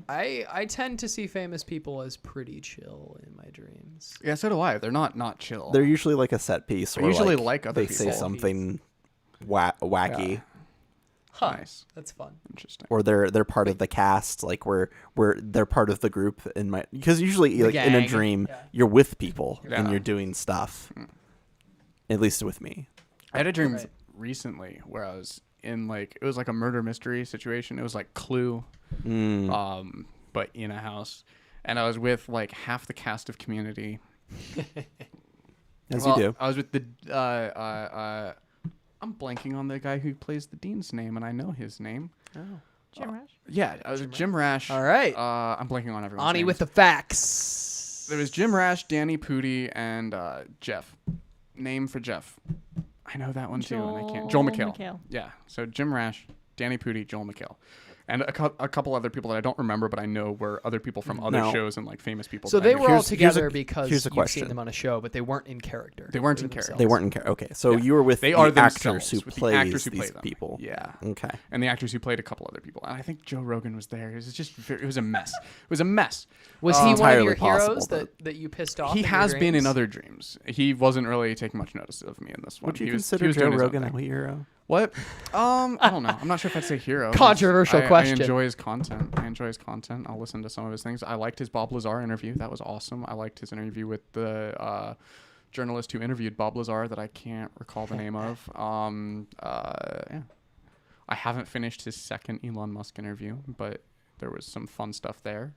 I tend to see famous people as pretty chill in my dreams. Yeah. So do I. They're not chill. They're usually like a set piece. They Or usually like other they say people. something wacky, Yeah. Huh. Nice. That's fun. Interesting. or they're part of the cast. Like where they're part of the group in my because usually The like in a gang. dream Yeah. you're with people and Yeah. you're doing stuff. At least with me. I had a dream Right. recently where I was in like it was like a murder mystery situation. It was like Clue, but in a house, and I was with like half the cast of Community. As Well, you do. I was with the. I'm blanking on the guy who plays the dean's name, and I know his name. Oh. Jim Rash? Yeah, I was with Jim Rash. All right. I'm blanking on everyone's Ani names. with the facts. There was Jim Rash, Danny Pudi, and Jeff. Name for Jeff. I know that one too, and I can't. Joel McHale. Yeah. So Jim Rash, Danny Pudi, Joel McHale. And a couple other people that I don't remember, but I know were other people from other Now- shows and like famous people. So that I they knew. were all Here's together a because here's a you've question. seen them on a show, but they weren't in character. They weren't in themselves. character. They weren't in care. Okay, so Yeah. you were with They the are actors themselves, who with the plays actors who play these them. people. Yeah. Okay. And the actors who played a couple other people. And I think Joe Rogan was there. It was just it was a mess. It was a mess. Was he one of Entirely your heroes possible, that you pissed off? He in your has been in dreams? other dreams. He wasn't really taking much notice of me in this one. Would you he was, consider he was Joe doing his own Rogan thing. a hero? What? I don't know. I'm not sure if I'd say hero. Controversial I question. enjoy his content. I'll listen to some of his things. I liked his Bob Lazar interview. That was awesome. I liked his interview with the journalist who interviewed Bob Lazar that I can't recall the name of. Yeah. I haven't finished his second Elon Musk interview, but there was some fun stuff there,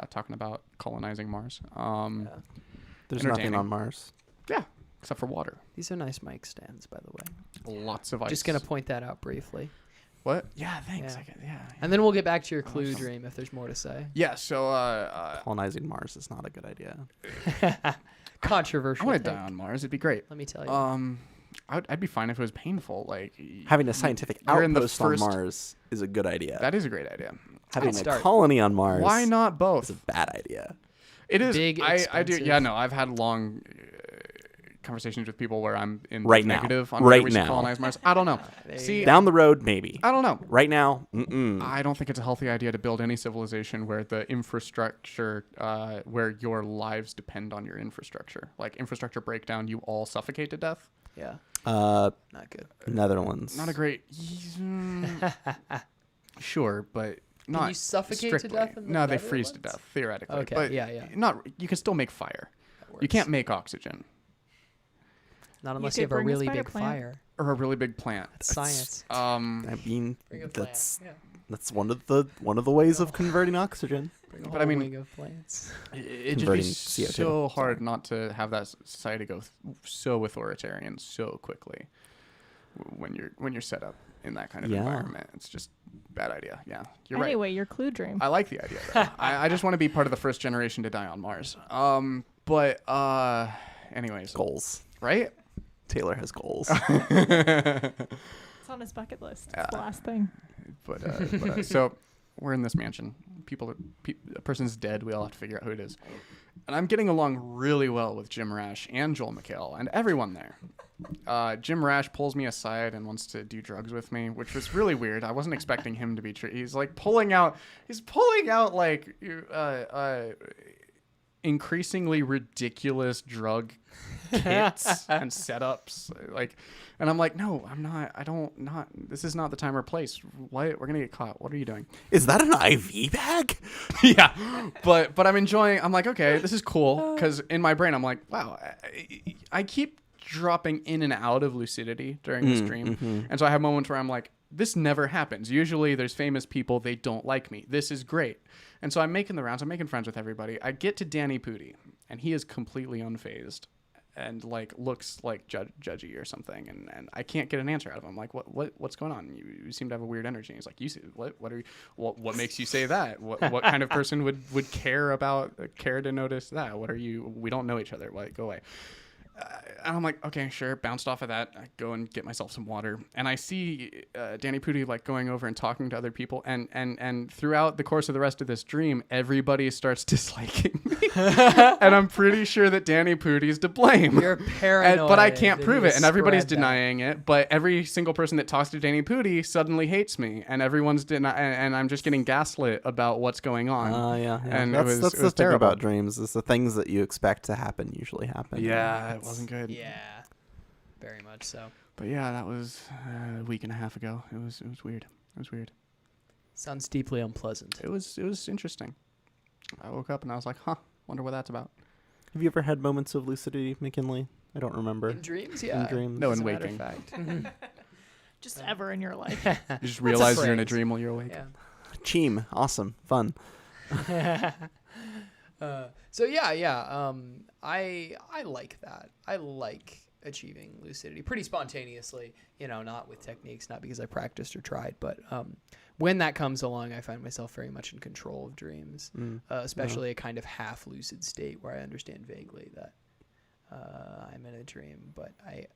talking about colonizing Mars. There's nothing Entertaining. on Mars. Yeah, except for water. These are nice mic stands, by the way. Lots of ice. Just gonna point that out briefly, What? Yeah, thanks. Yeah. Yeah. and then we'll get back to your Clue dream if there's more to say. Yeah, so Colonizing Mars is not a good idea. I Controversial. want to take. die on Mars. It'd be great. Let me tell you. I'd be fine if it was painful. Like Having a scientific you're in the outpost on first- Mars is a good idea. That is a great idea. Having a start. colony on Mars Why not is both? a bad idea. It is. Big, I do. expensive. Yeah, no. I've had long conversations with people where I'm in Right the now. negative on Right whether we should now. colonize Mars. I don't know. There See, you Down the road, maybe. I don't know. Right now, mm-mm. I don't think it's a healthy idea to build any civilization where the infrastructure, where your lives depend on your infrastructure. Like infrastructure breakdown, you all suffocate to death. Yeah. Uh, Not good. Mm. Netherlands. Not a great. Sure, but not you suffocate to strictly. death in the No, they freeze to Netherlands? death theoretically. Okay, But yeah. Not. You can still make fire. That You works. can't make oxygen. Not unless you have a really big fire. Or a really big plant. That's science. I mean, that's Yeah. that's one of the ways of converting oxygen. But I mean, wing of plants. It'd just be Converting CO2. so hard not to have that society go so authoritarian so quickly when you're set up in that kind of environment. It's just a bad idea. Yeah, you're right. Anyway, your clue dream. I like the idea, though. I just want to be part of the first generation to die on Mars. But anyways. Goals. Right? Taylor has goals. It's on his bucket list. It's the last thing. But so we're in this mansion. A person's dead. We all have to figure out who it is. And I'm getting along really well with Jim Rash and Joel McHale and everyone there. Jim Rash pulls me aside and wants to do drugs with me, which was really weird. I wasn't expecting him to be. He's like pulling out like increasingly ridiculous drug kits and setups, and I'm like, no, I'm not. This is not the time or place. What? We're gonna get caught. What are you doing? Is that an IV bag? Yeah, but I'm enjoying. I'm like, okay, this is cool, because in my brain I'm like, wow, I keep dropping in and out of lucidity during this dream, and so I have moments where I'm like, this never happens. Usually there's famous people, they don't like me. This is great. And so I'm making the rounds. I'm making friends with everybody. I get to Danny Pudi, and he is completely unfazed and like looks like judgy or something. And I can't get an answer out of him. Like, what's going on? You seem to have a weird energy. And he's like, what makes you say that? What kind of person would care to notice that? We don't know each other. Go away. And I'm like, okay, sure. Bounced off of that. I go and get myself some water, and I see Danny Pudi like going over and talking to other people, and throughout the course of the rest of this dream, everybody starts disliking me, and I'm pretty sure that Danny Pudi's to blame. You're paranoid, but I can't prove it, and everybody's denying it. But every single person that talks to Danny Pudi suddenly hates me, and everyone's and I'm just getting gaslit about what's going on. Yeah. And that's the thing terrible. about dreams is the things that you expect to happen usually happen. Yeah, it wasn't good. Yeah, very much so. But yeah, that was a week and a half ago. It was weird. It was weird. Sounds deeply unpleasant. It was interesting. I woke up and I was like, huh, wonder what that's about. Have you ever had moments of lucidity, McKinley? I don't remember. In dreams, yeah. In dreams. No, in As a matter of waking. fact. Just ever in your life. You just realize you're in a phrase. dream while you're awake. Yeah. Cheem. Awesome. Fun. So yeah. I like that. I like achieving lucidity pretty spontaneously. Not with techniques, not because I practiced or tried, but when that comes along, I find myself very much in control of dreams, especially a kind of half lucid state where I understand vaguely that I'm in a dream, but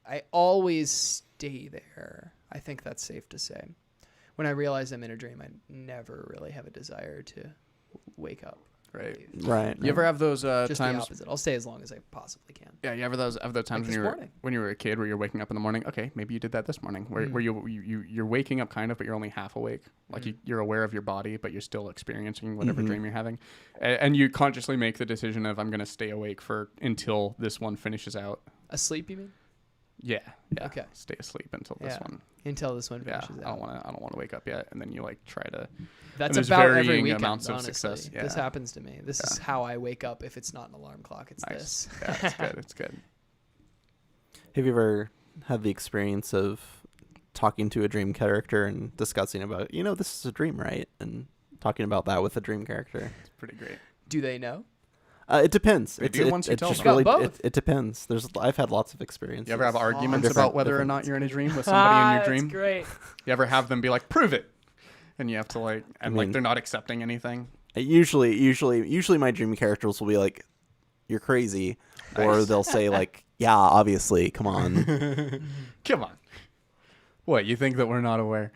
I always stay there. I think that's safe to say. When I realize I'm in a dream, I never really have a desire to wake up. Right. You ever have those Just times? the opposite. I'll stay as long as I possibly can. Yeah, you ever have those times Like when you were a kid where you're waking up in the morning? Okay, maybe you did that this morning, where you're waking up kind of, but you're only half awake. Like you're aware of your body, but you're still experiencing whatever dream you're having, and you consciously make the decision of I'm going to stay awake until this one finishes out. Asleep, you mean? Yeah. Okay. Stay asleep until this one. Until this one finishes I out. don't want to wake up yet, and then you like try to. That's there's about every varying weekend, amounts of honestly. success. Yeah. This happens to me. This is how I wake up if it's not an alarm clock. It's Nice. this. Yeah, it's good. It's good. Have you ever had the experience of talking to a dream character and discussing about, this is a dream, right? And talking about that with a dream character? It's pretty great. Do they know? It depends. They do once you tell just them. really, Both. it depends. I've had lots of experiences. You ever have arguments Different- about whether or different- not you're in a dream with somebody in your dream? That's great. You ever have them be like, prove it, and you have to like mean- they're not accepting anything. Usually my dream characters will be like, "You're crazy," or Nice. they'll say like, "Yeah, obviously, come on." Come on. What, you think that we're not aware?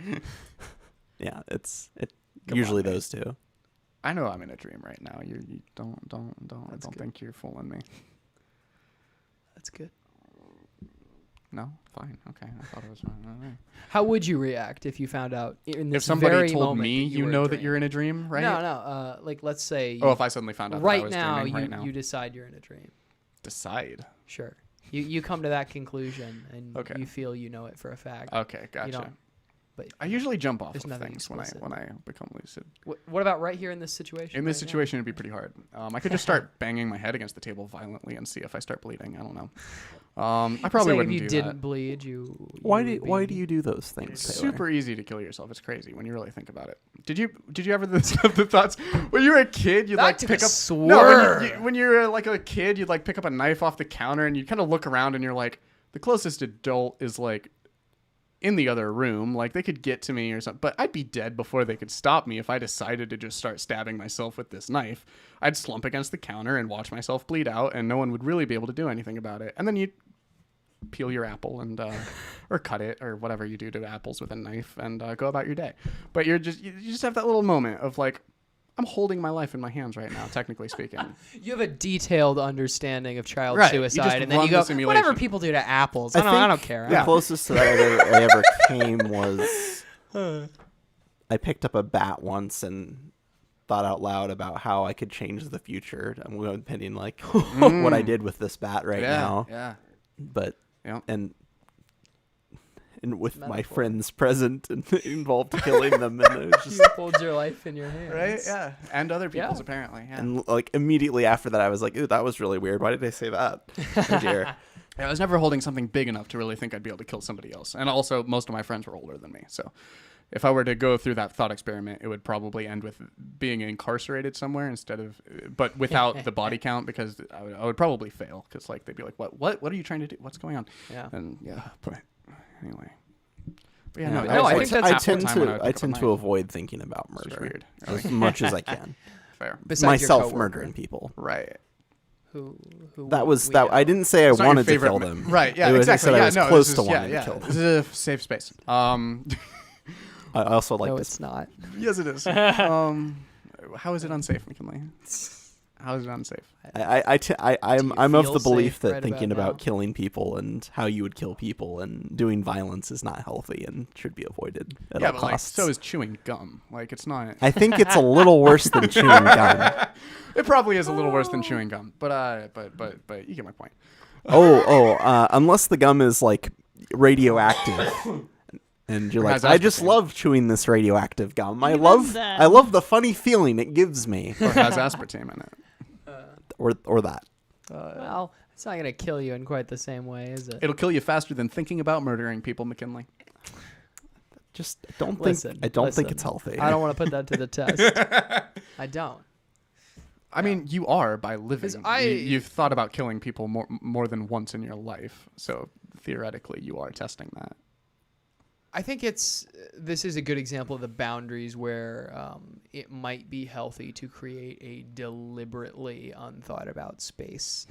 Yeah, it's Come usually on, man. those two. I know I'm in a dream right now. You don't That's good. think you're fooling me. That's good. No, fine, okay. I thought it was fine. All right. How would you react if you found out in this If somebody very told moment me, that you were know a that dream? you're in a dream, right? No. Like let's say. Oh, if I suddenly found out that I right was now, dreaming right now. you decide you're in a dream. Decide. Sure. You come to that conclusion and Okay. you feel you know it for a fact. Okay, You gotcha. don't but I usually jump off There's of nothing things explicit. when I become lucid. what about right here in this situation? In this right now? situation, it'd be pretty hard. I could just start banging my head against the table violently and see if I start bleeding. I don't know. I probably Saying wouldn't if you do didn't that. bleed, you Why would do be- you do those things? It's Taylor? super easy to kill yourself. It's crazy when you really think about it. Did you ever have the thoughts when you were a kid? You'd That like took pick a up swerve. when you were like a kid, you'd like pick up a knife off the counter and you kind of look around and you're like, the closest adult is like in the other room, like they could get to me or something, but I'd be dead before they could stop me if I decided to just start stabbing myself with this knife. I'd slump against the counter and watch myself bleed out, and no one would really be able to do anything about it. And then you'd peel your apple and or cut it or whatever you do to apples with a knife and go about your day. But you just have that little moment of like, I'm holding my life in my hands right now, technically speaking. You have a detailed understanding of child Right. You just suicide, and then run you the go, simulation. whatever people do to apples. I don't care. The closest to that I ever came was I picked up a bat once and thought out loud about how I could change the future. I'm depending like what I did with this bat right now. Yeah. But Yeah. and with my Metaphor. friends present and involved killing them, and it was just You hold your life in your hands. Right? Yeah. And other people's Yeah. apparently. Yeah. and like immediately after that I was like, ooh, that was really weird. Why did I say that? Oh, dear. I was never holding something big enough to really think I'd be able to kill somebody else. And also, most of my friends were older than me. So if I were to go through that thought experiment, it would probably end with being incarcerated somewhere instead of, but without the body count, because I would probably fail. Because like they'd be like, what are you trying to do? What's going on? Yeah. And yeah, but anyway. But yeah, No, no, I think that's I half the tend time when to would I pick up a tend to knife. avoid thinking about It's just murder weird. as much as I can. Fair. Besides your Myself coworker, murdering people. Right. Who That was we that. know. I didn't say I It's not your wanted to favorite kill ma- them. Right. Yeah. It was, Exactly. I said Yeah. I was No. close This to is, wanting yeah. to kill them. This is a safe space. I also like No, this. it's not. Yes, it is. How is it unsafe, McKinley? How is it unsafe? I'm of feel the belief safe that right thinking about now? about killing people and how you would kill people and doing violence is not healthy and should be avoided at Yeah, all but like, costs. so is chewing gum. Like, it's not. I think it's a little worse than chewing gum. It probably is a little worse than chewing gum, but you get my point. Unless the gum is like radioactive. And you're Or like, has I just aspartame. love chewing this radioactive gum. I Even love then. the funny feeling it gives me. Or has aspartame in it. or that. Well, it's not gonna kill you in quite the same way, is it? It'll kill you faster than thinking about murdering people, McKinley. Just don't Listen, think I don't think listen. it's healthy. I don't want to put that to the test. I don't. I mean, you are by living. 'Cause You've thought about killing people more than once in your life, so theoretically, you are testing that. I think this is a good example of the boundaries where it might be healthy to create a deliberately unthought about space.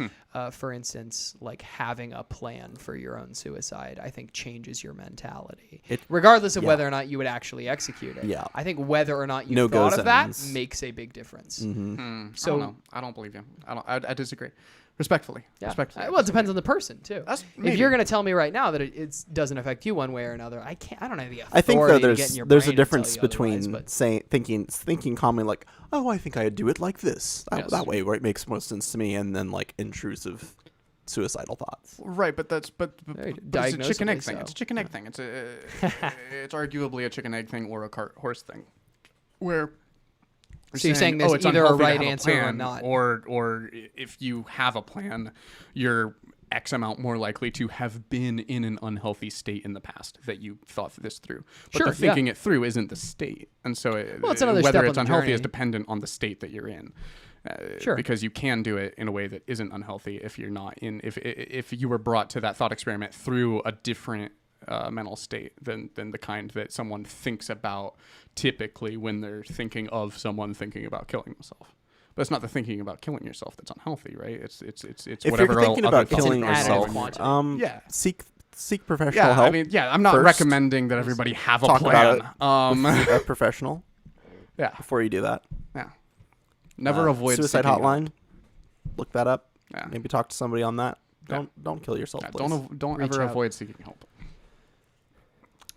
For instance, like having a plan for your own suicide, I think changes your mentality, regardless of yeah. whether or not you would actually execute it. Yeah. I think whether or not you No thought goes of that ends. makes a big difference. Mm-hmm. I So- don't know. I don't believe you. I disagree. Respectfully. Yeah. Respectfully. Well, it depends on the person too. That's If maybe. you're going to tell me right now that it doesn't affect you one way or another, I don't have the authority I think though to get in your there's brain a and tell difference you otherwise, between but- thinking calmly like, oh, I think I'd do it like this. Yes. That way where it makes most sense to me, and then like intrusive suicidal thoughts. Right, but that's but Very it's a chicken egg diagnosably thing. so. It's a chicken egg thing. It's it's arguably a chicken egg thing or a cart horse thing, where. So you're saying there's it's either a unhealthy to right have answer or plan, not. or if you have a plan, you're X amount more likely to have been in an unhealthy state in the past that you thought this through. But Sure, the thinking it through isn't the state, and so Well, it's another whether step it's on the unhealthy is journey. dependent on the state that you're in. Sure. Because you can do it in a way that isn't unhealthy if you're not in if you were brought to that thought experiment through a different mental state than the kind that someone thinks about typically when they're thinking of someone thinking about killing themselves. But it's not the thinking about killing yourself that's unhealthy, right? It's If whatever you're thinking other about thoughts killing are going added on yourself, in your- quantity. seek professional yeah, help. I mean, yeah, I'm not first. recommending that everybody have a Talk plan. about with a professional Yeah, before you do that. yeah. Never avoid suicide seeking hotline. help. Look that up. Yeah. Maybe talk to somebody on that. Yeah. Don't kill yourself. Yeah, please. don't Reach ever out. avoid seeking help.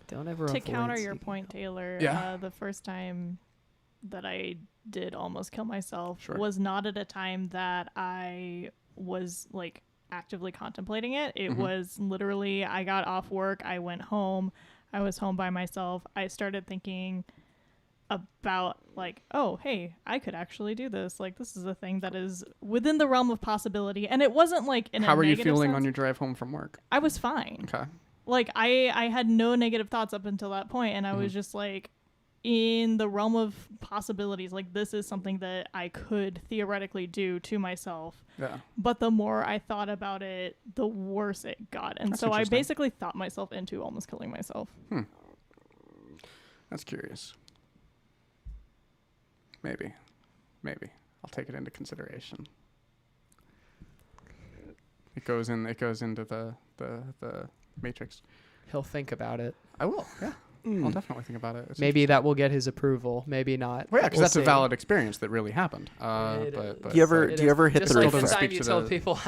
Don't ever To avoid counter your seeking point, Taylor, Yeah. the first time that I did almost kill myself Sure. was not at a time that I was like actively contemplating it. It Mm-hmm. was literally I got off work, I went home, I was home by myself, I started thinking about like, oh, hey, I could actually do this. Like, this is a thing that is within the realm of possibility. And it wasn't like in a How were you negative feeling sense. on your drive home from work? I was fine. Okay. Like, I had no negative thoughts up until that point, and I was just like, in the realm of possibilities, like, this is something that I could theoretically do to myself. Yeah. But the more I thought about it, the worse it got. And That's so I interesting. basically thought myself into almost killing myself. That's curious. Maybe. I'll take it into consideration. It goes into the matrix. He'll think about it. I will. Yeah. I'll definitely think about it. It's Maybe that will get his approval. Maybe not. well, yeah, because We'll that's a see. valid experience that really happened. It But Do you ever It do you is. ever hit Just the like refresh- the time speak you to told the- people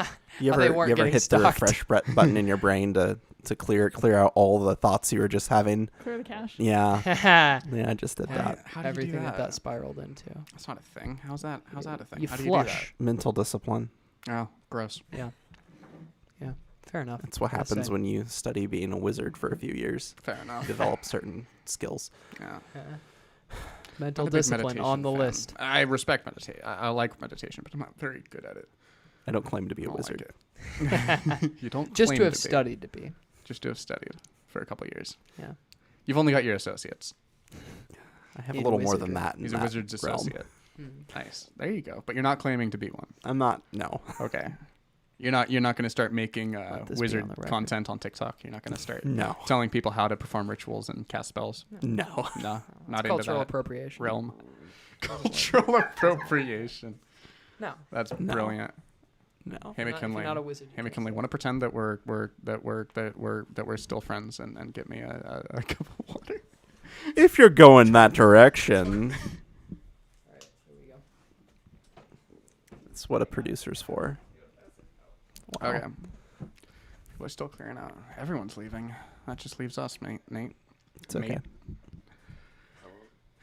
you how they ever weren't you ever getting hit stalked. the refresh button in your brain to clear out all the thoughts you were just having? Clear the cache. Yeah. Yeah, I just did How that. do you do Everything that? that spiraled into. That's not a thing. How's that a thing? You How do flush. Mental discipline. You do that? Oh, gross. Yeah. Fair enough. That's what Gotta happens say. when you study being a wizard for a few years. Fair enough. Develop certain skills. Yeah. Mental I'm a big discipline on meditation the fan. list. I respect meditation. I like meditation, but I'm not very good at it. I don't claim to be I a don't wizard. like it. You don't Just claim to have be. studied to be. Just to have studied for a couple of years. Yeah. You've only got your associates. I have In a little more than wizardry. that. In He's that a wizard's realm. associate. Nice. There you go. But you're not claiming to be one. I'm not. No. Okay. You're not going to start making Let this be wizard on the record. content on TikTok. You're not going to start No. telling people how to perform rituals and cast spells. No. No, not into Cultural that appropriation. realm. Cultural appropriation. No. That's No. brilliant. No. Hey Not- if you're McKinley. not a wizard. you Hey can't McKinley, say want to pretend that we're still friends and get me a cup of water? If you're going that direction, that. All right, here we go. that's what a producer's for. Wow. Okay. People are still clearing out. Everyone's leaving. That just leaves us, Nate. It's okay. Mate.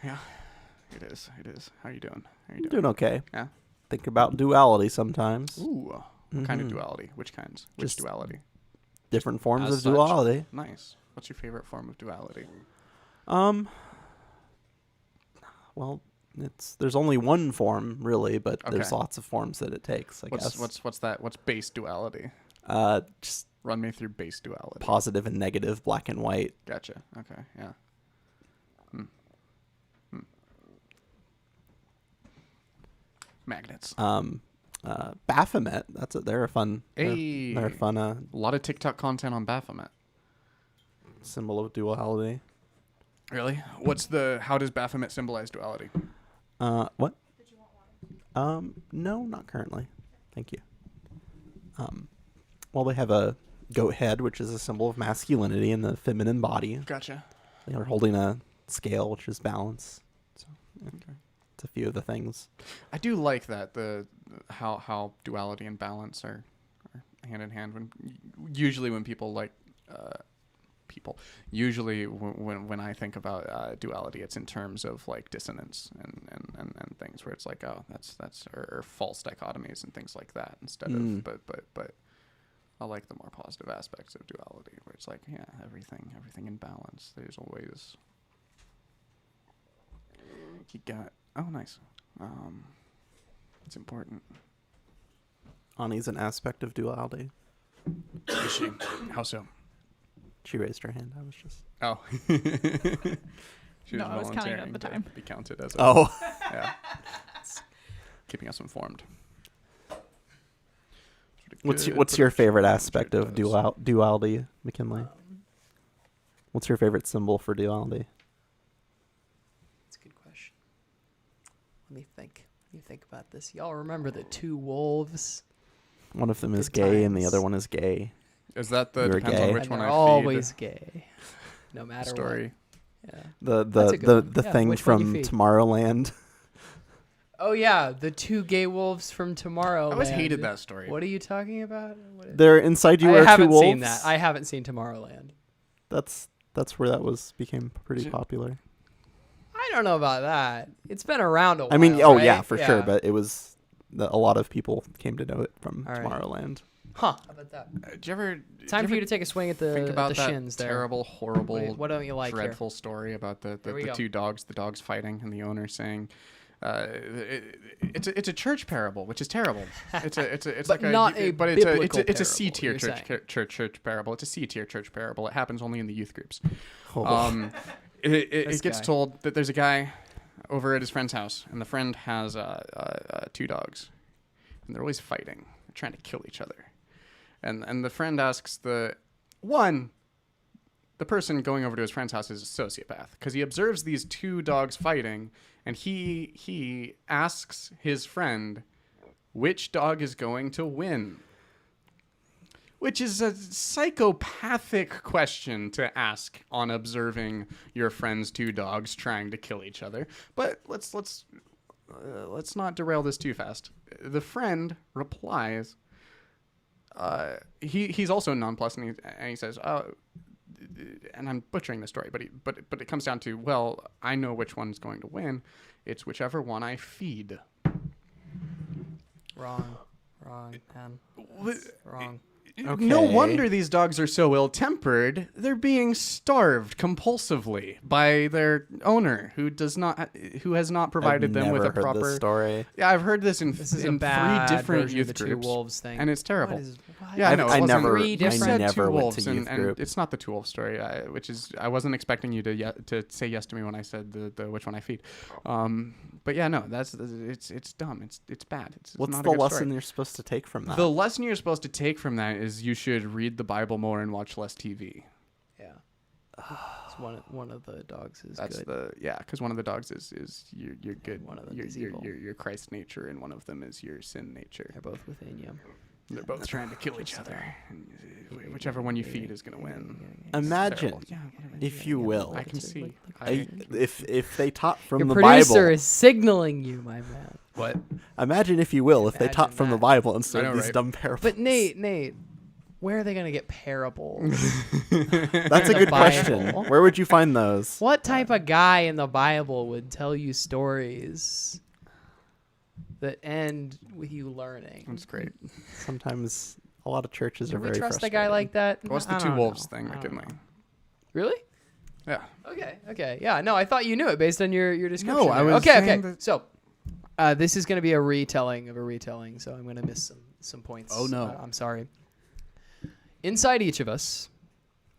Yeah, it is. How you doing? I'm doing okay. Yeah. Think about duality sometimes. Ooh. What kind of Mhm. duality? Which kinds? Which Just duality? Different forms As of such. duality. Nice. What's your favorite form of duality? Well, there's only one form really, but there's Okay. lots of forms that it takes. I guess. What's that? What's base duality? Just Run me through base duality. positive and negative, black and white. Gotcha. Okay. Yeah. Magnets. Baphomet. They're a fun. Hey. They're a fun A lot of TikTok content on Baphomet. symbol of duality. Really? How does Baphomet symbolize duality? What? No, not currently. Thank you. Well, they have a goat head, which is a symbol of masculinity in the feminine body. Gotcha. They are holding a scale, which is balance. So, yeah, Okay. it's a few of the things. I do like that how duality and balance are hand in hand. Usually when people like when I think about duality, it's in terms of like dissonance and things where it's like, oh, that's or false dichotomies and things like that instead of but I like the more positive aspects of duality where it's like, yeah, everything in balance. There's always you got nice. It's important. Ani's an aspect of duality. Is she? How so? She raised her hand. I was just. Oh. She No, I was counting at volunteering the to time. Be counted as yeah. Keeping us informed. What's your favorite aspect of duality, McKinley? What's your favorite symbol for duality? That's a good question. Let me think about this. Y'all remember the two wolves? One of them is Good gay and the times. other one is gay. Is that the You're depends gay. on which And one they're I always feed gay, no matter story? what. Yeah. The That's a good one. the Yeah, thing which one you from feed? Tomorrowland. Oh yeah, the two gay wolves from Tomorrowland. I always hated that story. What are you talking about? They're inside you I are two haven't wolves. seen that. I haven't seen Tomorrowland. That's where that became pretty Shit. popular. I don't know about that. It's been around a while. I mean, right? yeah, for sure, but it was a lot of people came to know it from All right. Tomorrowland. Huh. How about that? Did you ever Time for you to take a swing at the think about that shins there. terrible, horrible, What don't you like dreadful story about the two dogs, the dogs fighting, and the owner saying, it's a church parable, which is terrible. It's But like not a but biblical it's a parable, C tier you're church parable. It's a C tier church parable. It happens only in the youth groups. Oh. It gets guy. told that there's a guy over at his friend's house, and the friend has two dogs, and they're always fighting, they're trying to kill each other, and the friend asks the person going over to his friend's house is a sociopath because he observes these two dogs fighting, and he asks his friend which dog is going to win. Which is a psychopathic question to ask on observing your friend's two dogs trying to kill each other. But let's not derail this too fast. The friend replies. He's also nonplussed, and he says, and I'm butchering the story, but it comes down to, well, I know which one's going to win. It's whichever one I feed. Wrong, man. Wrong. Okay. No wonder these dogs are so ill-tempered. They're being starved compulsively by their owner, who has not provided them with a heard proper this story. Yeah, I've heard this This is a in bad 3 different version youth of the groups, two wolves thing. and it's terrible. What? Yeah, I know. I it wasn't- never, Three You different- said never two went wolves, to youth and group. it's not the two wolf story, which is I wasn't expecting you to say yes to me when I said the which one I feed. But yeah, no, it's dumb. It's bad. It's What's not the a good lesson story. you're supposed to take from that? The lesson you're supposed to take from that is you should read the Bible more and watch less TV. Yeah. It's one of the dogs is That's good. because one of the dogs is you're good. One of them your, is your, evil. your Christ nature, and one of them is your sin nature. They're both within you. They're both trying to kill each other. And whichever one you feed is gonna win. Imagine, Terrible. Yeah, whatever. if you will, I can see. if they taught from Your the producer Bible. is signaling you, my man. What? Imagine, if you will, if they taught Imagine from the that. Bible instead I of know, these right? dumb parables. But Nate, where are they gonna get parables? That's a the good question. Bible. Where would you find those? What type of guy in the Bible would tell you stories that end with you learning? That's great. Sometimes a lot of churches Can are we very trust a frustrating. guy like that? What's the I two don't wolves know. thing, I don't McKinley? know. Really? Yeah. Okay. Yeah. No, I thought you knew it based on your description. No, I there. was Okay. saying that- So, this is going to be a retelling of a retelling, so I'm going to miss some points. Oh, no. I'm sorry. Inside each of us,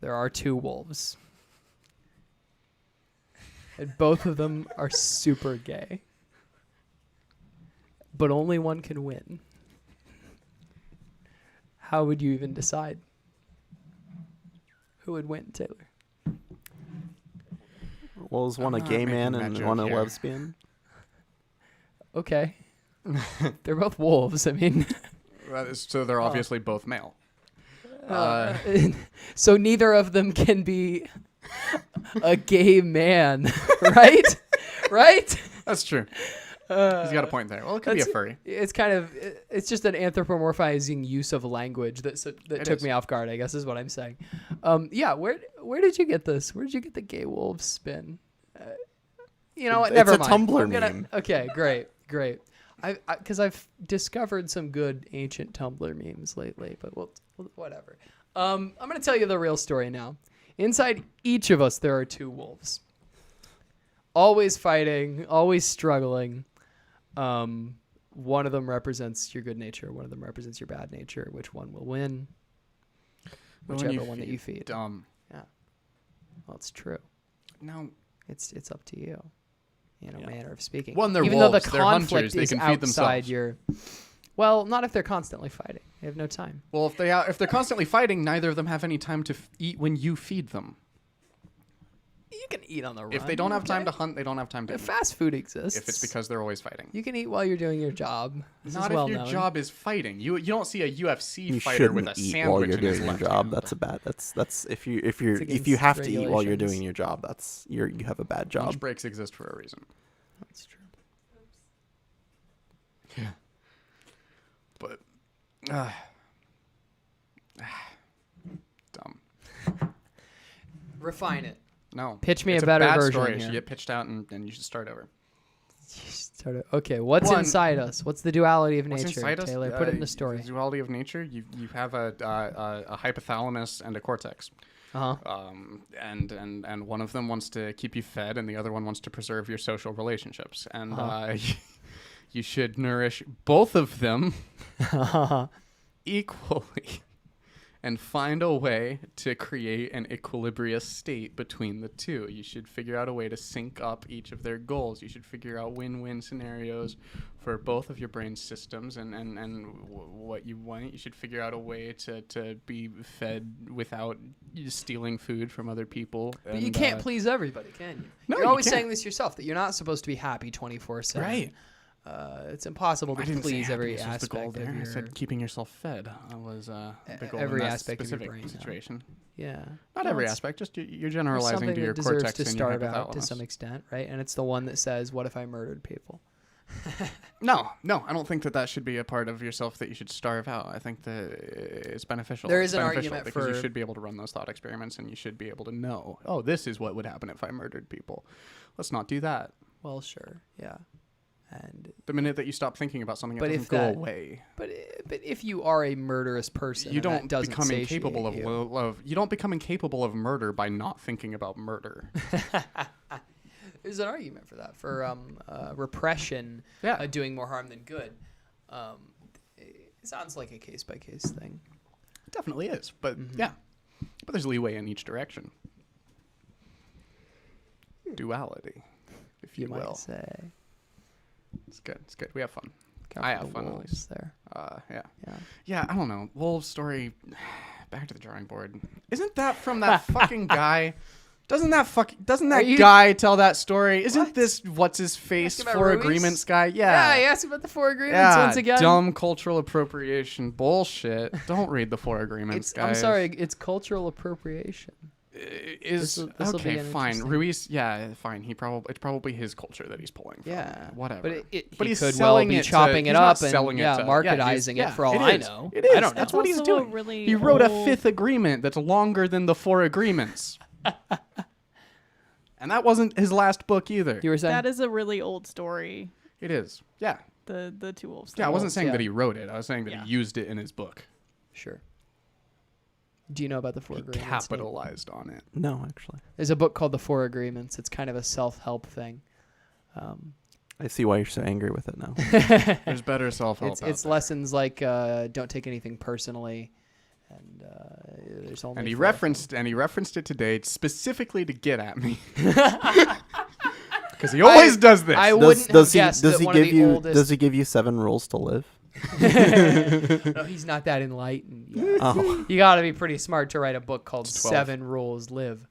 there are two wolves, and both of them are super gay, but only one can win. How would you even decide who would win, Taylor? Well, is one I'm a not gay making man that and joke one a here. lesbian? Okay. They're both wolves. I mean, So they're obviously both male. so neither of them can be a gay man, right? Right? That's true. He's got a point there. Well, it could be a That's- furry. It's kind of, it's just an anthropomorphizing use of language that It took is. me off guard, I guess is what I'm saying. Yeah, where did you get this? Where did you get the gay wolf spin? You know what? It's Never a mind. Tumblr I'm gonna- meme. Okay, great. Because I've discovered some good ancient Tumblr memes lately, but whatever. I'm going to tell you the real story now. Inside each of us, there are two wolves. Always fighting, always struggling. One of them represents your good nature. One of them represents your bad nature. Which one will win? The Whichever one that you feed. Dumb. Yeah. Well, it's true. No. It's up to you. In a Yeah. manner of speaking. One, they're Even wolves. though the They're conflict hunters. They is can feed outside themselves. your. Well, not if they're constantly fighting. They have no time. Well, if they're constantly fighting, neither of them have any time to eat when you feed them. You can eat on the run. If they don't have time to okay? hunt, they don't have time to eat. Fast food exists. If it's because they're always fighting. you can eat while you're doing your job. This Not is well if your known. job is fighting. You don't see a UFC You fighter with shouldn't a eat sandwich while you're in his doing your left job. hand. That's a bad. That's if you against have to eat while you're regulations. doing your job. That's you have a bad job. Lunch breaks exist for a reason. That's true. Yeah. But dumb. Refine it. No. Pitch me It's a better bad version story. It here. should get pitched out and you should start over. Okay, what's One- inside us? What's the duality of What's nature, inside us? Taylor? Put it in the story. The duality of nature. You have a hypothalamus and a cortex. Uh-huh. And one of them wants to keep you fed, and the other one wants to preserve your social relationships. And you should nourish both of them equally, and find a way to create an equilibrious state between the two. You should figure out a way to sync up each of their goals. You should figure out win-win scenarios for both of your brain systems and what you want. You should figure out a way to be fed without stealing food from other people. But you can't please everybody, can you? No, You're you always can't. saying this yourself, that you're not supposed to be happy 24/7. Right. It's impossible to I didn't say please every happiness was the goal aspect of there. your... I said keeping yourself fed was the goal every in that aspect of your specific brain, though. situation. Yeah. Not Well, every it's- aspect, just you're There's generalizing something to your that deserves cortex to and your starve out to hypothalamus. some extent, right? And it's the one that says, what if I murdered people? No, I don't think that should be a part of yourself that you should starve out. I think that it's beneficial. There It's is an beneficial argument because you for- should be able to run those thought experiments, and you should be able to know, oh, this is what would happen if I murdered people. Let's not do that. Well, sure. Yeah. And The minute that you stop thinking about something, it But doesn't if go that- away. But if you are a murderous person, You and that don't doesn't become satiate incapable of you. you don't become incapable of murder by not thinking about murder. There's an argument for that, for repression Yeah. doing more harm than good. It sounds like a case by case thing. It definitely is, but Mhm. yeah. But there's leeway in each direction. Duality, if you might will. say. It's good. It's good. We have fun. Count I for have the fun at wolves least. there. Yeah. Yeah. Yeah, I don't know. Wolves story. Back to the drawing board. Isn't that from that fucking guy? Doesn't that you- guy tell that story? Isn't What? this what's his face about for Ruiz? agreements guy? Yeah, Yeah. he asked about the 4 agreements Yeah, once again. dumb cultural appropriation bullshit. Don't read the 4 agreements, guys. I'm sorry, it's cultural appropriation. This'll be an fine. interesting- Ruiz, yeah, fine. It's probably his culture that he's pulling from. Yeah, whatever. But he he's could well selling be it to- chopping it he's not up and selling it to- marketizing yeah, it for all it I is. know. It is. I don't know. That's what he's also a doing. really He wrote a old- 5th agreement that's longer than the 4 agreements. And that wasn't his last book either. You were saying? That is a really old story. It is. Yeah. The Two Wolves. Yeah, I thing. wasn't saying yeah. that he wrote it. I was saying that Yeah. he used it in his book. Sure. Do you know about the 4 He agreements? capitalized on it. No, actually. There's a book called The 4 Agreements. It's kind of a self-help thing. I see why you're so angry with it now. There's better self-help out It's there. lessons like don't take anything personally, and there's only. And he 4 referenced it today specifically to get at me. Because he always does this. I wouldn't have guessed does that he one of give the you oldest. does he give you 7 rules to live? No, he's not that enlightened. Yet. Oh, You got to be pretty smart to write a book called It's 12. 7 Rules Live.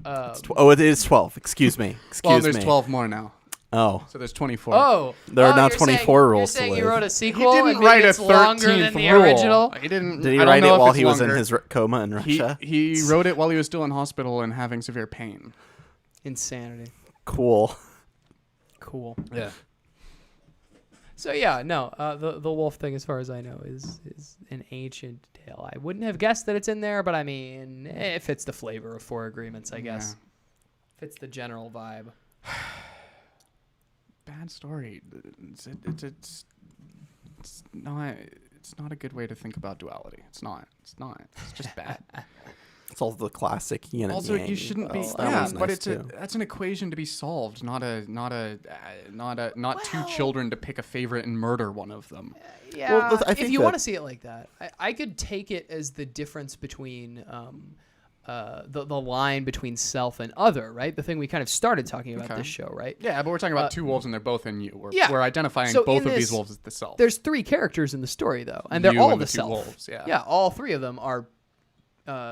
it is 12. Excuse me. well, Excuse there's me. 12 more now. Oh, So there's 24. Oh, There are now you're 24 saying, rules to You're saying live. you wrote a He sequel didn't and maybe write a it's longer 13th than the rule. original? He didn't. did he I don't write know it if while it's he was in longer. his coma in Russia? He wrote it while he was still in hospital and having severe pain. Insanity. Cool. Cool. Yeah. So yeah, no, the wolf thing, as far as I know, is an ancient tale. I wouldn't have guessed that it's in there, but I mean, it fits the flavor of 4 agreements, I guess. Fits the general vibe. Bad story. It's not a good way to think about duality. It's not. It's just bad. It's all the classic yin and Also, yang. you shouldn't be. Oh, that Yeah, was but nice it's too. that's an equation to be solved, not two children to pick a favorite and murder one of them. Yeah, Well, I if think you that- want to see it like that, I could take it as the difference between the line between self and other, right? The thing we kind of started talking about Okay. this show, right? Yeah, but we're talking about 2 wolves and they're both in you. Yeah. We're identifying So both in of these this- wolves as the self. There's 3 characters in the story, though, and they're You all and the the 2 self. wolves, yeah. Yeah, all 3 of them are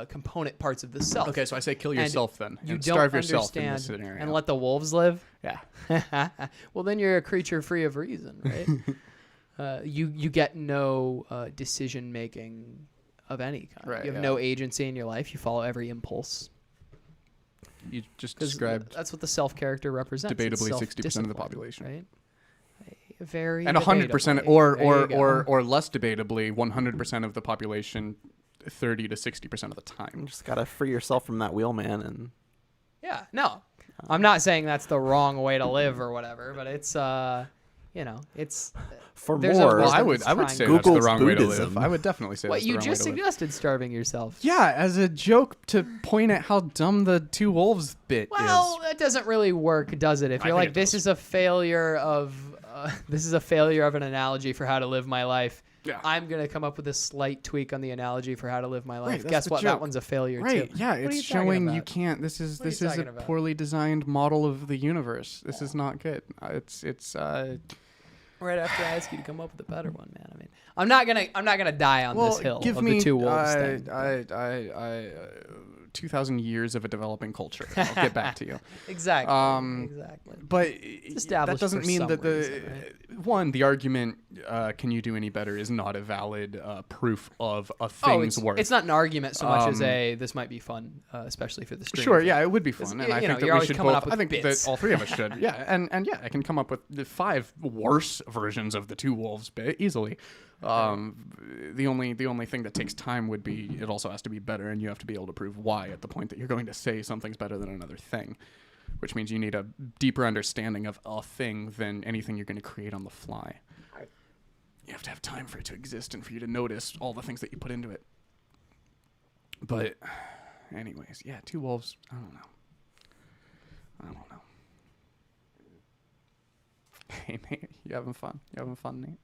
component parts of the self. Okay, so I say kill And yourself then. You and don't starve yourself in understand this scenario. and let the wolves live. yeah. Well, then you're a creature free of reason, right? You get no decision making of any kind. Right, you have yeah. no agency in your life. You follow every impulse. You just 'Cause described that's what the self character represents. It's debatably 60% of the self-discipline, population. right? Very and 100% debatably. or There you go. or less debatably 100% of the population 30 to 60% of the You time. just gotta free yourself from that wheelman and Yeah, no. I'm not saying that's the wrong way to live or whatever, but it's it's For there's more, a Well, I wisdom would that's say trying that's the Google's wrong way to Buddhism. live. I would definitely say What that's you the wrong just way to live. suggested, starving yourself. Yeah, as a joke to point at how dumb the two wolves bit Well, is. that doesn't really work, does it? If I you're think like, it this does. is a failure of an analogy for how to live my life. Yeah. I'm gonna come up with a slight tweak on the analogy for how to live my life. Right, that's Guess the what? joke. That one's a failure Right, too. yeah, What are it's you talking showing you about? can't. This is What are you a talking about? poorly designed model of the universe. This is not good. It's Right after I ask you to come up with a better one, man. I mean, I'm not gonna die on this hill give of me the two wolves thing. 2,000 years of a developing culture. I'll get back to you. Exactly. Exactly. But that established doesn't for mean some that reason, the argument, can you do any better, is not a valid proof of a Oh, thing's worth. it's not an argument so much as this might be fun, especially for the stream. Sure, yeah, it would be fun, and I you think know, that you're we always should coming both. up with I think bits. that all three of us should. Yeah, and yeah, I can come up with the 5 worse versions of the two wolves bit easily. The only thing that takes time would be it also has to be better, and you have to be able to prove why at the point that you're going to say something's better than another thing, which means you need a deeper understanding of a thing than anything you're going to create on the fly. You have to have time for it to exist and for you to notice all the things that you put into it. But anyways, yeah, two wolves, I don't know. Hey Nate, you having fun? Nate?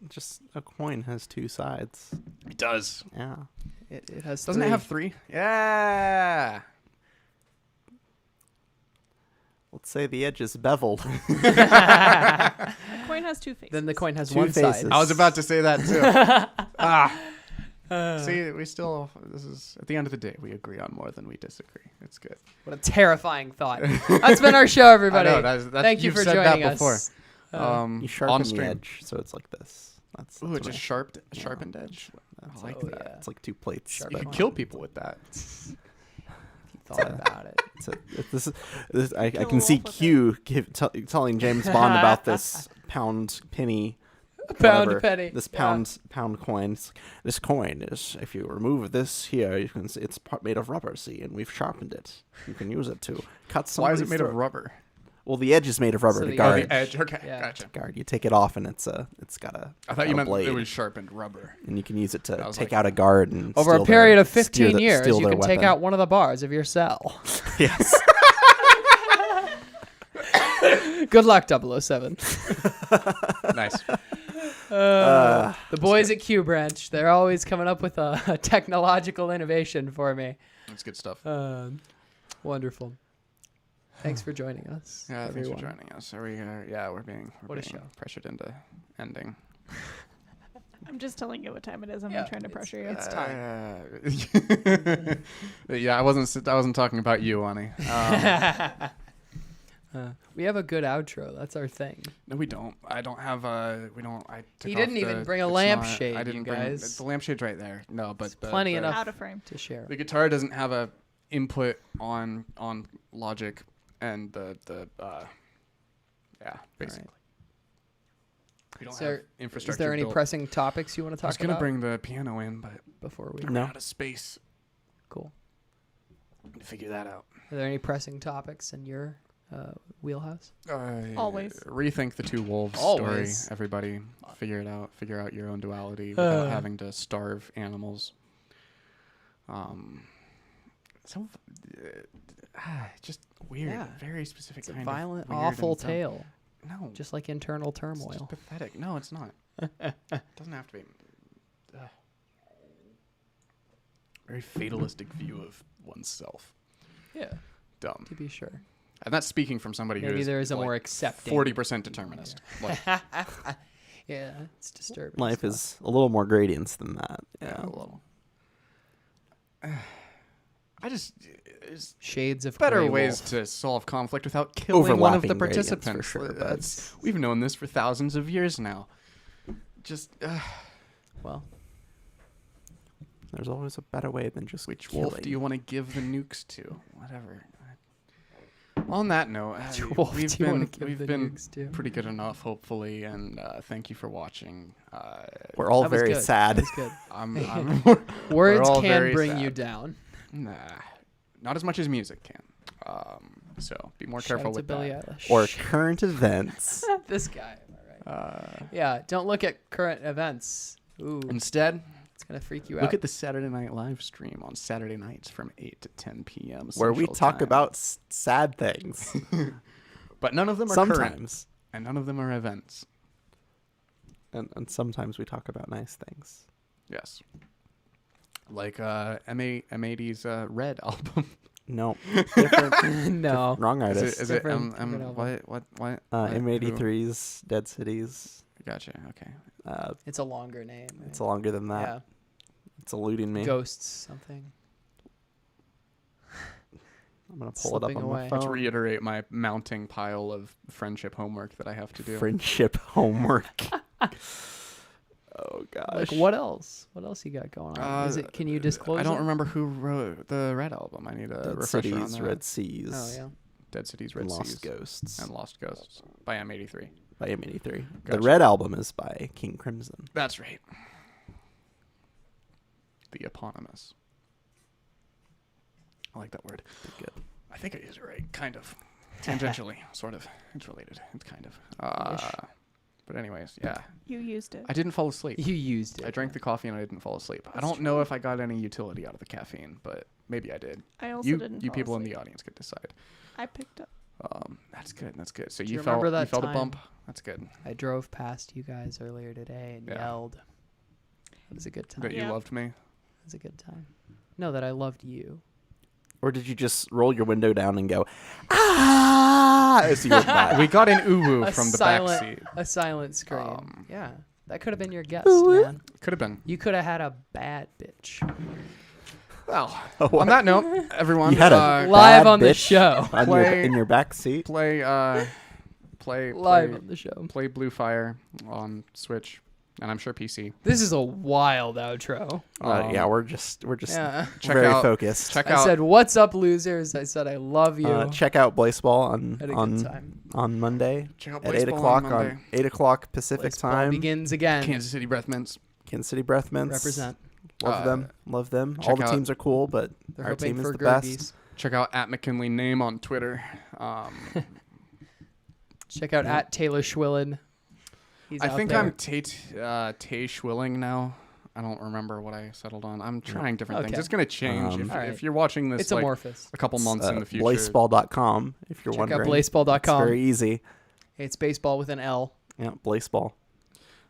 Just a coin has 2 sides. It does. Yeah. It has. Doesn't it have 3? Yeah. Let's say the edge is beveled. The coin has 2 faces. Then the coin has 2 one faces. side. I was about to say that too. See, we still. This is at the end of the day, we agree on more than we disagree. It's good. What a terrifying thought. That's been our show, everybody. I know, that's, Thank you you've for said joining that before. us. You sharpen on the stream. edge, so it's like this. That's Ooh, what it's I- a sharpened edge. That's I like oh, that. yeah. It's like 2 plates. Sharp You but could kill people with that. You thought about it. I Kill a can see wolf with Q telling James Bond about this pound penny. Pound whatever, penny. This Yeah. pound coin. This coin is, if you remove this here, you can see it's made of rubber. See, and we've sharpened it. You can use it to cut some. Why is it made of rubber? Well, the edge is made of rubber So to the guard. The edge. Okay, Yeah. gotcha. Guard. You take it off, and it's got a. I thought you meant blade, it was sharpened rubber. and you can use it I to was take like- out a guard and Over a steal period their- of 15 steal years, steal you their can take weapon. out one of the bars of your cell. Yes. Good luck, 007. Nice. The boys at Q Branch, they're always coming up with a technological innovation for me. That's good stuff. Wonderful. Thanks for joining us. Yeah, everyone. thanks for joining us. We're being What a show. pressured into ending. I'm just telling you what time it is. I'm Yeah, not trying to pressure you. it's time. Yeah, I wasn't talking about you, Ani. We have a good outro. That's our thing. No, we don't. I don't have a. We don't. I. Took He off didn't even bring a it's lampshade, I you didn't bring guys. the lampshade's right there. No, but plenty enough. Out of frame. To share. The guitar doesn't have a input on Logic, and the yeah, basically. We don't Is have there, infrastructure. is there any built. pressing topics you want to I was talk gonna about bring the piano in, but before we? we No. ran out of space. Cool. to figure that out. Are there any pressing topics in your wheelhouse? Always. Rethink the two wolves Always. story. Everybody, figure it out. Figure out your own duality without having to starve animals. Just weird. Yeah. Very specific. It's a kind of violent, weird awful and dumb. tale, No, just like internal it's turmoil. just pathetic. No, it's not. Doesn't have to be. Very fatalistic view of oneself. Yeah, Dumb. to be sure. And that's speaking from somebody who Maybe is there is a like more accepting. 40% determinist. Like, Yeah, it's disturbing. Life stuff. is a little more gradients than that. Yeah, a little. there's Shades of better gray ways wolf. to solve conflict without killing one of the Overlapping gradients, for participants. sure, but- That's, we've known this for thousands of years now. Just Well, There's always a better way than just which killing. wolf do you want to give the nukes to? Whatever. On that note, Which wolf we've do you wanna been give we've the been nukes to? pretty good enough, hopefully, and thank you for watching. We're all that was very good. sad. That was good. I'm Words all can very bring sad. you down. Nah, not as much as music can. So be more Shout careful out to with Billie that. Eilish. Or current events. This guy, am I right? Uh, Yeah, don't look at current events. Ooh, instead, it's gonna freak you out. look at the Saturday Night Live stream on Saturday nights from 8 to 10 p.m. Where we Central talk Time. about sad things. But none of them are current, Sometimes. and none of them are events. And sometimes we talk about nice things. Yes. Like M80's Red album. No. Different. no. Wrong Is artist. it Different album. what? M83's Dead Cities. Gotcha. Okay. It's a longer name. Right? It's longer than that. Yeah. It's eluding me. Ghosts something. I'm going to pull it up Slipping on away. my Let's phone. reiterate my mounting pile of friendship homework that I have to do. Friendship homework. Oh, gosh. Like what else? What else you got going on? Is it? Can you disclose? I don't it? remember who wrote the Red album. I need a Dead refresher on Cities, that. Red Seas. Oh yeah. Dead Cities, and Red Lost Seas, Ghosts. and Lost Ghosts by M83. By M83. The Gotcha. Red album is by King Crimson. That's right. The eponymous. I like that word. Good. I think I used it right. Kind of. Tangentially. Sort of. It's related. It's kind of. Ish. But anyways, yeah. You used it. I didn't fall asleep. You used it. I drank the coffee and I didn't fall asleep. I That's don't know if I got any utility out of the caffeine, but maybe I did. I also You didn't. you fall people in asleep. the audience could decide. I picked up. That's good. That's good. So Do you you felt remember that you felt a time? bump. That's good. I drove past you guys earlier today and Yeah. yelled. It was a good time. That Yeah. you loved me. It was a good time. No, that I loved you. Or did you just roll your window down and go, ah, as you went by? We got an uwu A from the silent- back seat. A silent scream. Um, Yeah, that could have been your guest, Ooh. man. Could have been. You could have had a bad bitch Well, Oh, on that note, everyone, You had a uh, live Bad on the bitch. show. on Play- in your back seat. play Live on the show. play Blue Fire on Switch, and I'm sure PC. This is a wild outro. Yeah, we're just Yeah. Check very out focused. check I out said, "What's up, losers?" I said, "I love you." Check out Blaseball Had a good on time. Monday check out at 8 Baseball o'clock Monday. on 8 o'clock Pacific Baseball time. begins again. Kansas City Breath Mints. Kansas City Breath Mints. Represent. Love them. Love them. check All the out- teams are cool, but They're our hoping team is for the Gerbies. best. Check out @McKinley Name on Twitter. Check out Yeah. Taylor Schwillen. He's I out think there. I'm Tay Schwilling now. I don't remember what I settled on. I'm trying different things. Okay. It's gonna change if, Alright. if you're watching this It's like amorphous. a couple months in the future. Blaseball.com if you're Check wondering. out It's Blaseball.com. very easy. It's baseball with an L. Yeah, Blaseball.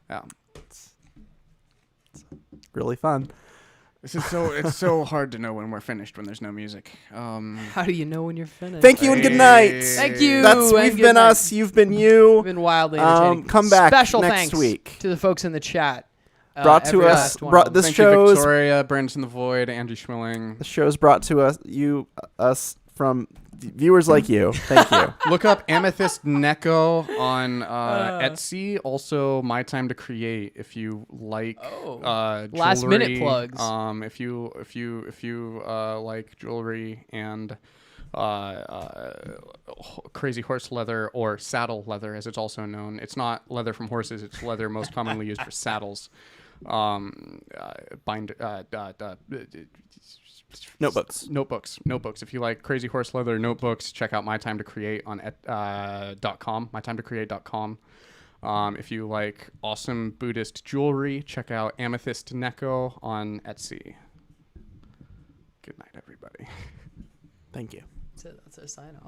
Yeah. It's really fun. This is it's so hard to know when we're finished when there's no music. How do you know when you're finished? Thank you and good night. Thank you. That's and we've good been night. us. You've been you. Been wildly entertaining. Come back Special next thanks week. to the folks in the chat. Brought to every us- last one brought of them. this Thank show's- you, Victoria, Brandon the Void, Andrew Schwilling. The show's brought to us from viewers like you. Thank you. Look up Amethyst Neko on Etsy. Also, My Time to Create if you like Last minute jewelry. plugs. If you like jewelry and crazy horse leather or saddle leather, as it's also known. It's not leather from horses. It's leather most commonly used for saddles. Notebooks. If you like crazy horse leather notebooks, check out My Time to Create on .com. mytimetocreate.com. If you like awesome Buddhist jewelry, check out Amethyst Neko on Etsy. Good night, everybody. Thank you. That's it. That's our sign off.